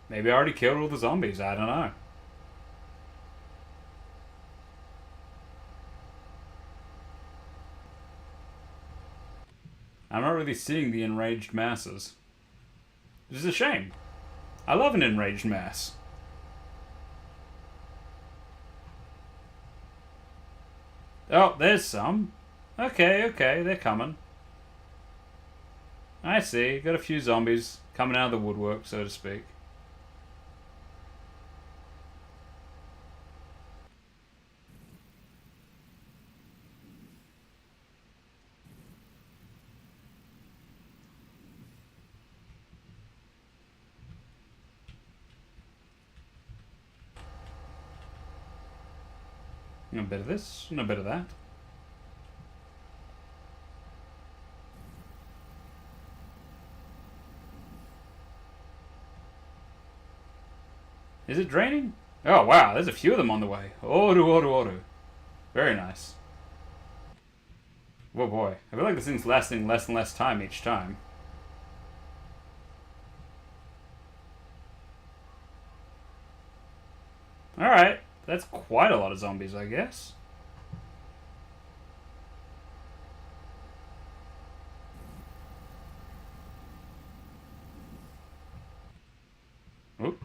Maybe I already killed all the zombies. I don't know. I'm not really seeing the enraged masses. Which is a shame. I love an enraged mass. Oh, there's some. Okay, they're coming. I see. Got a few zombies coming out of the woodwork, so to speak. A bit of this, and a bit of that. Is it draining? Oh wow, there's a few of them on the way. Order. Very nice. Whoa, boy. I feel like this thing's lasting less and less time each time. Alright. That's quite a lot of zombies, I guess. Oop.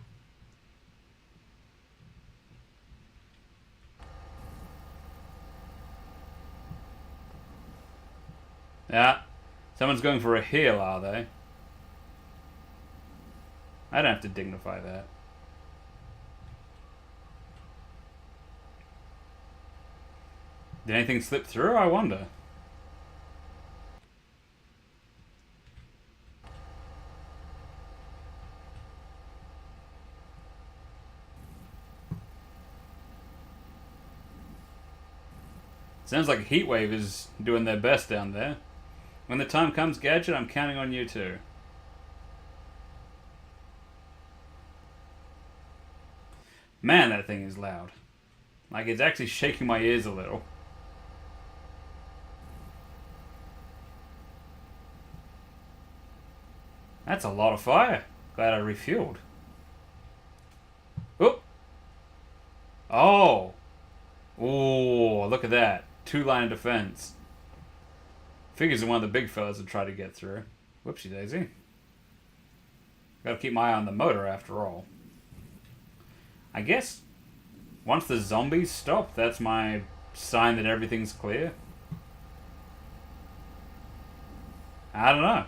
Yeah. Someone's going for a heal, are they? I don't have to dignify that. Did anything slip through? I wonder. Sounds like Heatwave is doing their best down there. When the time comes, Gadget, I'm counting on you too. Man, that thing is loud. Like, it's actually shaking my ears a little. That's a lot of fire. Glad I refueled. Oh! Oh! Oh, look at that. 2-line of defense. Figures one of the big fellas would try to get through. Whoopsie daisy. Gotta keep my eye on the motor after all. I guess once the zombies stop, that's my sign that everything's clear. I don't know.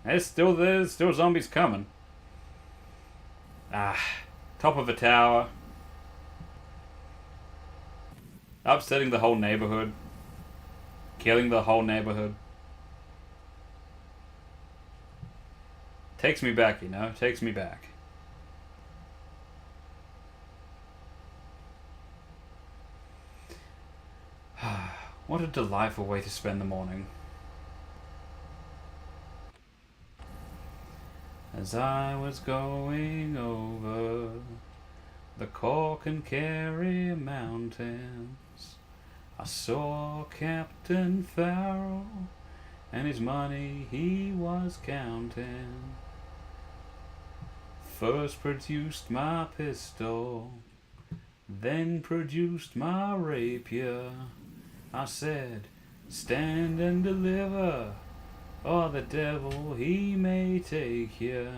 There's still zombies coming. Ah, top of a tower. Upsetting the whole neighborhood. Killing the whole neighborhood. Takes me back, you know? Takes me back. What a delightful way to spend the morning. As I was going over the Cork and Kerry mountains, I saw Captain Farrell and his money he was counting. First produced my pistol, then produced my rapier. I said, stand and deliver, or the devil he may take you.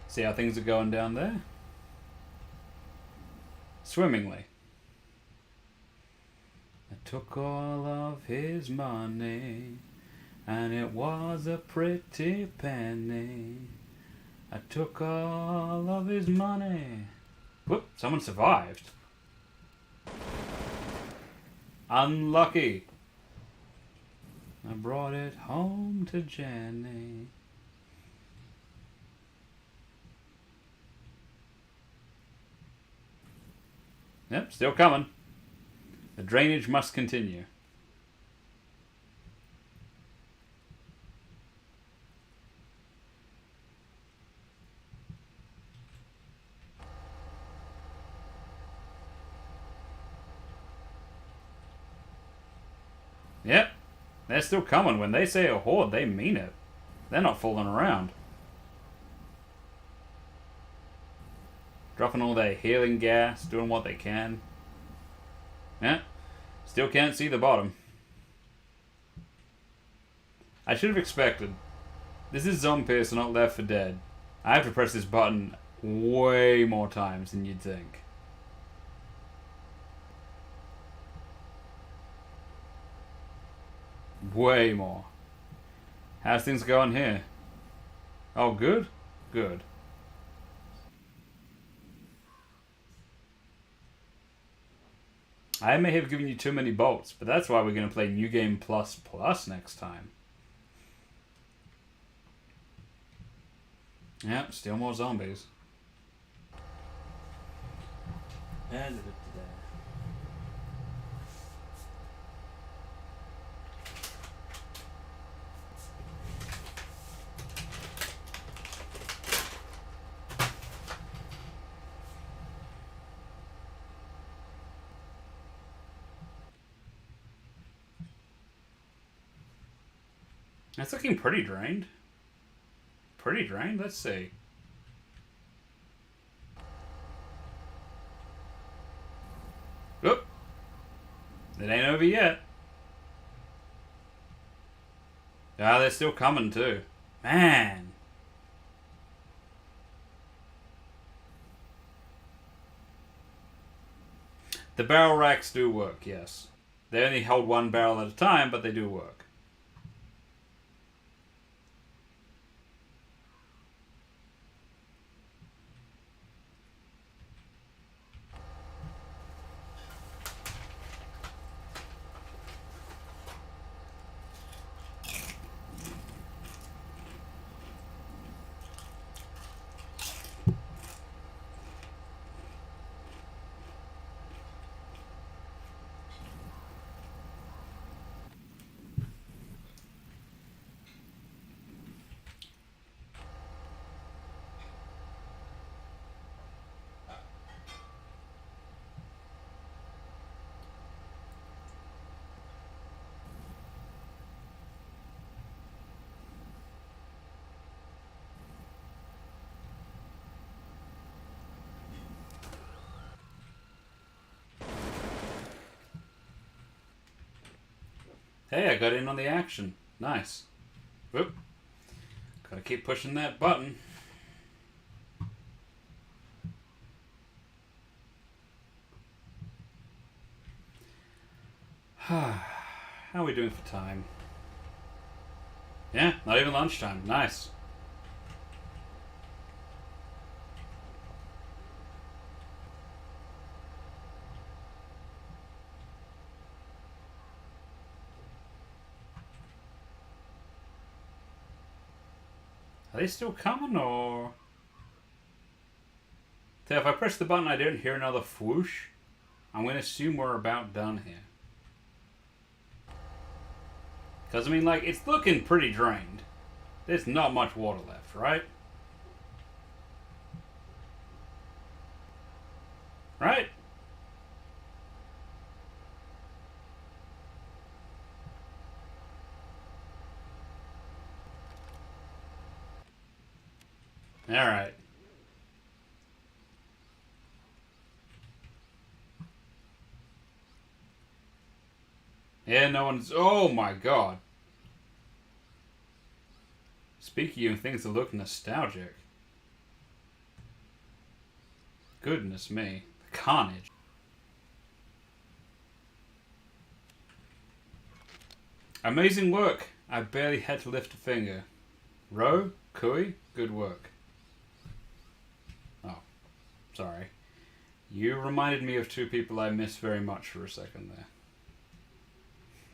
See how things are going down there? Swimmingly. I took all of his money, and it was a pretty penny. I took all of his money. Whoop, someone survived. Unlucky. I brought it home to Jenny. Yep, still coming. The drainage must continue. Yep, they're still coming. When they say a horde, they mean it. They're not fooling around. Dropping all their healing gas, doing what they can. Yeah, still can't see the bottom. I should have expected. This is ZOMPIERCER, not Left 4 Dead. I have to press this button way more times than you'd think. Way more. How's things going here? Oh, good? Good. I may have given you too many bolts, but that's why we're going to play New Game Plus Plus next time. Yep, still more zombies. That's looking pretty drained. Pretty drained? Let's see. Oop. It ain't over yet. Ah, they're still coming too. Man. The barrel racks do work, yes. They only hold one barrel at a time, but they do work. Hey, I got in on the action. Nice. Whoop. Gotta keep pushing that button. How are we doing for time? Yeah, not even lunchtime. Nice. Are they still coming, or... So if I press the button I don't hear another whoosh, I'm going to assume we're about done here. Because, I mean, like, it's looking pretty drained. There's not much water left, right? Right? Alright. Yeah, no one's... Oh my god. Speaking of things that look nostalgic. Goodness me. The carnage. Amazing work. I barely had to lift a finger. Ro, Kui, good work. Oh, sorry. You reminded me of two people I miss very much for a second there.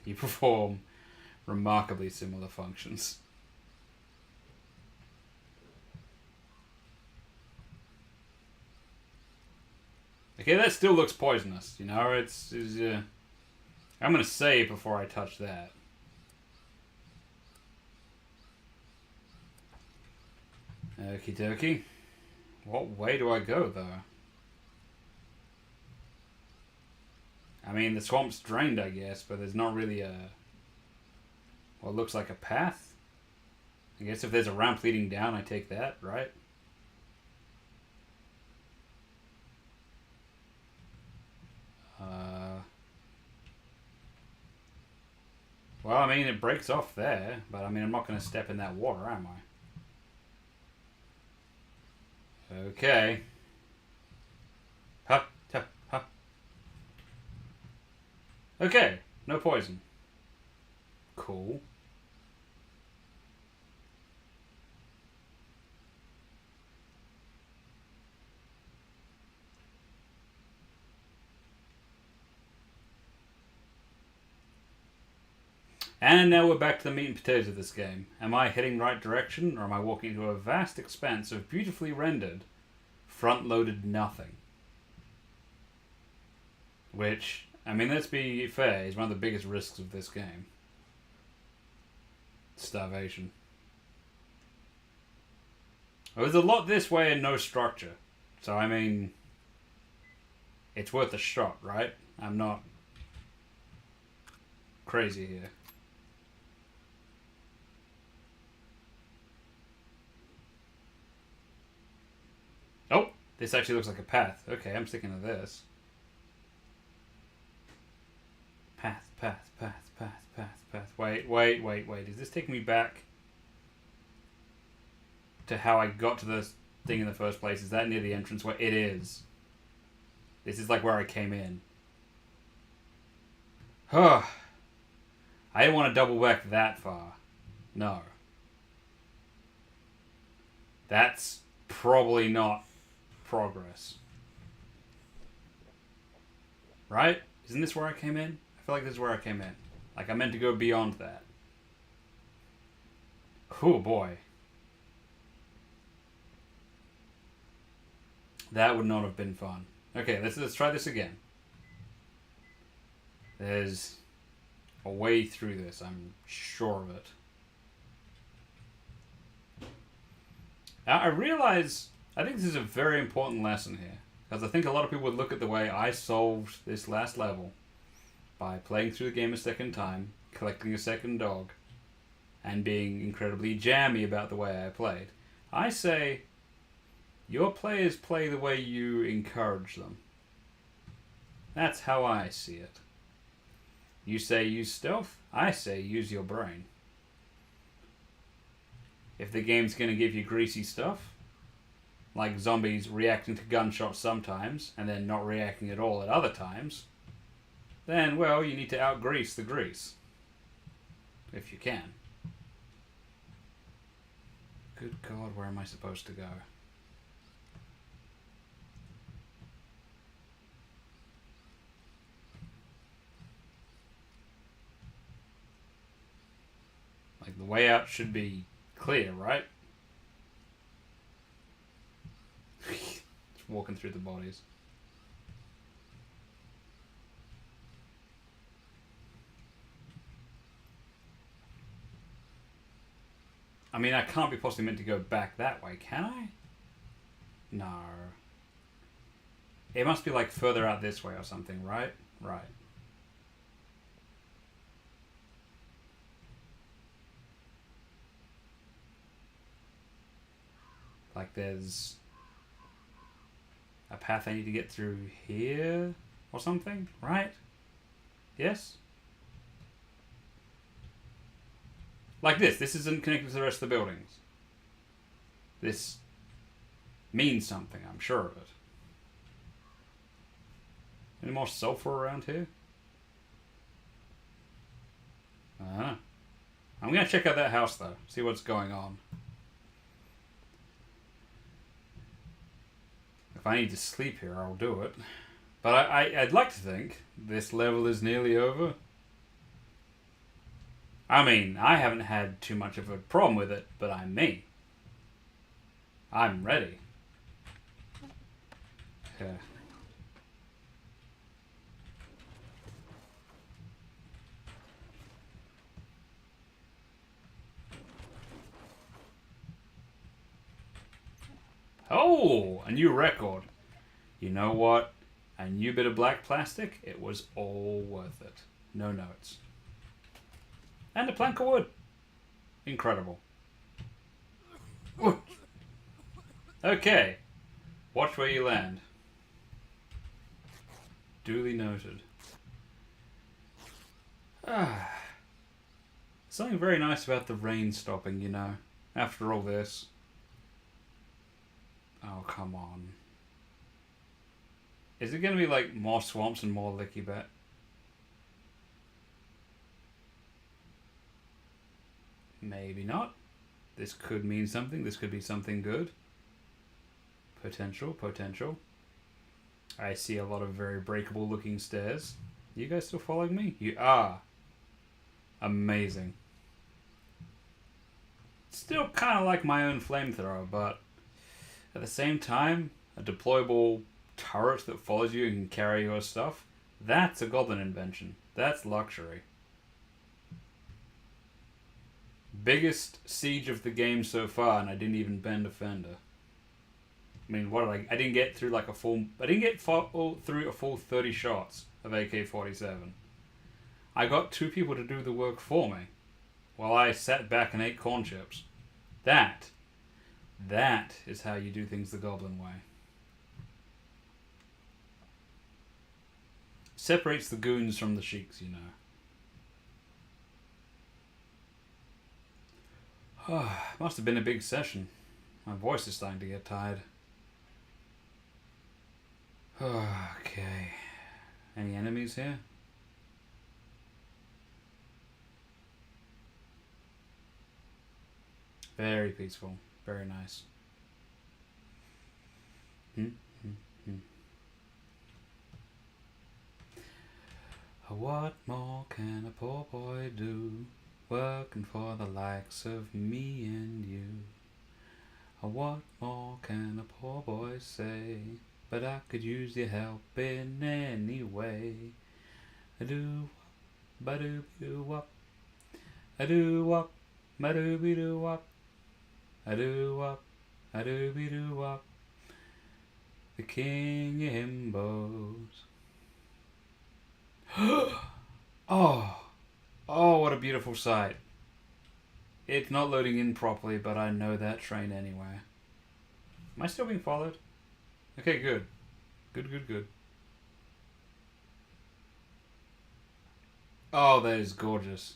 You perform remarkably similar functions. Okay, that still looks poisonous, you know, it's I'm gonna save before I touch that. Okie dokie. What way do I go, though? I mean, the swamp's drained, I guess, but there's not really what looks like a path. I guess if there's a ramp leading down, I take that, right? Well, I mean, it breaks off there, but I mean, I'm not going to step in that water, am I? Okay. Ha, ha, ha. Okay, no poison. Cool. And now we're back to the meat and potatoes of this game. Am I heading right direction, or am I walking into a vast expanse of beautifully rendered, front-loaded nothing? Which, I mean, let's be fair, is one of the biggest risks of this game. Starvation. Well, there's a lot this way and no structure. So, I mean, it's worth a shot, right? I'm not crazy here. This actually looks like a path. Okay, I'm sticking to this. Path, path, path, path, path, path. Wait. Is this taking me back to how I got to the thing in the first place? Is that near the entrance where it is? This is like where I came in. Huh. I didn't want to double back that far. No. That's probably not progress. Right? Isn't this where I came in? I feel like this is where I came in. Like I meant to go beyond that. Oh boy. That would not have been fun. Okay, let's try this again. There's a way through this, I'm sure of it. Now, I realize, I think this is a very important lesson here. Because I think a lot of people would look at the way I solved this last level by playing through the game a second time, collecting a second dog, and being incredibly jammy about the way I played. I say, your players play the way you encourage them. That's how I see it. You say use stealth, I say use your brain. If the game's going to give you greasy stuff, like zombies reacting to gunshots sometimes, and then not reacting at all at other times, then, well, you need to out-grease the grease. If you can. Good God, where am I supposed to go? Like, the way out should be clear, right? Just walking through the bodies. I mean, I can't be possibly meant to go back that way, can I? No. It must be like further out this way or something, right? Right. Like there's a path I need to get through here or something, right? Yes? Like this. This isn't connected to the rest of the buildings. This means something, I'm sure of it. Any more sulfur around here? I'm going to check out that house, though. See what's going on. If I need to sleep here, I'll do it. But I'd like to think this level is nearly over. I mean, I haven't had too much of a problem with it, but I'm me. I'm ready. Yeah. Oh, a new record. You know what? A new bit of black plastic. It was all worth it. No notes. And a plank of wood. Incredible. Ooh. Okay. Watch where you land. Duly noted. Something very nice about the rain stopping, you know. After all this. Oh, come on. Is it going to be like more swamps and more licky bat? Maybe not. This could mean something. This could be something good. Potential. I see a lot of very breakable looking stairs. You guys still following me? You are. Amazing. Still kind of like my own flamethrower, but at the same time, a deployable turret that follows you and can carry your stuff, that's a goblin invention. That's luxury. Biggest siege of the game so far, and I didn't even bend a fender. I mean, what did I didn't get through like a full... I didn't get through a full 30 shots of AK-47. I got 2 people to do the work for me, while I sat back and ate corn chips. That is how you do things the goblin way. separates the goons from the sheiks, you know. Oh, must have been a big session. My voice is starting to get tired. Okay. Any enemies here? Very peaceful. Very nice. What more can a poor boy do, working for the likes of me and you? What more can a poor boy say, but I could use your help in any way. A-do, ba-do-be-do-wop, a-do-wop, ba-do-be-do-wop, a-do-wop, a-do-be-do-wop. The king himbos. Oh, what a beautiful sight. It's not loading in properly, but I know that train anyway. Am I still being followed? Okay, good. Good. Oh, that is gorgeous.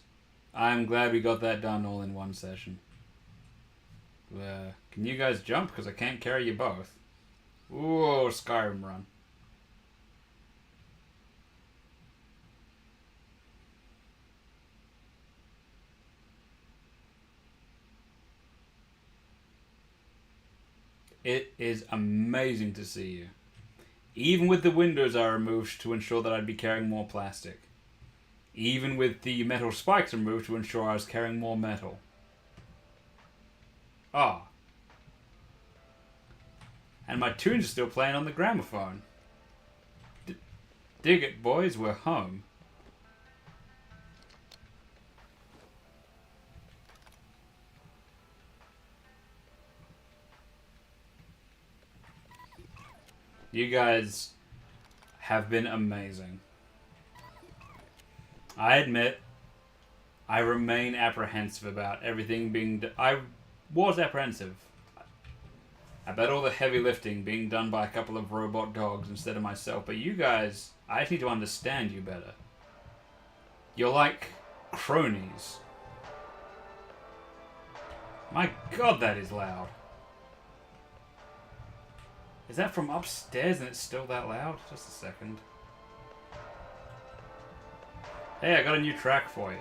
I'm glad we got that done all in one session. Can you guys jump? Because I can't carry you both. Ooh, Skyrim run. It is amazing to see you. Even with the windows I removed to ensure that I'd be carrying more plastic. Even with the metal spikes removed to ensure I was carrying more metal. Ah. And my tunes are still playing on the gramophone. Dig it, boys, we're home. You guys have been amazing. I admit, I remain apprehensive about everything being... I was apprehensive about all the heavy lifting being done by a couple of robot dogs instead of myself. But you guys, I just need to understand you better. You're like cronies. My God, that is loud. Is that from upstairs and it's still that loud? Just a second. Hey, I got a new track for you.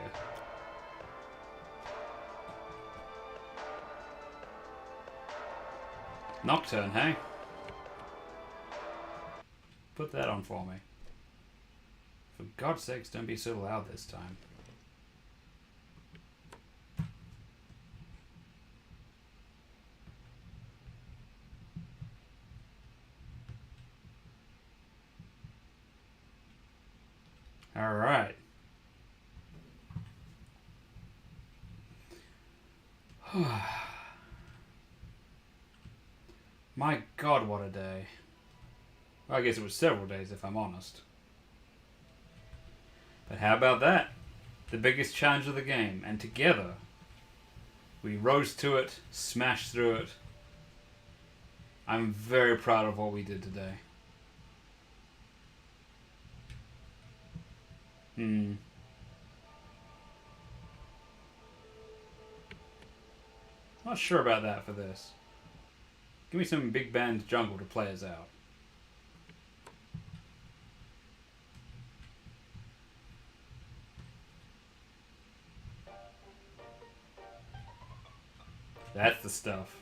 Nocturne, hey? Put that on for me. For God's sakes, don't be so loud this time. Alright. My God, what a day. Well, I guess it was several days if I'm honest. But how about that? The biggest challenge of the game. And together, we rose to it, smashed through it. I'm very proud of what we did today. Not sure about that for this. Give me some big band jungle to play us out. That's the stuff.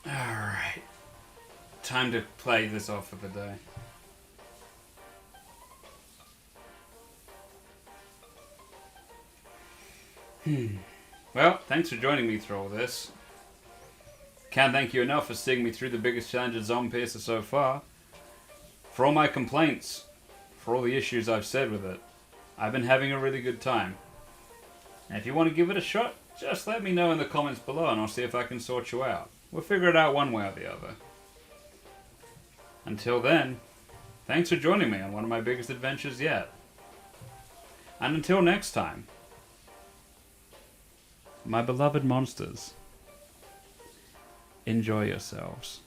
Alright. Time to play this off for the day. Well, thanks for joining me through all this. Can't thank you enough for seeing me through the biggest challenge of ZOMPIERCER so far. For all my complaints, for all the issues I've said with it, I've been having a really good time. And if you want to give it a shot, just let me know in the comments below and I'll see if I can sort you out. We'll figure it out one way or the other. Until then, thanks for joining me on one of my biggest adventures yet. And until next time, my beloved monsters, enjoy yourselves.